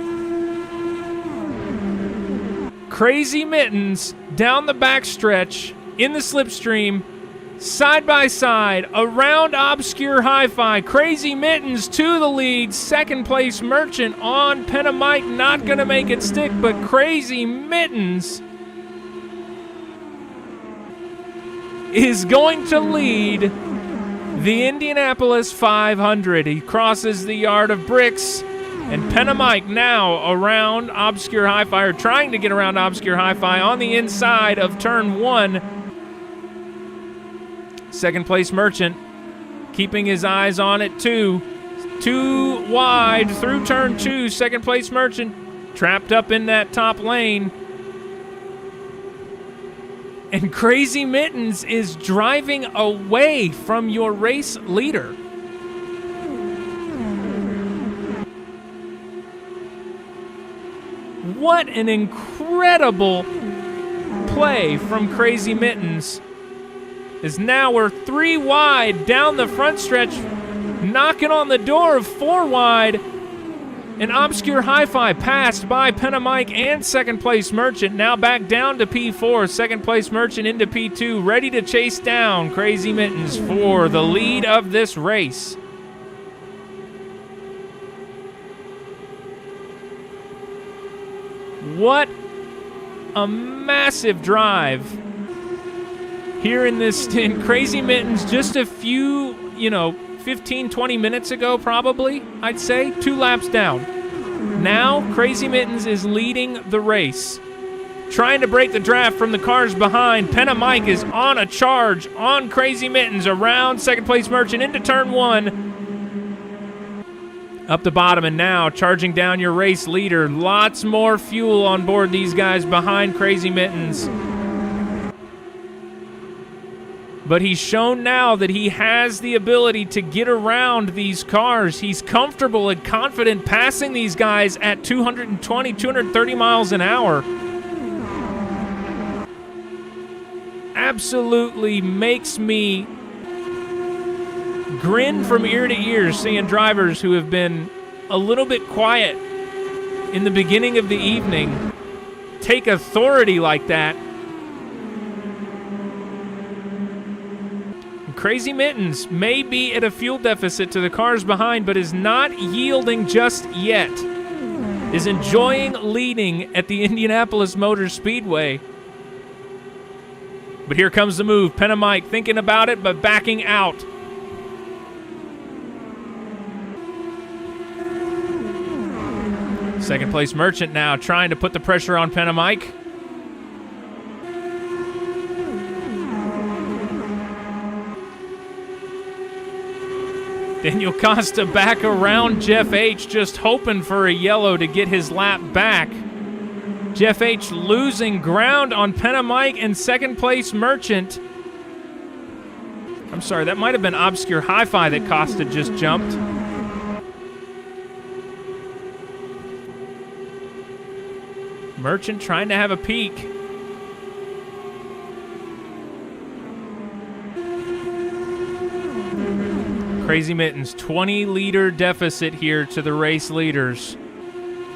Crazy Mittens down the backstretch in the slipstream, side by side, around Obscure Hi-Fi. Crazy Mittens to the lead. Second place Merchant on Penna Mike. Not going to make it stick, but Crazy Mittens is going to lead the Indianapolis 500. He crosses the yard of bricks. And Penna Mike now around Obscure Hi-Fi, or trying to get around Obscure Hi-Fi on the inside of turn 1. Second place Merchant keeping his eyes on it too. Too wide through turn 2. Second place Merchant trapped up in that top lane. And Crazy Mittens is driving away from your race leader. What an incredible play from Crazy Mittens. As now we're 3 wide down the front stretch, knocking on the door of 4 wide. An Obscure Hi-Fi passed by Penna Mike and second place Merchant. Now back down to P4. Second place Merchant into P2. Ready to chase down Crazy Mittens for the lead of this race. What a massive drive here in this stint. Crazy Mittens just a few, 15, 20 minutes ago probably, I'd say, 2 laps down. Now Crazy Mittens is leading the race. Trying to break the draft from the cars behind. Penna Mike is on a charge on Crazy Mittens around second place Merchant into turn 1. Up the bottom, and now charging down your race leader. Lots more fuel on board these guys behind Crazy Mittens. But he's shown now that he has the ability to get around these cars. He's comfortable and confident passing these guys at 220, 230 miles an hour. Absolutely makes me grin from ear to ear seeing drivers who have been a little bit quiet in the beginning of the evening take authority like that. Crazy Mittens may be at a fuel deficit to the cars behind, but is not yielding just yet. Is enjoying leading at the Indianapolis Motor Speedway. But here comes the move. Penna Mike thinking about it, but backing out. Second place Merchant now trying to put the pressure on Penna Mike. Daniel Costa back around Jeff H, just hoping for a yellow to get his lap back. Jeff H losing ground on Penna Mike and second place Merchant. I'm sorry, that might have been Obscure Hi-Fi that Costa just jumped. Merchant trying to have a peek. Crazy Mittens, 20-liter deficit here to the race leaders.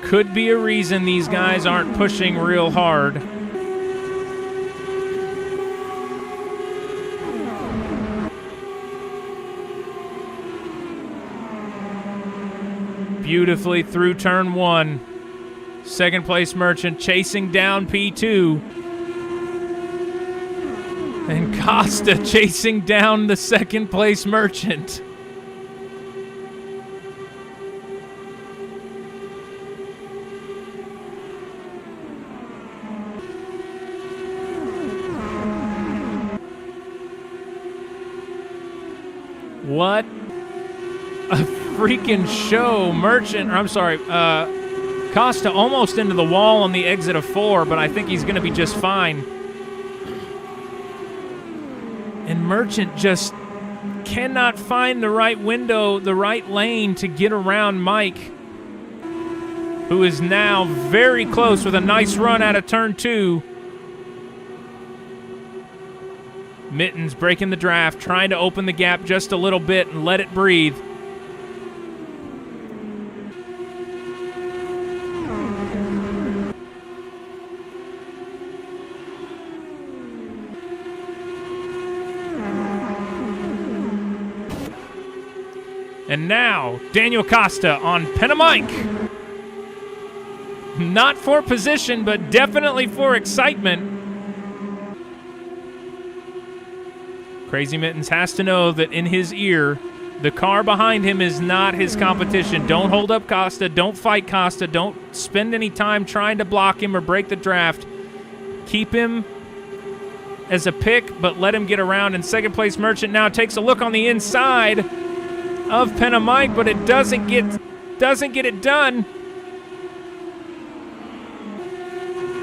Could be a reason these guys aren't pushing real hard. Beautifully through turn 1. Second place Merchant chasing down P2. And Costa chasing down the second place Merchant. What a freaking show. Costa almost into the wall on the exit of 4, but I think he's going to be just fine. And Merchant just cannot find the right window, the right lane to get around Mike, who is now very close with a nice run out of turn 2. Mittens breaking the draft, trying to open the gap just a little bit and let it breathe. And now, Daniel Costa on Penamike. Not for position, but definitely for excitement. Crazy Mittens has to know that in his ear, the car behind him is not his competition. Don't hold up Costa. Don't fight Costa. Don't spend any time trying to block him or break the draft. Keep him as a pick, but let him get around. And second place Merchant now takes a look on the inside of Penamike, but it doesn't get it done.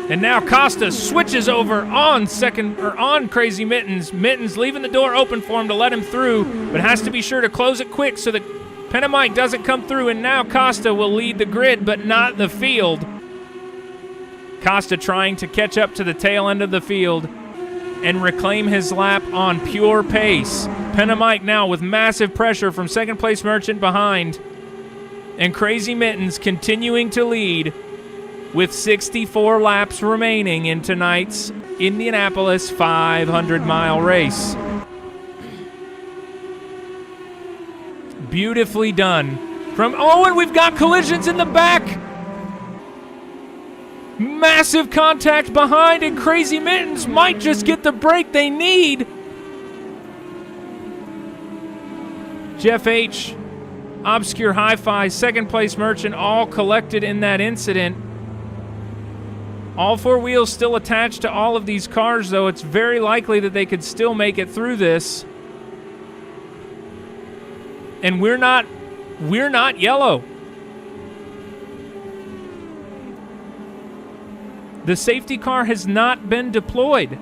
And now Costa switches over on Crazy Mittens. Mittens leaving the door open for him to let him through, but has to be sure to close it quick so that Penamike doesn't come through. And now Costa will lead the grid, but not the field. Costa trying to catch up to the tail end of the field and reclaim his lap on pure pace. Penamike now with massive pressure from second place Merchant behind. And Crazy Mittens continuing to lead with 64 laps remaining in tonight's Indianapolis 500-mile race. Beautifully done. And we've got collisions in the back. Massive contact behind, and Crazy Mittens might just get the break they need. Jeff H., Obscure Hi-Fi, second place Merchant, all collected in that incident. All four wheels still attached to all of these cars, though. It's very likely that they could still make it through this. And we're not yellow. The safety car has not been deployed.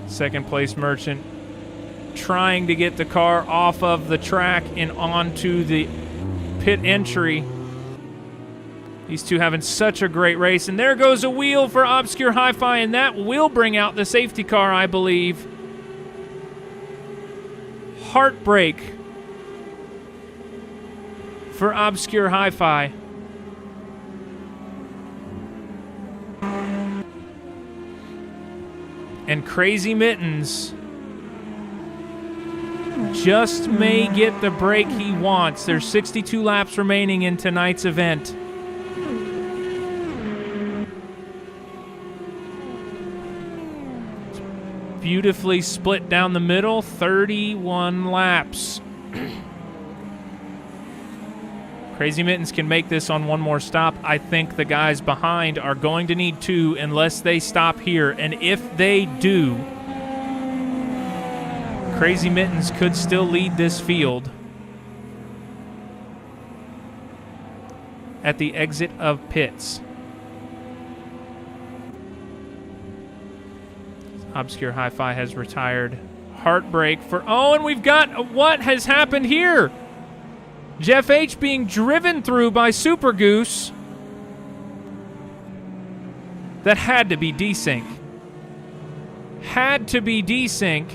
Second place Merchant trying to get the car off of the track and onto the pit entry. These two having such a great race. And there goes a wheel for Obscure Hi-Fi, and that will bring out the safety car, I believe. Heartbreak for Obscure Hi-Fi. And Crazy Mittens just may get the break he wants. There's 62 laps remaining in tonight's event. Beautifully split down the middle, 31 laps. Crazy Mittens can make this on one more stop. I think the guys behind are going to need two unless they stop here. And if they do, Crazy Mittens could still lead this field at the exit of pits. Obscure Hi-Fi has retired. Heartbreak for... Oh, and we've got... What has happened here? Jeff H. being driven through by Super Goose. That had to be desync. Had to be desync.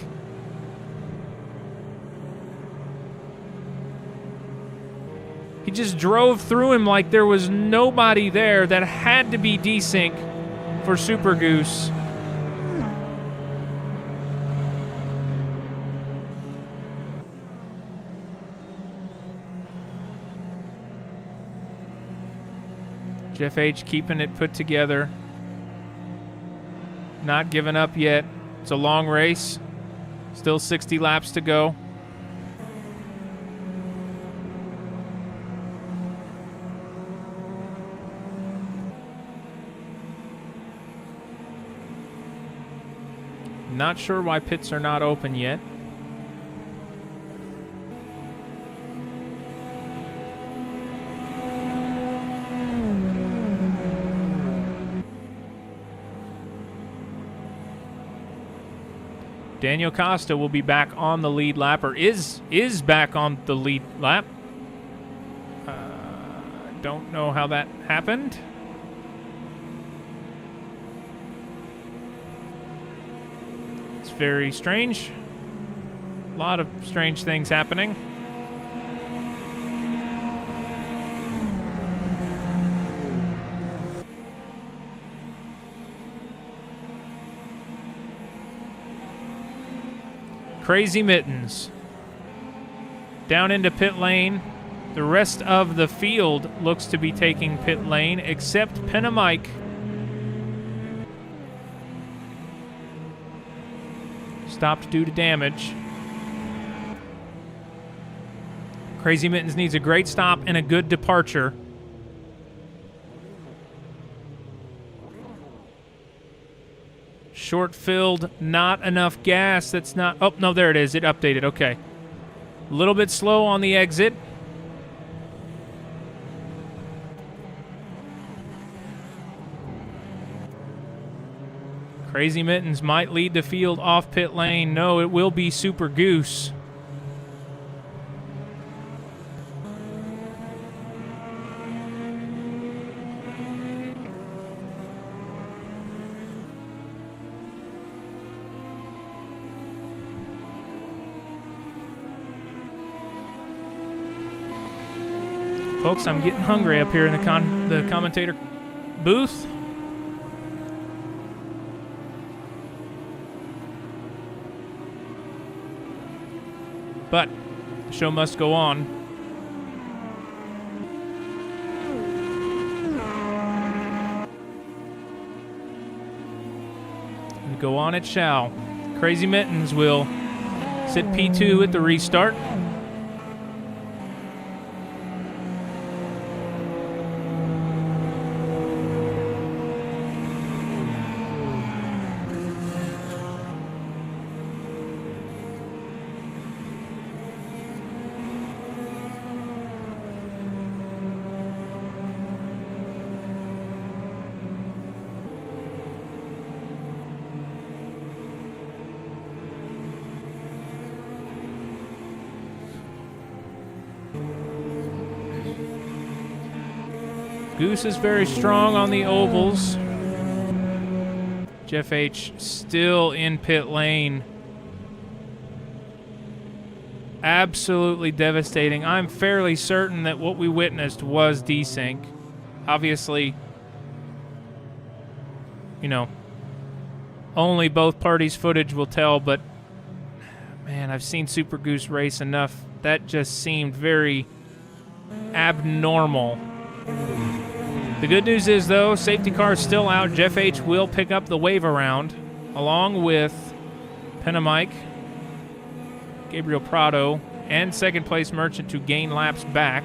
He just drove through him like there was nobody there. That had to be desync for Super Goose. Jeff H. keeping it put together. Not giving up yet. It's a long race. Still 60 laps to go. Not sure why pits are not open yet. Daniel Costa will be back on the lead lap, or is back on the lead lap. Don't know how that happened. It's very strange. A lot of strange things happening. Crazy Mittens down into pit lane. The rest of the field looks to be taking pit lane, except Penamike. Stopped due to damage. Crazy Mittens needs a great stop and a good departure. Short filled, not enough gas. That's not. Oh, no, there it is. It updated. Okay. A little bit slow on the exit. Crazy Mittens might lead the field off pit lane. No, it will be Super Goose. Folks, I'm getting hungry up here in the commentator booth. But the show must go on. And go on it shall. Crazy Mittens will sit P2 at the restart. Goose is very strong on the ovals. Jeff H. still in pit lane. Absolutely devastating. I'm fairly certain that what we witnessed was desync. Obviously, you know, only both parties' footage will tell, but man, I've seen Super Goose race enough. That just seemed very abnormal. The good news is, though, safety car is still out. Jeff H. will pick up the wave around, along with Penamike, Gabriel Prado, and second place Merchant to gain laps back.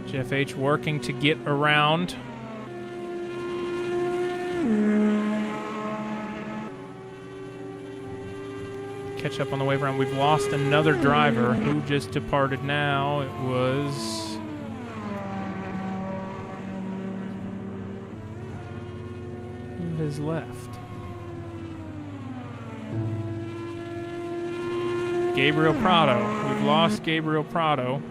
Jeff H. working to get around. Catch up on the wave around. We've lost another driver who just departed now. It was... who has left? Gabriel Prado. We've lost Gabriel Prado.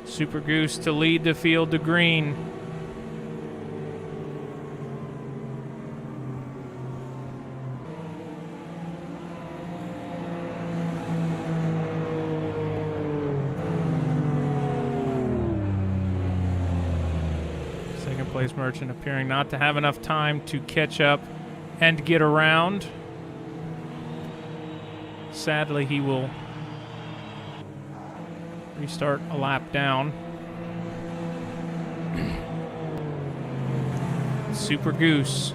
Super Goose to lead the field to green. Place Merchant appearing not to have enough time to catch up and get around. Sadly, he will restart a lap down. Super Goose.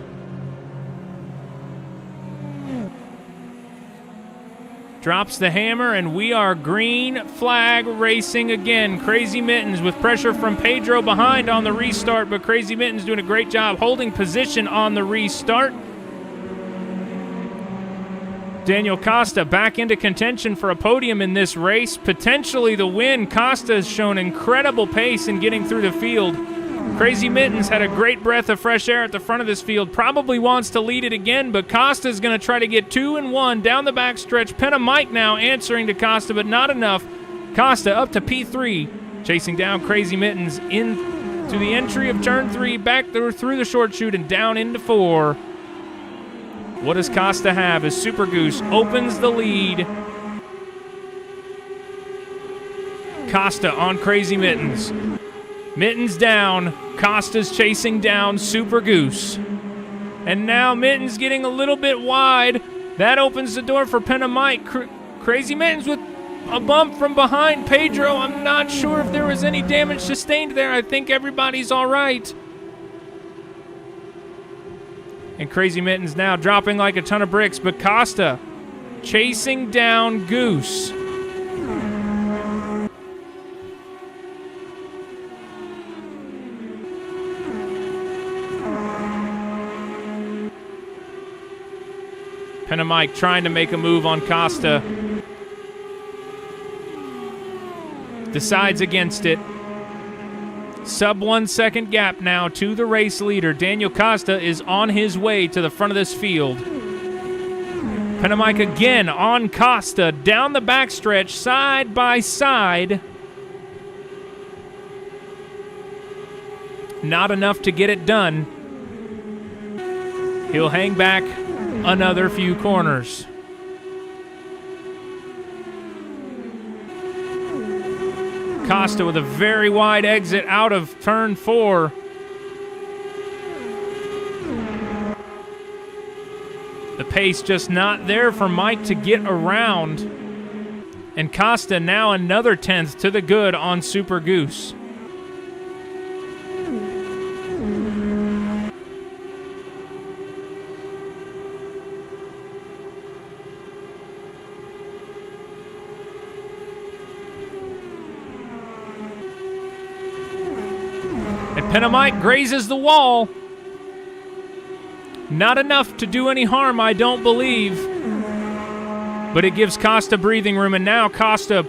Drops the hammer, and we are green flag racing again. Crazy Mittens with pressure from Pedro behind on the restart, but Crazy Mittens doing a great job holding position on the restart. Daniel Costa back into contention for a podium in this race, potentially the win. Costa has shown incredible pace in getting through the field. Crazy Mittens had a great breath of fresh air at the front of this field, probably wants to lead it again, but Costa's going to try to get 2 and 1 down the backstretch. Penna Mike now answering to Costa, but not enough. Costa up to P3, chasing down Crazy Mittens into the entry of turn 3, back through the short chute and down into 4. What does Costa have as Super Goose opens the lead? Costa on Crazy Mittens. Mittens down. Costa's chasing down Super Goose. And now Mittens getting a little bit wide. That opens the door for Penna Mike. Crazy Mittens with a bump from behind Pedro. I'm not sure if there was any damage sustained there. I think everybody's all right. And Crazy Mittens now dropping like a ton of bricks, but Costa chasing down Goose. Penna Mike trying to make a move on Costa. Decides against it. Sub 1 second gap now to the race leader. Daniel Costa is on his way to the front of this field. Penna Mike again on Costa down the backstretch, side by side. Not enough to get it done. He'll hang back another few corners. Costa with a very wide exit out of turn 4. The pace just not there for Mike to get around. And Costa now another 10th to the good on Super Goose. Penna Mike grazes the wall. Not enough to do any harm, I don't believe. But it gives Costa breathing room, and now Costa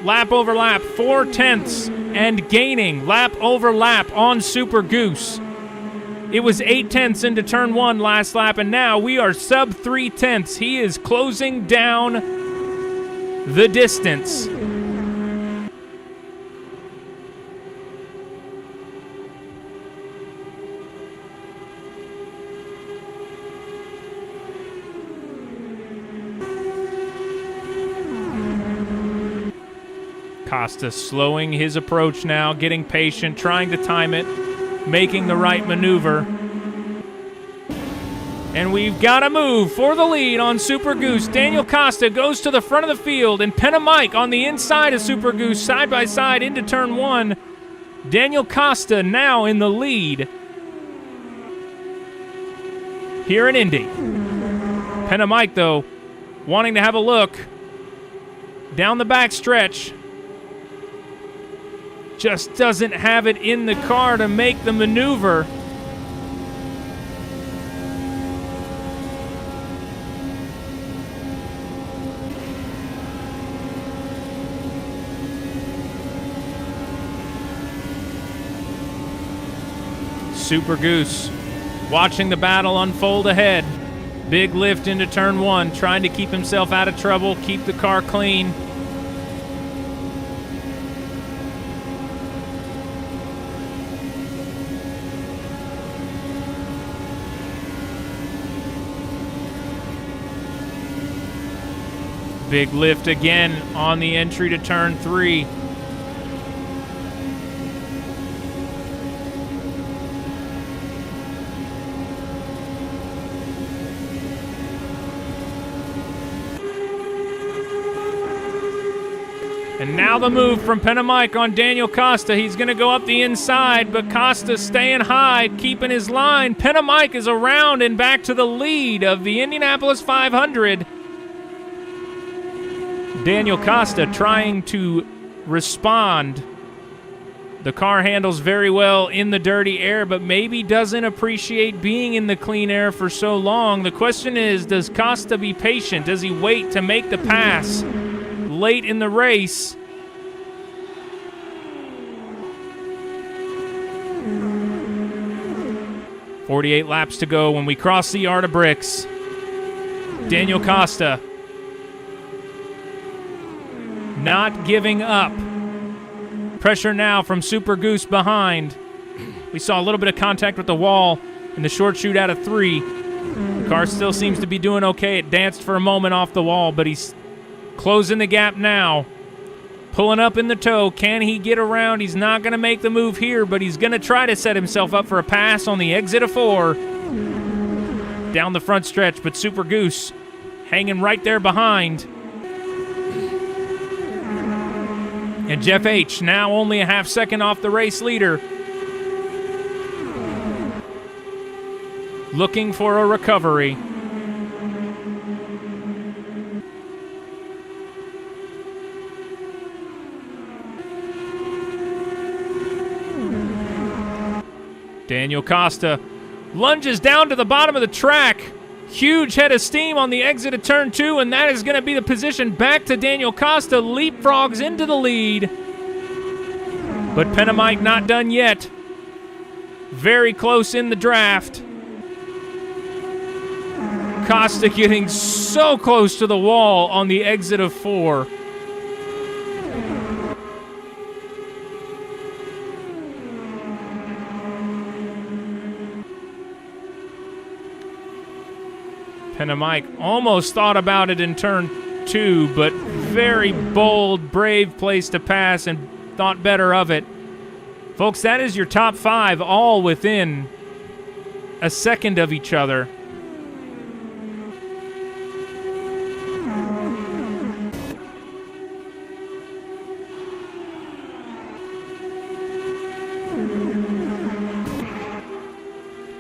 lap over lap, 4 tenths, and gaining lap over lap on Super Goose. It was 8 tenths into turn 1 last lap, and now we are sub 3 tenths. He is closing down the distance. Costa slowing his approach now, getting patient, trying to time it, making the right maneuver. And we've got a move for the lead on Super Goose. Daniel Costa goes to the front of the field, and Penna Mike on the inside of Super Goose, side by side into turn 1. Daniel Costa now in the lead here in Indy. Penna Mike, though, wanting to have a look down the back stretch. Just doesn't have it in the car to make the maneuver. Super Goose watching the battle unfold ahead. Big lift into turn 1, trying to keep himself out of trouble, keep the car clean. Big lift again on the entry to turn 3. Now the move from Penamike on Daniel Costa. He's going to go up the inside, but Costa staying high, keeping his line. Penamike is around and back to the lead of the Indianapolis 500. Daniel Costa trying to respond. The car handles very well in the dirty air, but maybe doesn't appreciate being in the clean air for so long. The question is, does Costa be patient? Does he wait to make the pass late in the race? "48 laps to go when we cross the yard of bricks." Daniel Costa not giving up. Pressure now from Super Goose behind. We saw a little bit of contact with the wall in the short shoot out of 3. The car still seems to be doing okay. It danced for a moment off the wall, but he's closing the gap now. Pulling up in the toe. Can he get around? He's not going to make the move here, but he's going to try to set himself up for a pass on the exit of 4. Down the front stretch, but Super Goose hanging right there behind. And Jeff H. now only a half second off the race leader. Looking for a recovery. Daniel Costa lunges down to the bottom of the track. Huge head of steam on the exit of turn 2, and that is going to be the position back to Daniel Costa. Leapfrogs into the lead. But Penamike not done yet. Very close in the draft. Costa getting so close to the wall on the exit of 4. Penamike almost thought about it in turn 2, but very bold, brave place to pass and thought better of it. Folks, that is your top 5, all within a second of each other.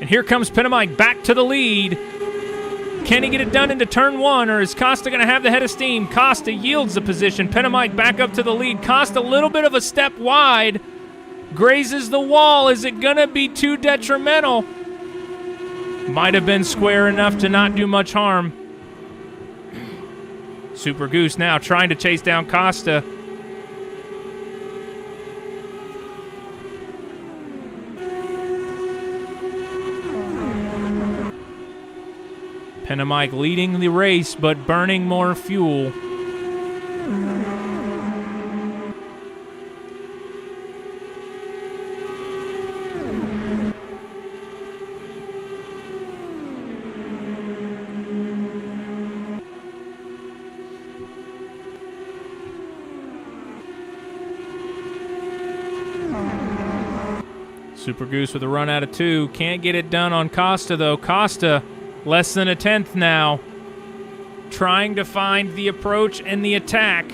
And here comes Penamike back to the lead. Can he get it done into turn 1, or is Costa going to have the head of steam? Costa yields the position. Penamike back up to the lead. Costa a little bit of a step wide. Grazes the wall. Is it going to be too detrimental? Might have been square enough to not do much harm. Super Goose now trying to chase down Costa. Penamike leading the race, but burning more fuel. Super Goose with a run out of 2. Can't get it done on Costa, though. Costa less than a 10th now. Trying to find the approach and the attack.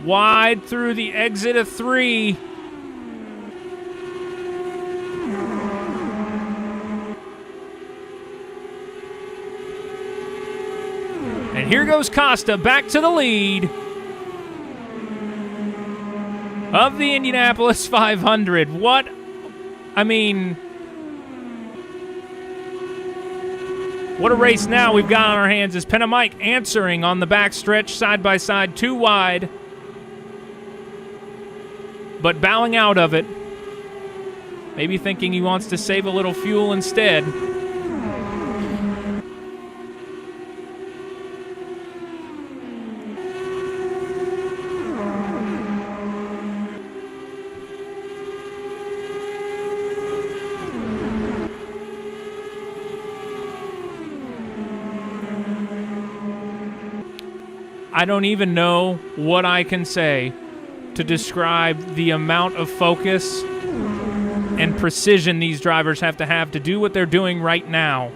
Wide through the exit of 3. And here goes Costa back to the lead of the Indianapolis 500. What a race now we've got on our hands as Penamike answering on the back stretch, side by side, 2 wide, but bowing out of it. Maybe thinking he wants to save a little fuel instead. I don't even know what I can say to describe the amount of focus and precision these drivers have to do what they're doing right now.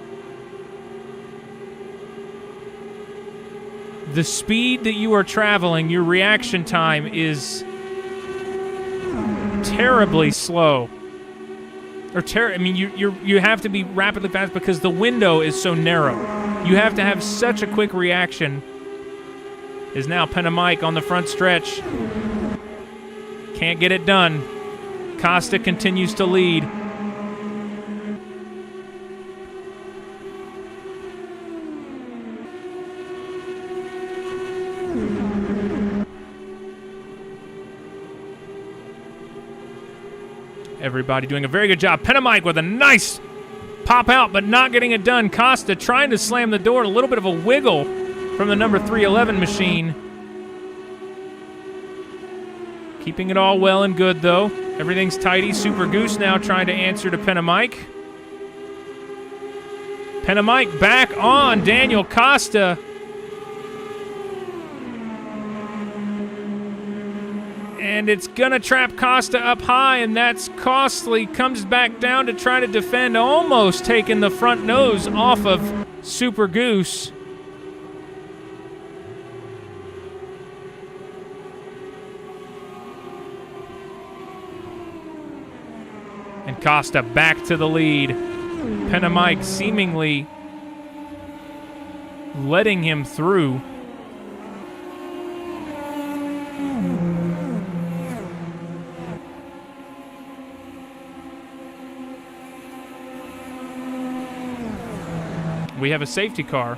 the speed that you are traveling, your reaction time is terribly slow. I mean, you have to be rapidly fast because the window is so narrow. You have to have such a quick reaction. Is now Penamike on the front stretch. Can't get it done. Costa continues to lead. Everybody doing a very good job. Penamike with a nice pop out, but not getting it done. Costa trying to slam the door. A little bit of a wiggle from the number 311 machine. Keeping it all well and good, though. Everything's tidy. Super Goose now trying to answer to Penamike. Penamike back on Daniel Costa. And it's going to trap Costa up high, and that's costly. Comes back down to try to defend, almost taking the front nose off of Super Goose. And Costa back to the lead. Penamike seemingly letting him through. We have a safety car.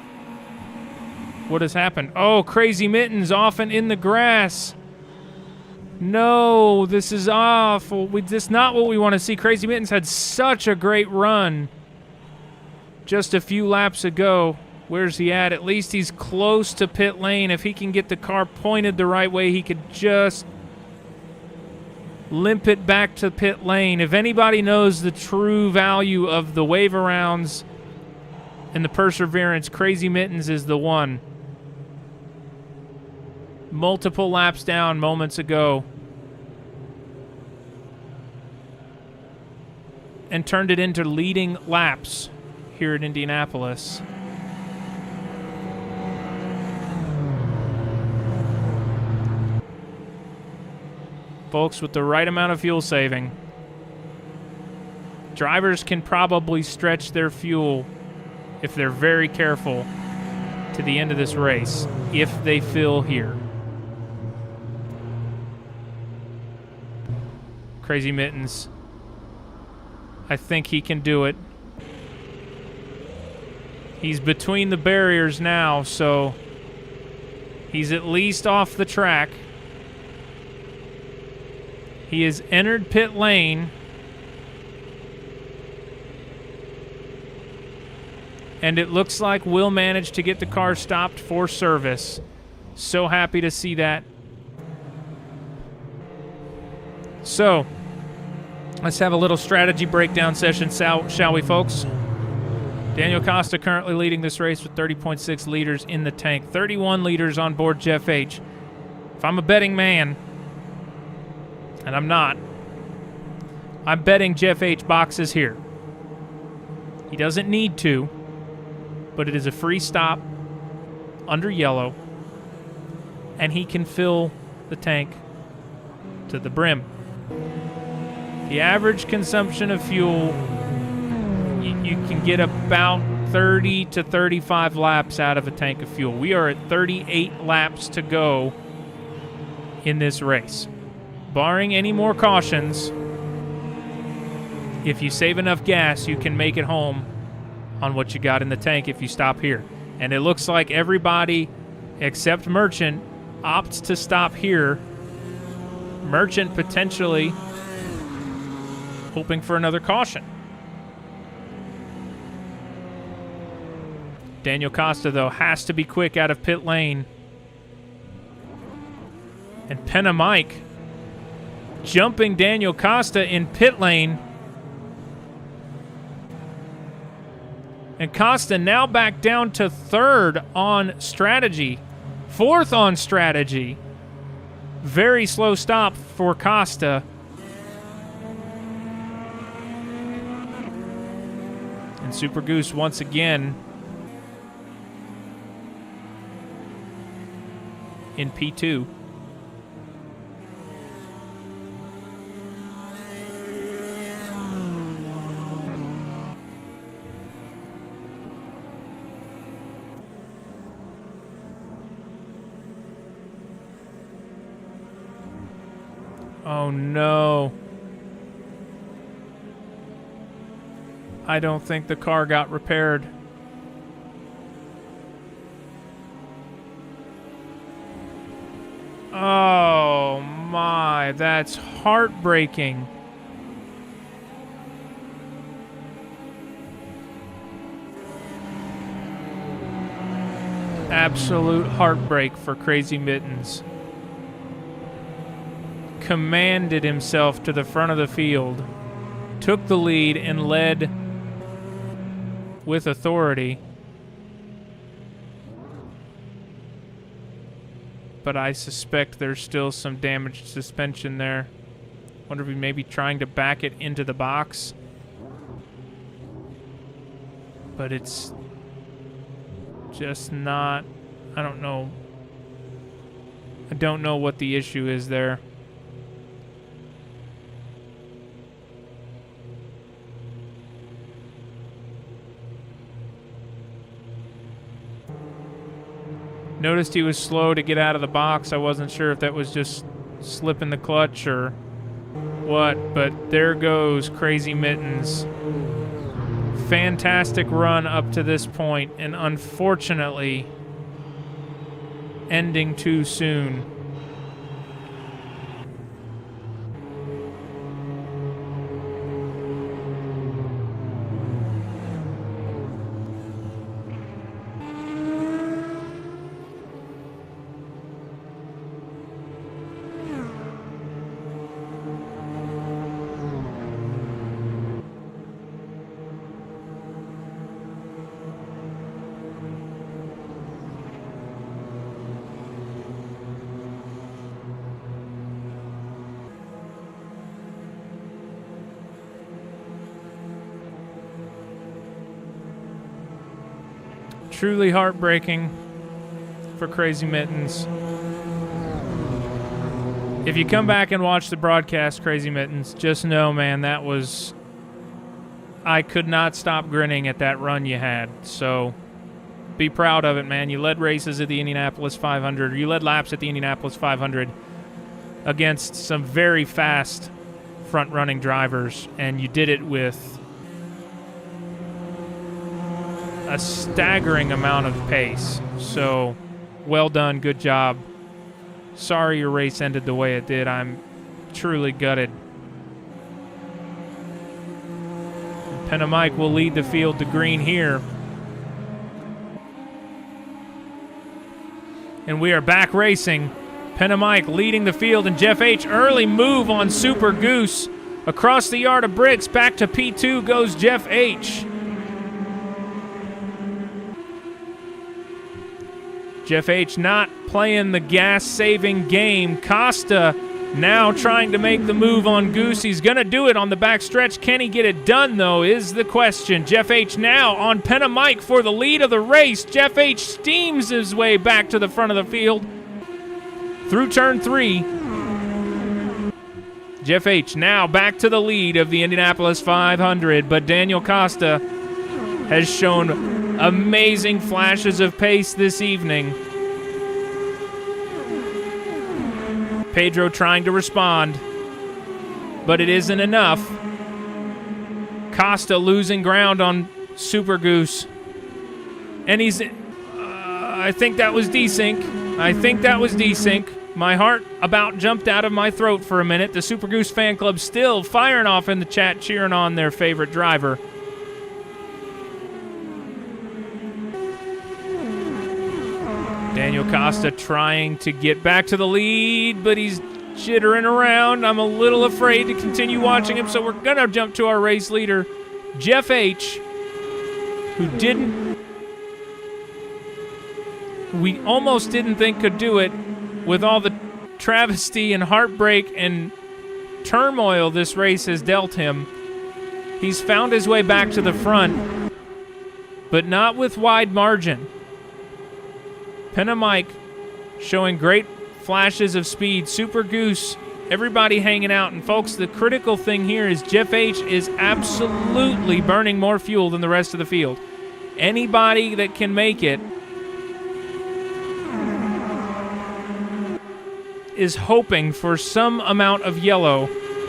What has happened? Oh, Crazy Mittens off and in the grass. No, this is awful. This is not what we want to see. Crazy Mittens had such a great run just a few laps ago. Where's he at? At least he's close to pit lane. If he can get the car pointed the right way, he could just limp it back to pit lane. If anybody knows the true value of the wave arounds and the perseverance, Crazy Mittens is the one. Multiple laps down moments ago. And turned it into leading laps here at Indianapolis. Folks, with the right amount of fuel saving, drivers can probably stretch their fuel if they're very careful to the end of this race, if they fill here. Crazy Mittens. I think he can do it. He's between the barriers now, so he's at least off the track. He has entered pit lane. And it looks like we'll manage to get the car stopped for service. So happy to see that. So, let's have a little strategy breakdown session, shall we, folks? Daniel Costa currently leading this race with 30.6 liters in the tank. 31 liters on board Jeff H. If I'm a betting man, and I'm not, I'm betting Jeff H boxes here. He doesn't need to, but it is a free stop under yellow, and he can fill the tank to the brim. The average consumption of fuel, you can get about 30 to 35 laps out of a tank of fuel. We are at 38 laps to go in this race. Barring any more cautions, if you save enough gas, you can make it home on what you got in the tank if you stop here. And it looks like everybody except Merchant opts to stop here. Merchant potentially hoping for another caution. Daniel Costa, though, has to be quick out of pit lane. And Penamike jumping Daniel Costa in pit lane. And Costa now back down to third on strategy. Fourth on strategy. Very slow stop for Costa. And Super Goose once again in P2. Oh no. I don't think the car got repaired. Oh my, that's heartbreaking. Absolute heartbreak for Crazy Mittens. Commanded himself to the front of the field, took the lead, and led with authority. But I suspect there's still some damaged suspension there. Wonder if he may be trying to back it into the box. But it's just not, I don't know. I don't know what the issue is there. Noticed he was slow to get out of the box. I wasn't sure if that was just slipping the clutch or what, but there goes Crazy Mittens. Fantastic run up to this point, and unfortunately ending too soon. Truly heartbreaking for Crazy Mittens. If you come back and watch the broadcast, Crazy Mittens, just know, man, that was... I could not stop grinning at that run you had. So be proud of it, man. You led races at the Indianapolis 500. You led laps at the Indianapolis 500 against some very fast front-running drivers, and you did it with a staggering amount of pace. So well done, good job. Sorry your race ended the way it did. I'm truly gutted. Penna Mike will lead the field to green here. And we are back racing. Penna Mike leading the field, and Jeff H. early move on Super Goose. Across the yard of bricks, back to P2 goes Jeff H. Jeff H. not playing the gas-saving game. Costa now trying to make the move on Goose. He's going to do it on the back stretch. Can he get it done, though, is the question. Jeff H. now on Penna Mike for the lead of the race. Jeff H. steams his way back to the front of the field through turn 3. Jeff H. now back to the lead of the Indianapolis 500, but Daniel Costa has shown amazing flashes of pace this evening. Pedro trying to respond, but it isn't enough. Costa losing ground on Super Goose. And he's... I think that was desync. I think that was desync. My heart about jumped out of my throat for a minute. The Super Goose fan club still firing off in the chat, cheering on their favorite driver. Daniel Costa trying to get back to the lead, but he's jittering around. I'm a little afraid to continue watching him, so we're going to jump to our race leader, Jeff H., we almost didn't think could do it with all the travesty and heartbreak and turmoil this race has dealt him. He's found his way back to the front, but not with wide margin. Penna Mike showing great flashes of speed. Super Goose, everybody hanging out. And folks, the critical thing here is Jeff H is absolutely burning more fuel than the rest of the field. Anybody that can make it is hoping for some amount of yellow.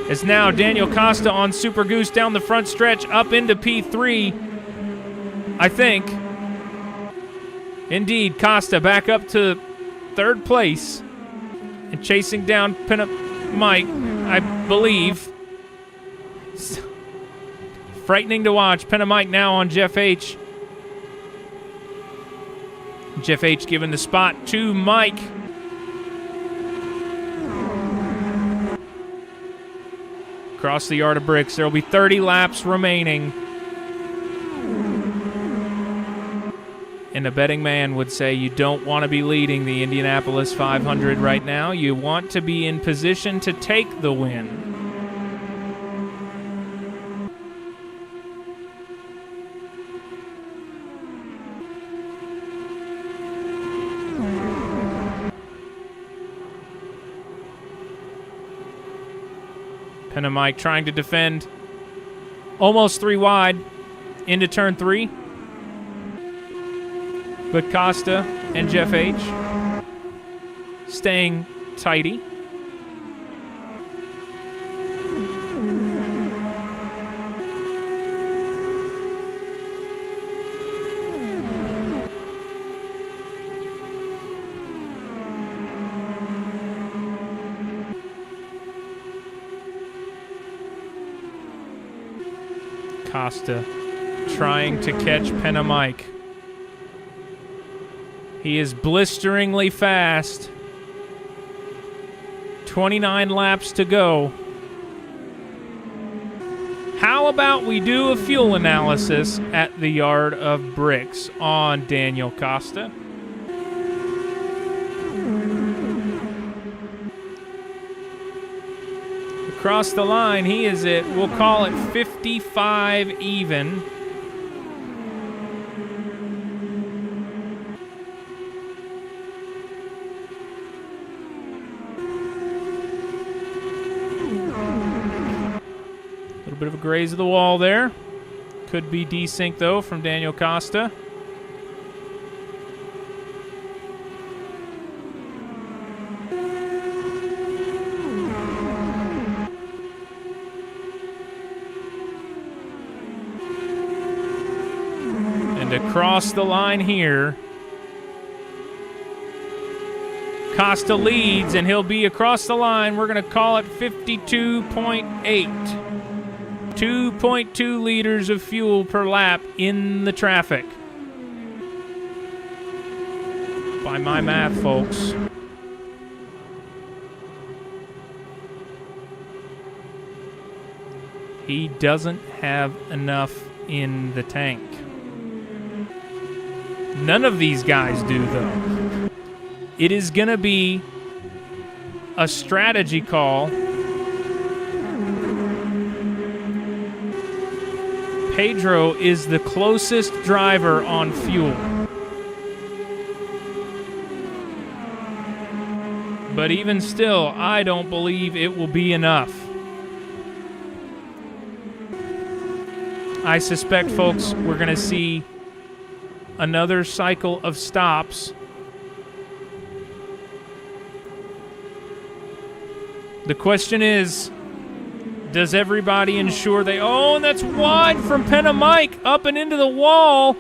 As now Daniel Costa on Super Goose down the front stretch up into P3, I think. Indeed, Costa back up to third place and chasing down Pinup Mike, I believe. Frightening to watch. Pinup Mike now on Jeff H. Jeff H giving the spot to Mike. Across the yard of bricks. There will be 30 laps remaining. And a betting man would say you don't want to be leading the Indianapolis 500 right now. You want to be in position to take the win. Penna Mike trying to defend. Almost 3 wide into turn 3. But Costa and Jeff H staying tighty. Costa trying to catch Penna Mike. He is blisteringly fast. 29 laps to go. How about we do a fuel analysis at the yard of bricks on Daniel Costa? Across the line, he is at, we'll call it 55 even. Bit of a graze of the wall there. Could be desync, though, from Daniel Costa. And across the line here, Costa leads, and he'll be across the line. We're going to call it 52.8. 2.2 liters of fuel per lap in the traffic. By my math, folks. He doesn't have enough in the tank. None of these guys do, though. It is going to be a strategy call. Pedro is the closest driver on fuel. But even still, I don't believe it will be enough. I suspect, folks, we're going to see another cycle of stops. The question is, does everybody ensure they... Oh, and that's wide from Penna Mike up and into the wall.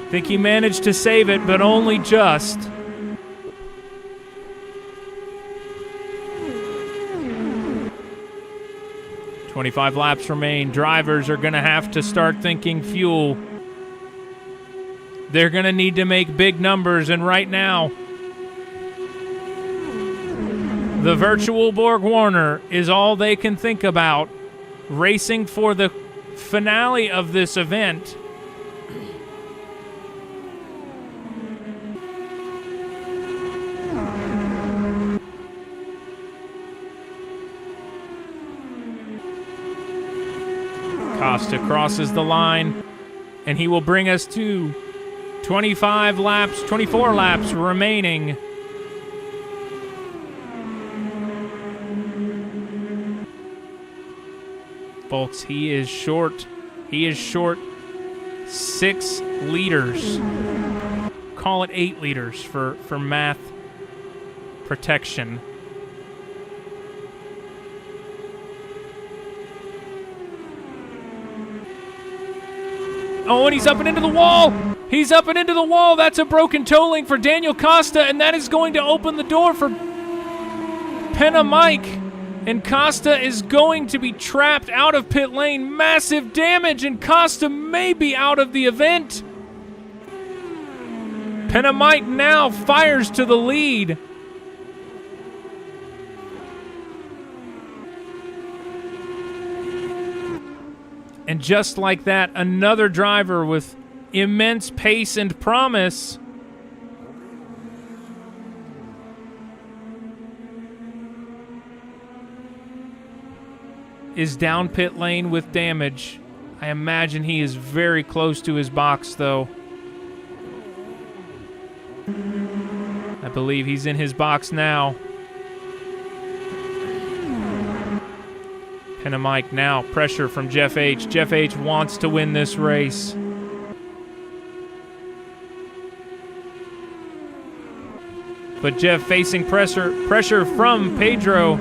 I think he managed to save it, but only just. "25 laps remain. Drivers are going to have to start thinking fuel. They're going to need to make big numbers, and right now, the virtual Borg Warner is all they can think about, racing for the finale of this event. Costa crosses the line, and he will bring us to 25 laps, 24 laps remaining. Folks, he is short. He is short 6 liters. Call it 8 liters for math protection. Oh, and he's up and into the wall. He's up and into the wall. That's a broken toe link for Daniel Costa, and that is going to open the door for Penna Mike. And Costa is going to be trapped out of pit lane. Massive damage, and Costa may be out of the event. Penna Mike now fires to the lead. And just like that, another driver with immense pace and promise is down pit lane with damage. I imagine he is very close to his box, though. I believe he's in his box now. Penna Mike now, pressure from Jeff H. Jeff H. wants to win this race. But Jeff facing pressure from Pedro.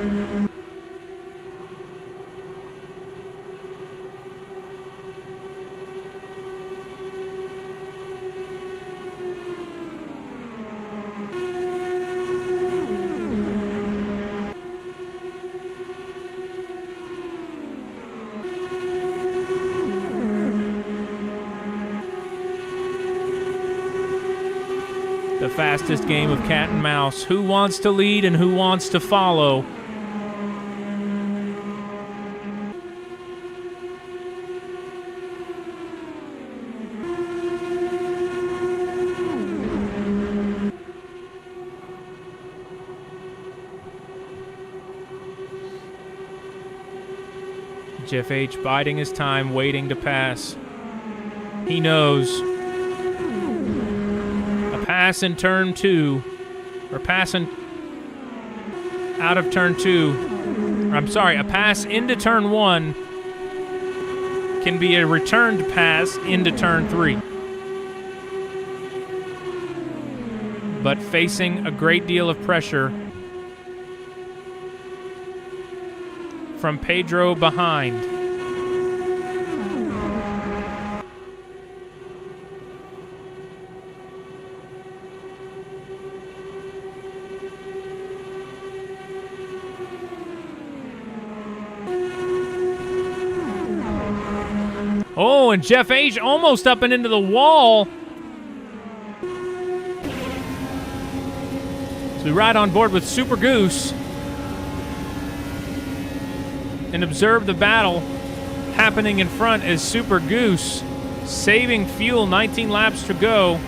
The fastest game of cat and mouse. Who wants to lead and who wants to follow? Jeff H. biding his time, waiting to pass. He knows. Pass in turn 2, or passing out of turn 2. I'm sorry, a pass into turn 1 can be a returned pass into turn 3. But facing a great deal of pressure from Pedro behind. Oh, and Jeff H. almost up and into the wall. So we ride on board with Super Goose and observe the battle happening in front as Super Goose saving fuel, 19 laps to go.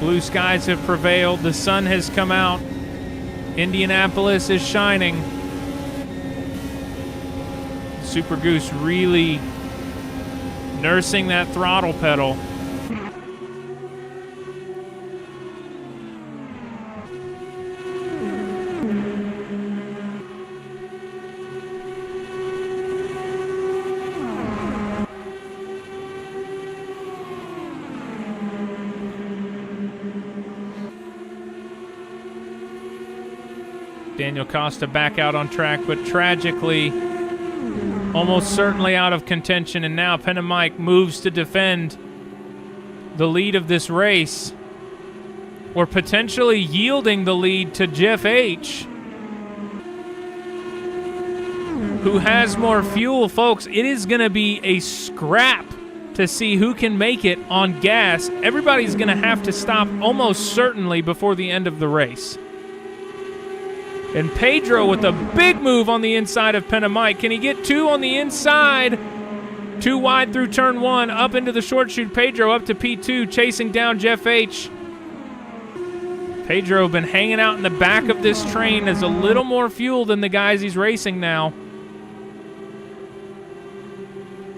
Blue skies have prevailed. The sun has come out. Indianapolis is shining. Super Goose really nursing that throttle pedal. Daniel Costa back out on track, but tragically, almost certainly out of contention, and now Penna Mike moves to defend the lead of this race, or potentially yielding the lead to Jeff H., who has more fuel. Folks, it is going to be a scrap to see who can make it on gas. Everybody's going to have to stop almost certainly before the end of the race. And Pedro with a big move on the inside of Penna Mike. Can he get 2 on the inside? 2 wide through turn 1, up into the short chute. Pedro up to P2, chasing down Jeff H. Pedro been hanging out in the back of this train, has a little more fuel than the guys he's racing now.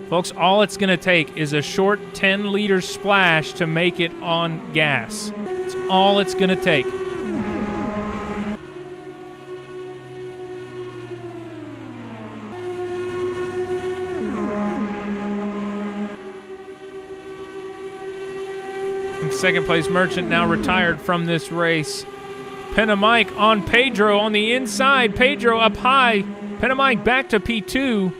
Folks, all it's going to take is a short 10-liter splash to make it on gas. That's all it's going to take. Second place Merchant now retired from this race. Penamike on Pedro on the inside. Pedro up high. Penamike back to P2.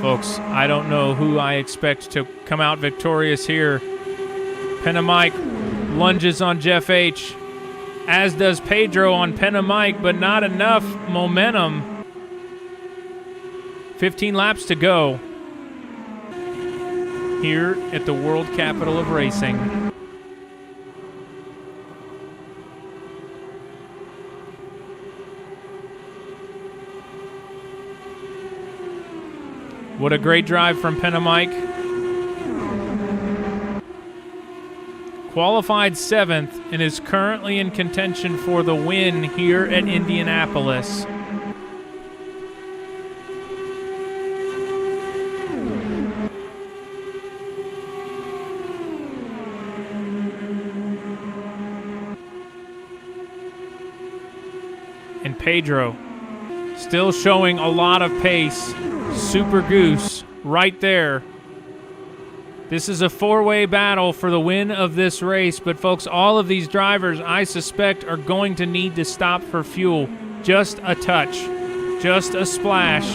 Folks, I don't know who I expect to come out victorious here. Penamike lunges on Jeff H., as does Pedro on Penamike, but not enough momentum. 15 laps to go here at the world capital of racing. What a great drive from Penamike. Qualified 7th and is currently in contention for the win here at Indianapolis. And Pedro still showing a lot of pace. Super Goose right there. This is a four-way battle for the win of this race, but folks, all of these drivers, I suspect, are going to need to stop for fuel. Just a touch, just a splash.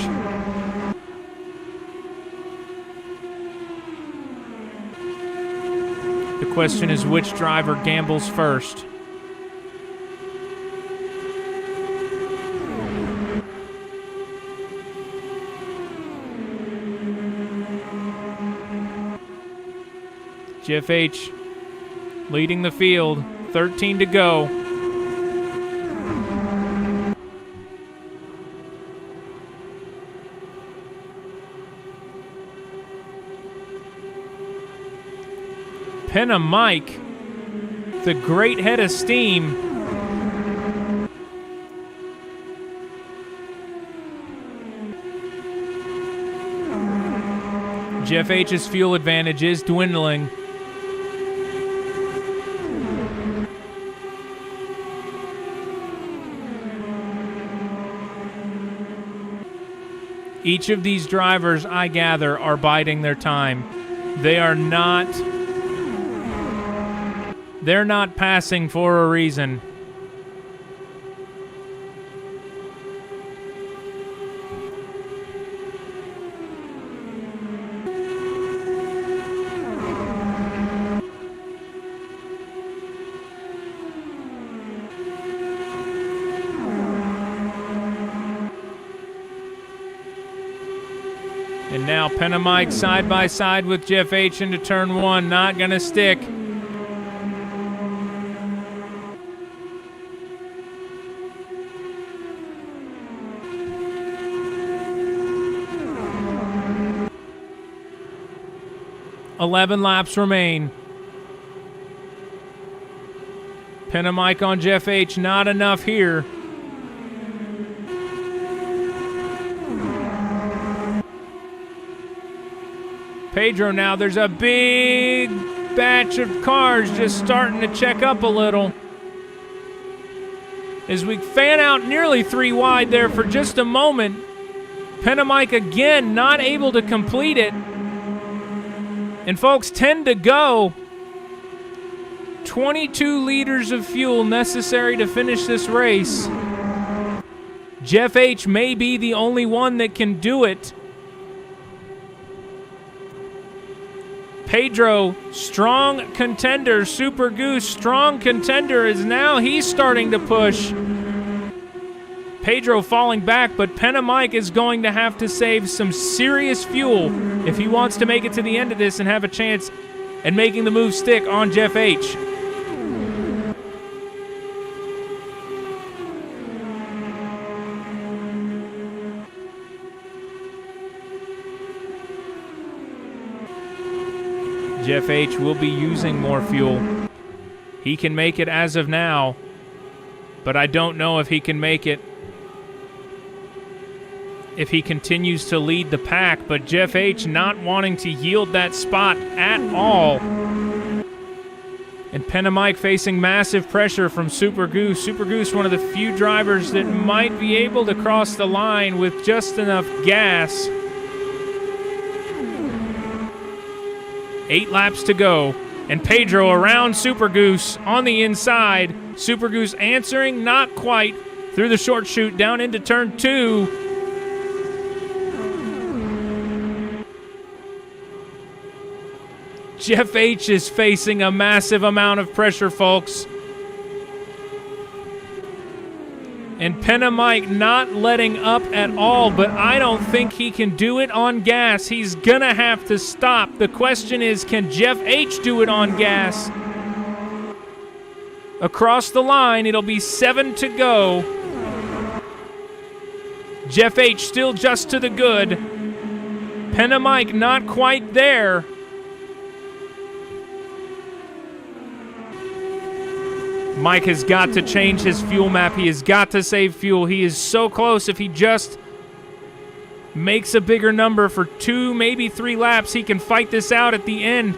The question is, which driver gambles first? Jeff H. leading the field, 13 to go. Penamike, the great head of steam. Jeff H's fuel advantage is dwindling. Each of these drivers, I gather, are biding their time. They're not passing for a reason. And now Penamike side by side with Jeff H. into turn one. Not going to stick. "11 laps remain. Penamike on Jeff H. Not enough here. Pedro now, there's a big batch of cars just starting to check up a little. As we fan out nearly 3 wide there for just a moment. Penamike again not able to complete it. And folks, 10 to go. 22 liters of fuel necessary to finish this race. Jeff H. may be the only one that can do it. Pedro, strong contender. Super Goose, strong contender, is now he's starting to push. Pedro falling back, but Penna Mike is going to have to save some serious fuel if he wants to make it to the end of this and have a chance at making the move stick on Jeff H. Jeff H will be using more fuel. He can make it as of now, but I don't know if he can make it if he continues to lead the pack. But Jeff H not wanting to yield that spot at all. And Penna Mike facing massive pressure from Super Goose. Super Goose, one of the few drivers that might be able to cross the line with just enough gas. 8 laps to go, and Pedro around Super Goose on the inside. Super Goose answering, not quite, through the short chute down into turn 2. Jeff H is facing a massive amount of pressure, folks. And Penna Mike not letting up at all, but I don't think he can do it on gas. He's gonna have to stop. The question is, can Jeff H do it on gas? Across the line, it'll be 7 to go. Jeff H still just to the good. Penna Mike not quite there. Mike has got to change his fuel map. He has got to save fuel. He is so close. If he just makes a bigger number for 2, maybe 3 laps, he can fight this out at the end.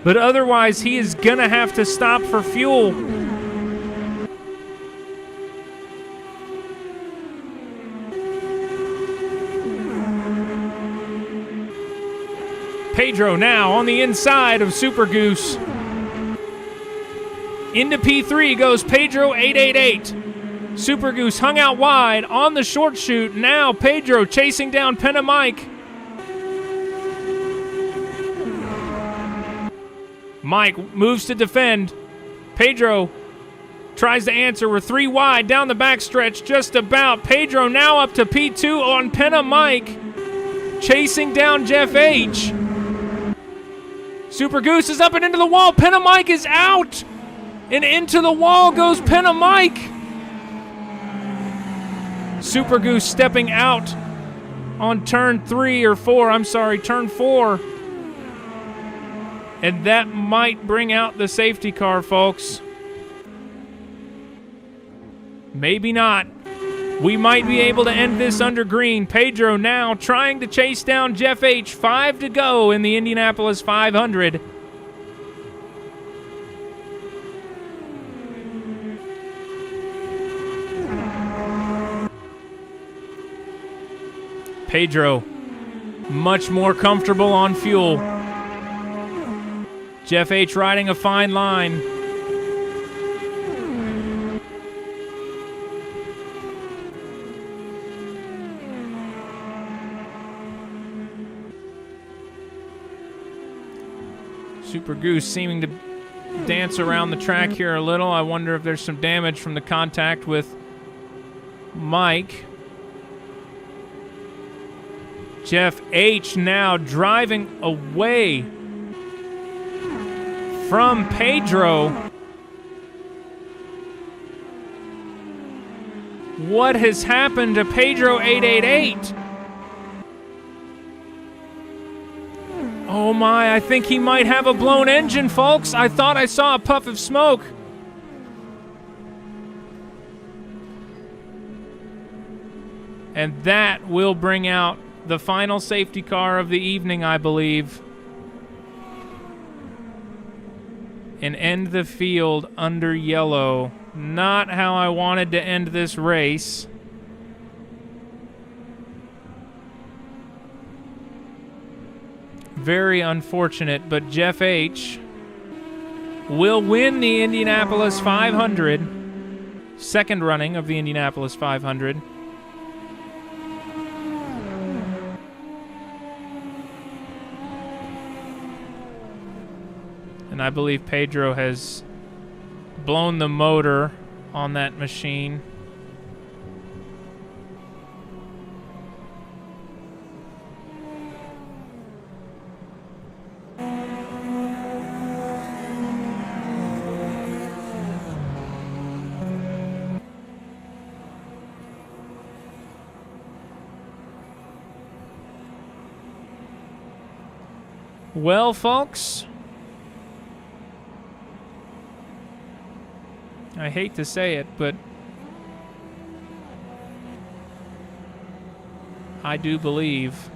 But otherwise, he is going to have to stop for fuel. Pedro now on the inside of Super Goose. Into P3 goes Pedro 888. Super Goose hung out wide on the short chute. Now Pedro chasing down Penna Mike. Mike moves to defend. Pedro tries to answer. We're 3 wide down the backstretch just about. Pedro now up to P2 on Penna Mike. Chasing down Jeff H. Super Goose is up and into the wall. Penna Mike is out. And into the wall goes Penna Mike. Super Goose stepping out on turn 3 or 4. I'm sorry, turn 4. And that might bring out the safety car, folks. Maybe not. We might be able to end this under green. Pedro now trying to chase down Jeff H. 5 to go in the Indianapolis 500. Pedro, much more comfortable on fuel. Jeff H riding a fine line. Super Goose seeming to dance around the track here a little. I wonder if there's some damage from the contact with Mike. Jeff H now driving away from Pedro. What has happened to Pedro 888? Oh my, I think he might have a blown engine, folks. I thought I saw a puff of smoke. And that will bring out the final safety car of the evening, I believe. And end the field under yellow. Not how I wanted to end this race. Very unfortunate, but Jeff H will win the Indianapolis 500. Second running of the Indianapolis 500. And I believe Pedro has blown the motor on that machine. Well, folks, I hate to say it, but I do believe,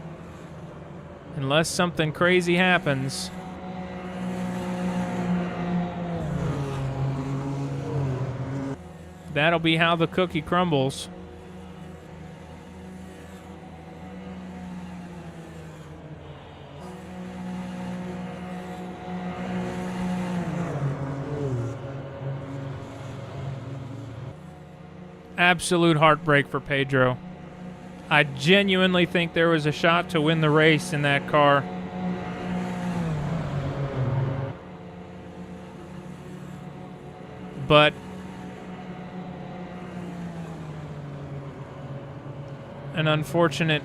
unless something crazy happens, that'll be how the cookie crumbles. Absolute heartbreak for Pedro. I genuinely think there was a shot to win the race in that car. But an unfortunate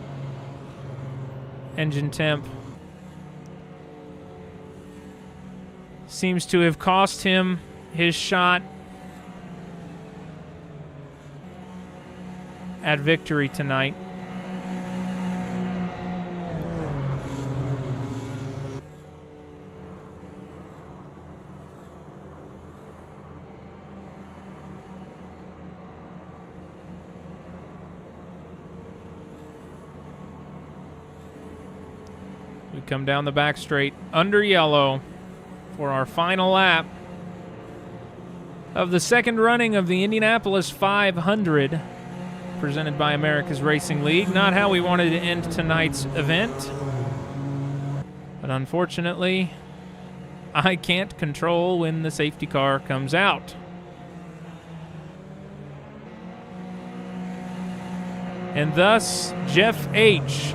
engine temp seems to have cost him his shot at victory tonight. We come down the back straight under yellow for our final lap of the second running of the Indianapolis 500. Presented by America's Racing League. Not how we wanted to end tonight's event. But unfortunately, I can't control when the safety car comes out. And thus, Jeff H.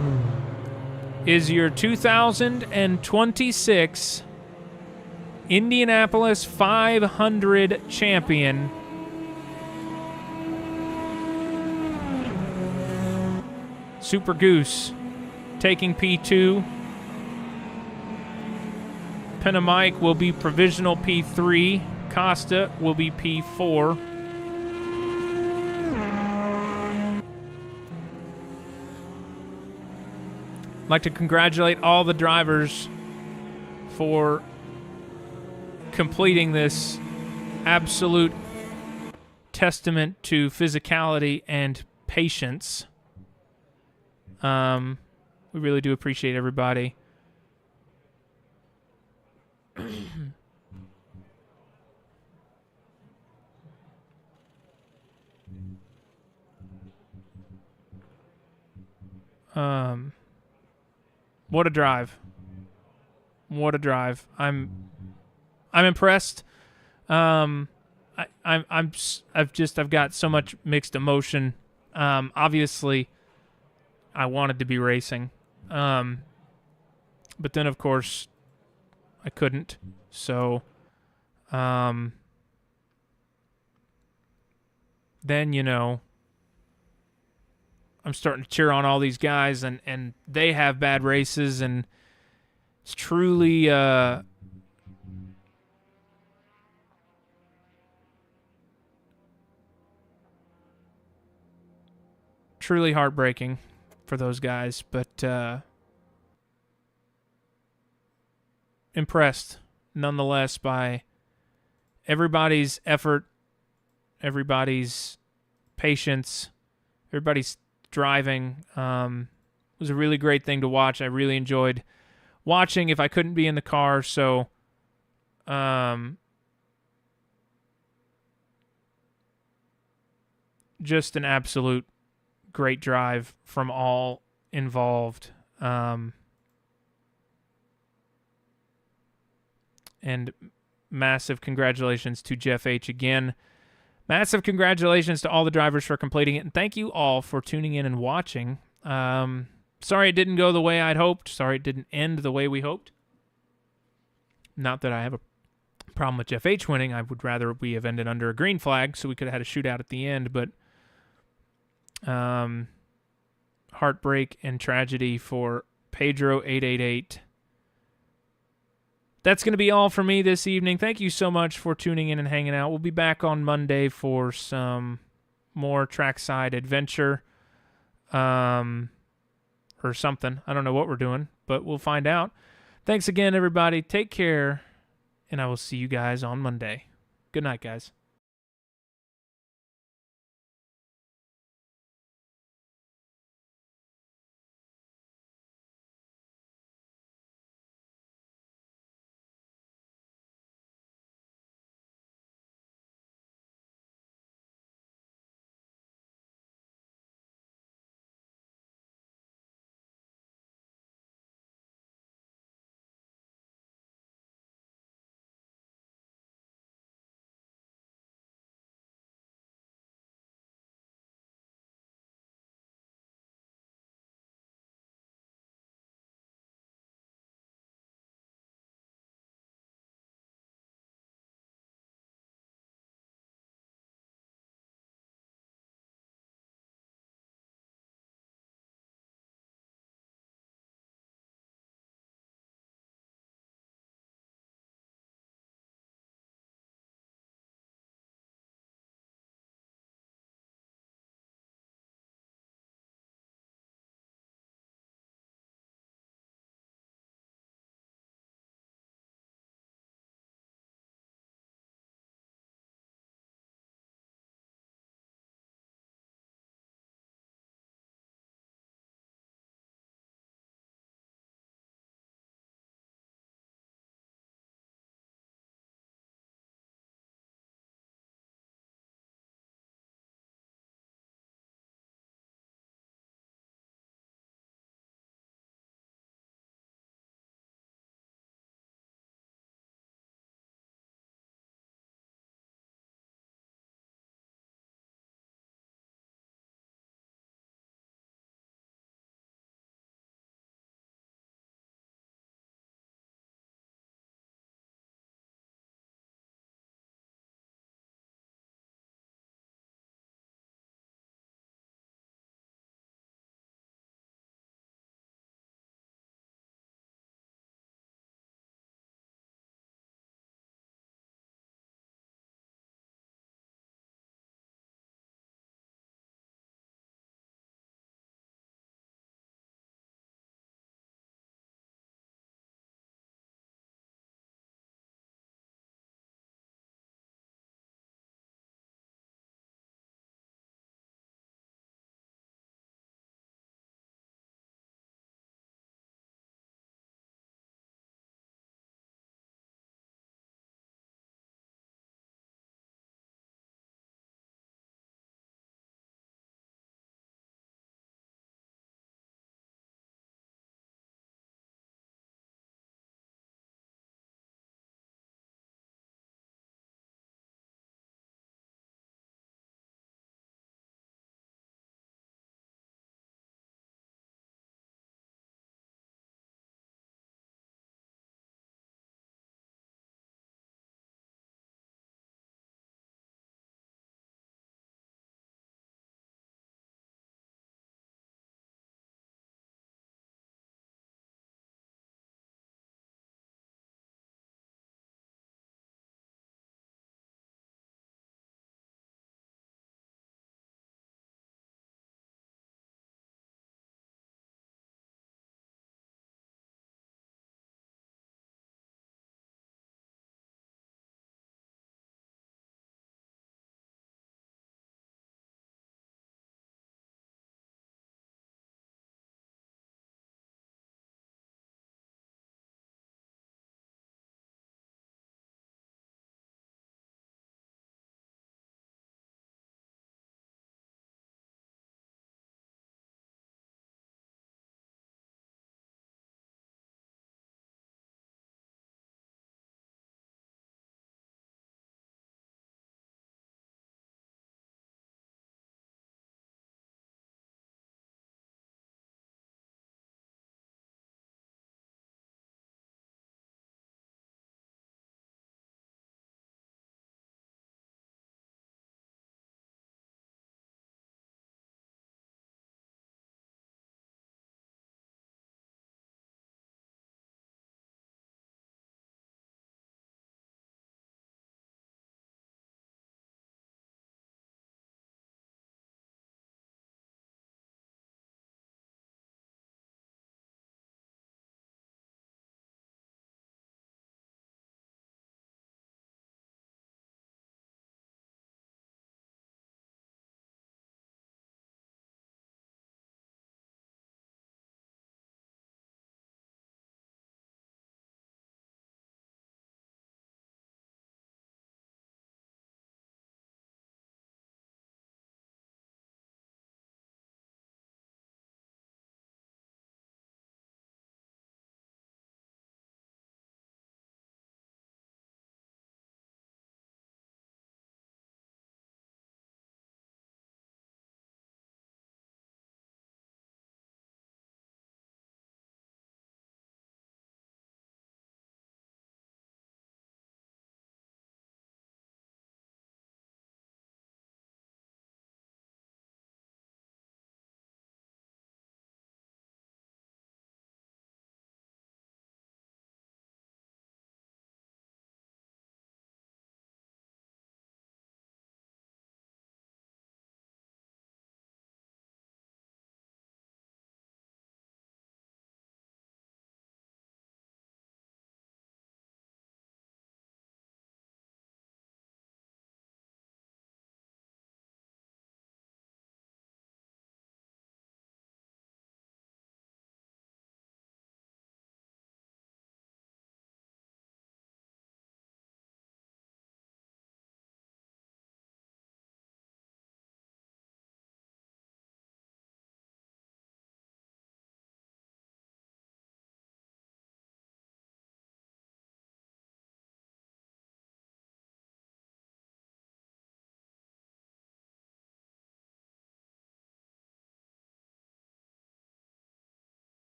is your 2026 Indianapolis 500 champion. Super Goose taking P2. Penamike will be provisional P3. Costa will be P4. I'd like to congratulate all the drivers for completing this absolute testament to physicality and patience. We really do appreciate everybody. What a drive. What a drive. I'm impressed. I've got so much mixed emotion. Obviously I wanted to be racing. But then, of course, I couldn't. So, then, you know, I'm starting to cheer on all these guys, and they have bad races, and it's truly, truly heartbreaking for those guys, but impressed nonetheless by everybody's effort, everybody's patience, everybody's driving. It was a really great thing to watch. I really enjoyed watching if I couldn't be in the car, so just an absolute great drive from all involved. And massive congratulations to Jeff H. again. Massive congratulations to all the drivers for completing it. And thank you all for tuning in and watching. Sorry it didn't go the way I'd hoped. Sorry it didn't end the way we hoped. Not that I have a problem with Jeff H. winning. I would rather we have ended under a green flag so we could have had a shootout at the end. But heartbreak and tragedy for Pedro 888. That's going to be all for me this evening. Thank you so much for tuning in and hanging out. We'll be back on Monday for some more trackside adventure or something. I don't know what we're doing, but we'll find out. Thanks again, everybody. Take care, and I will see you guys on Monday. Good night, guys.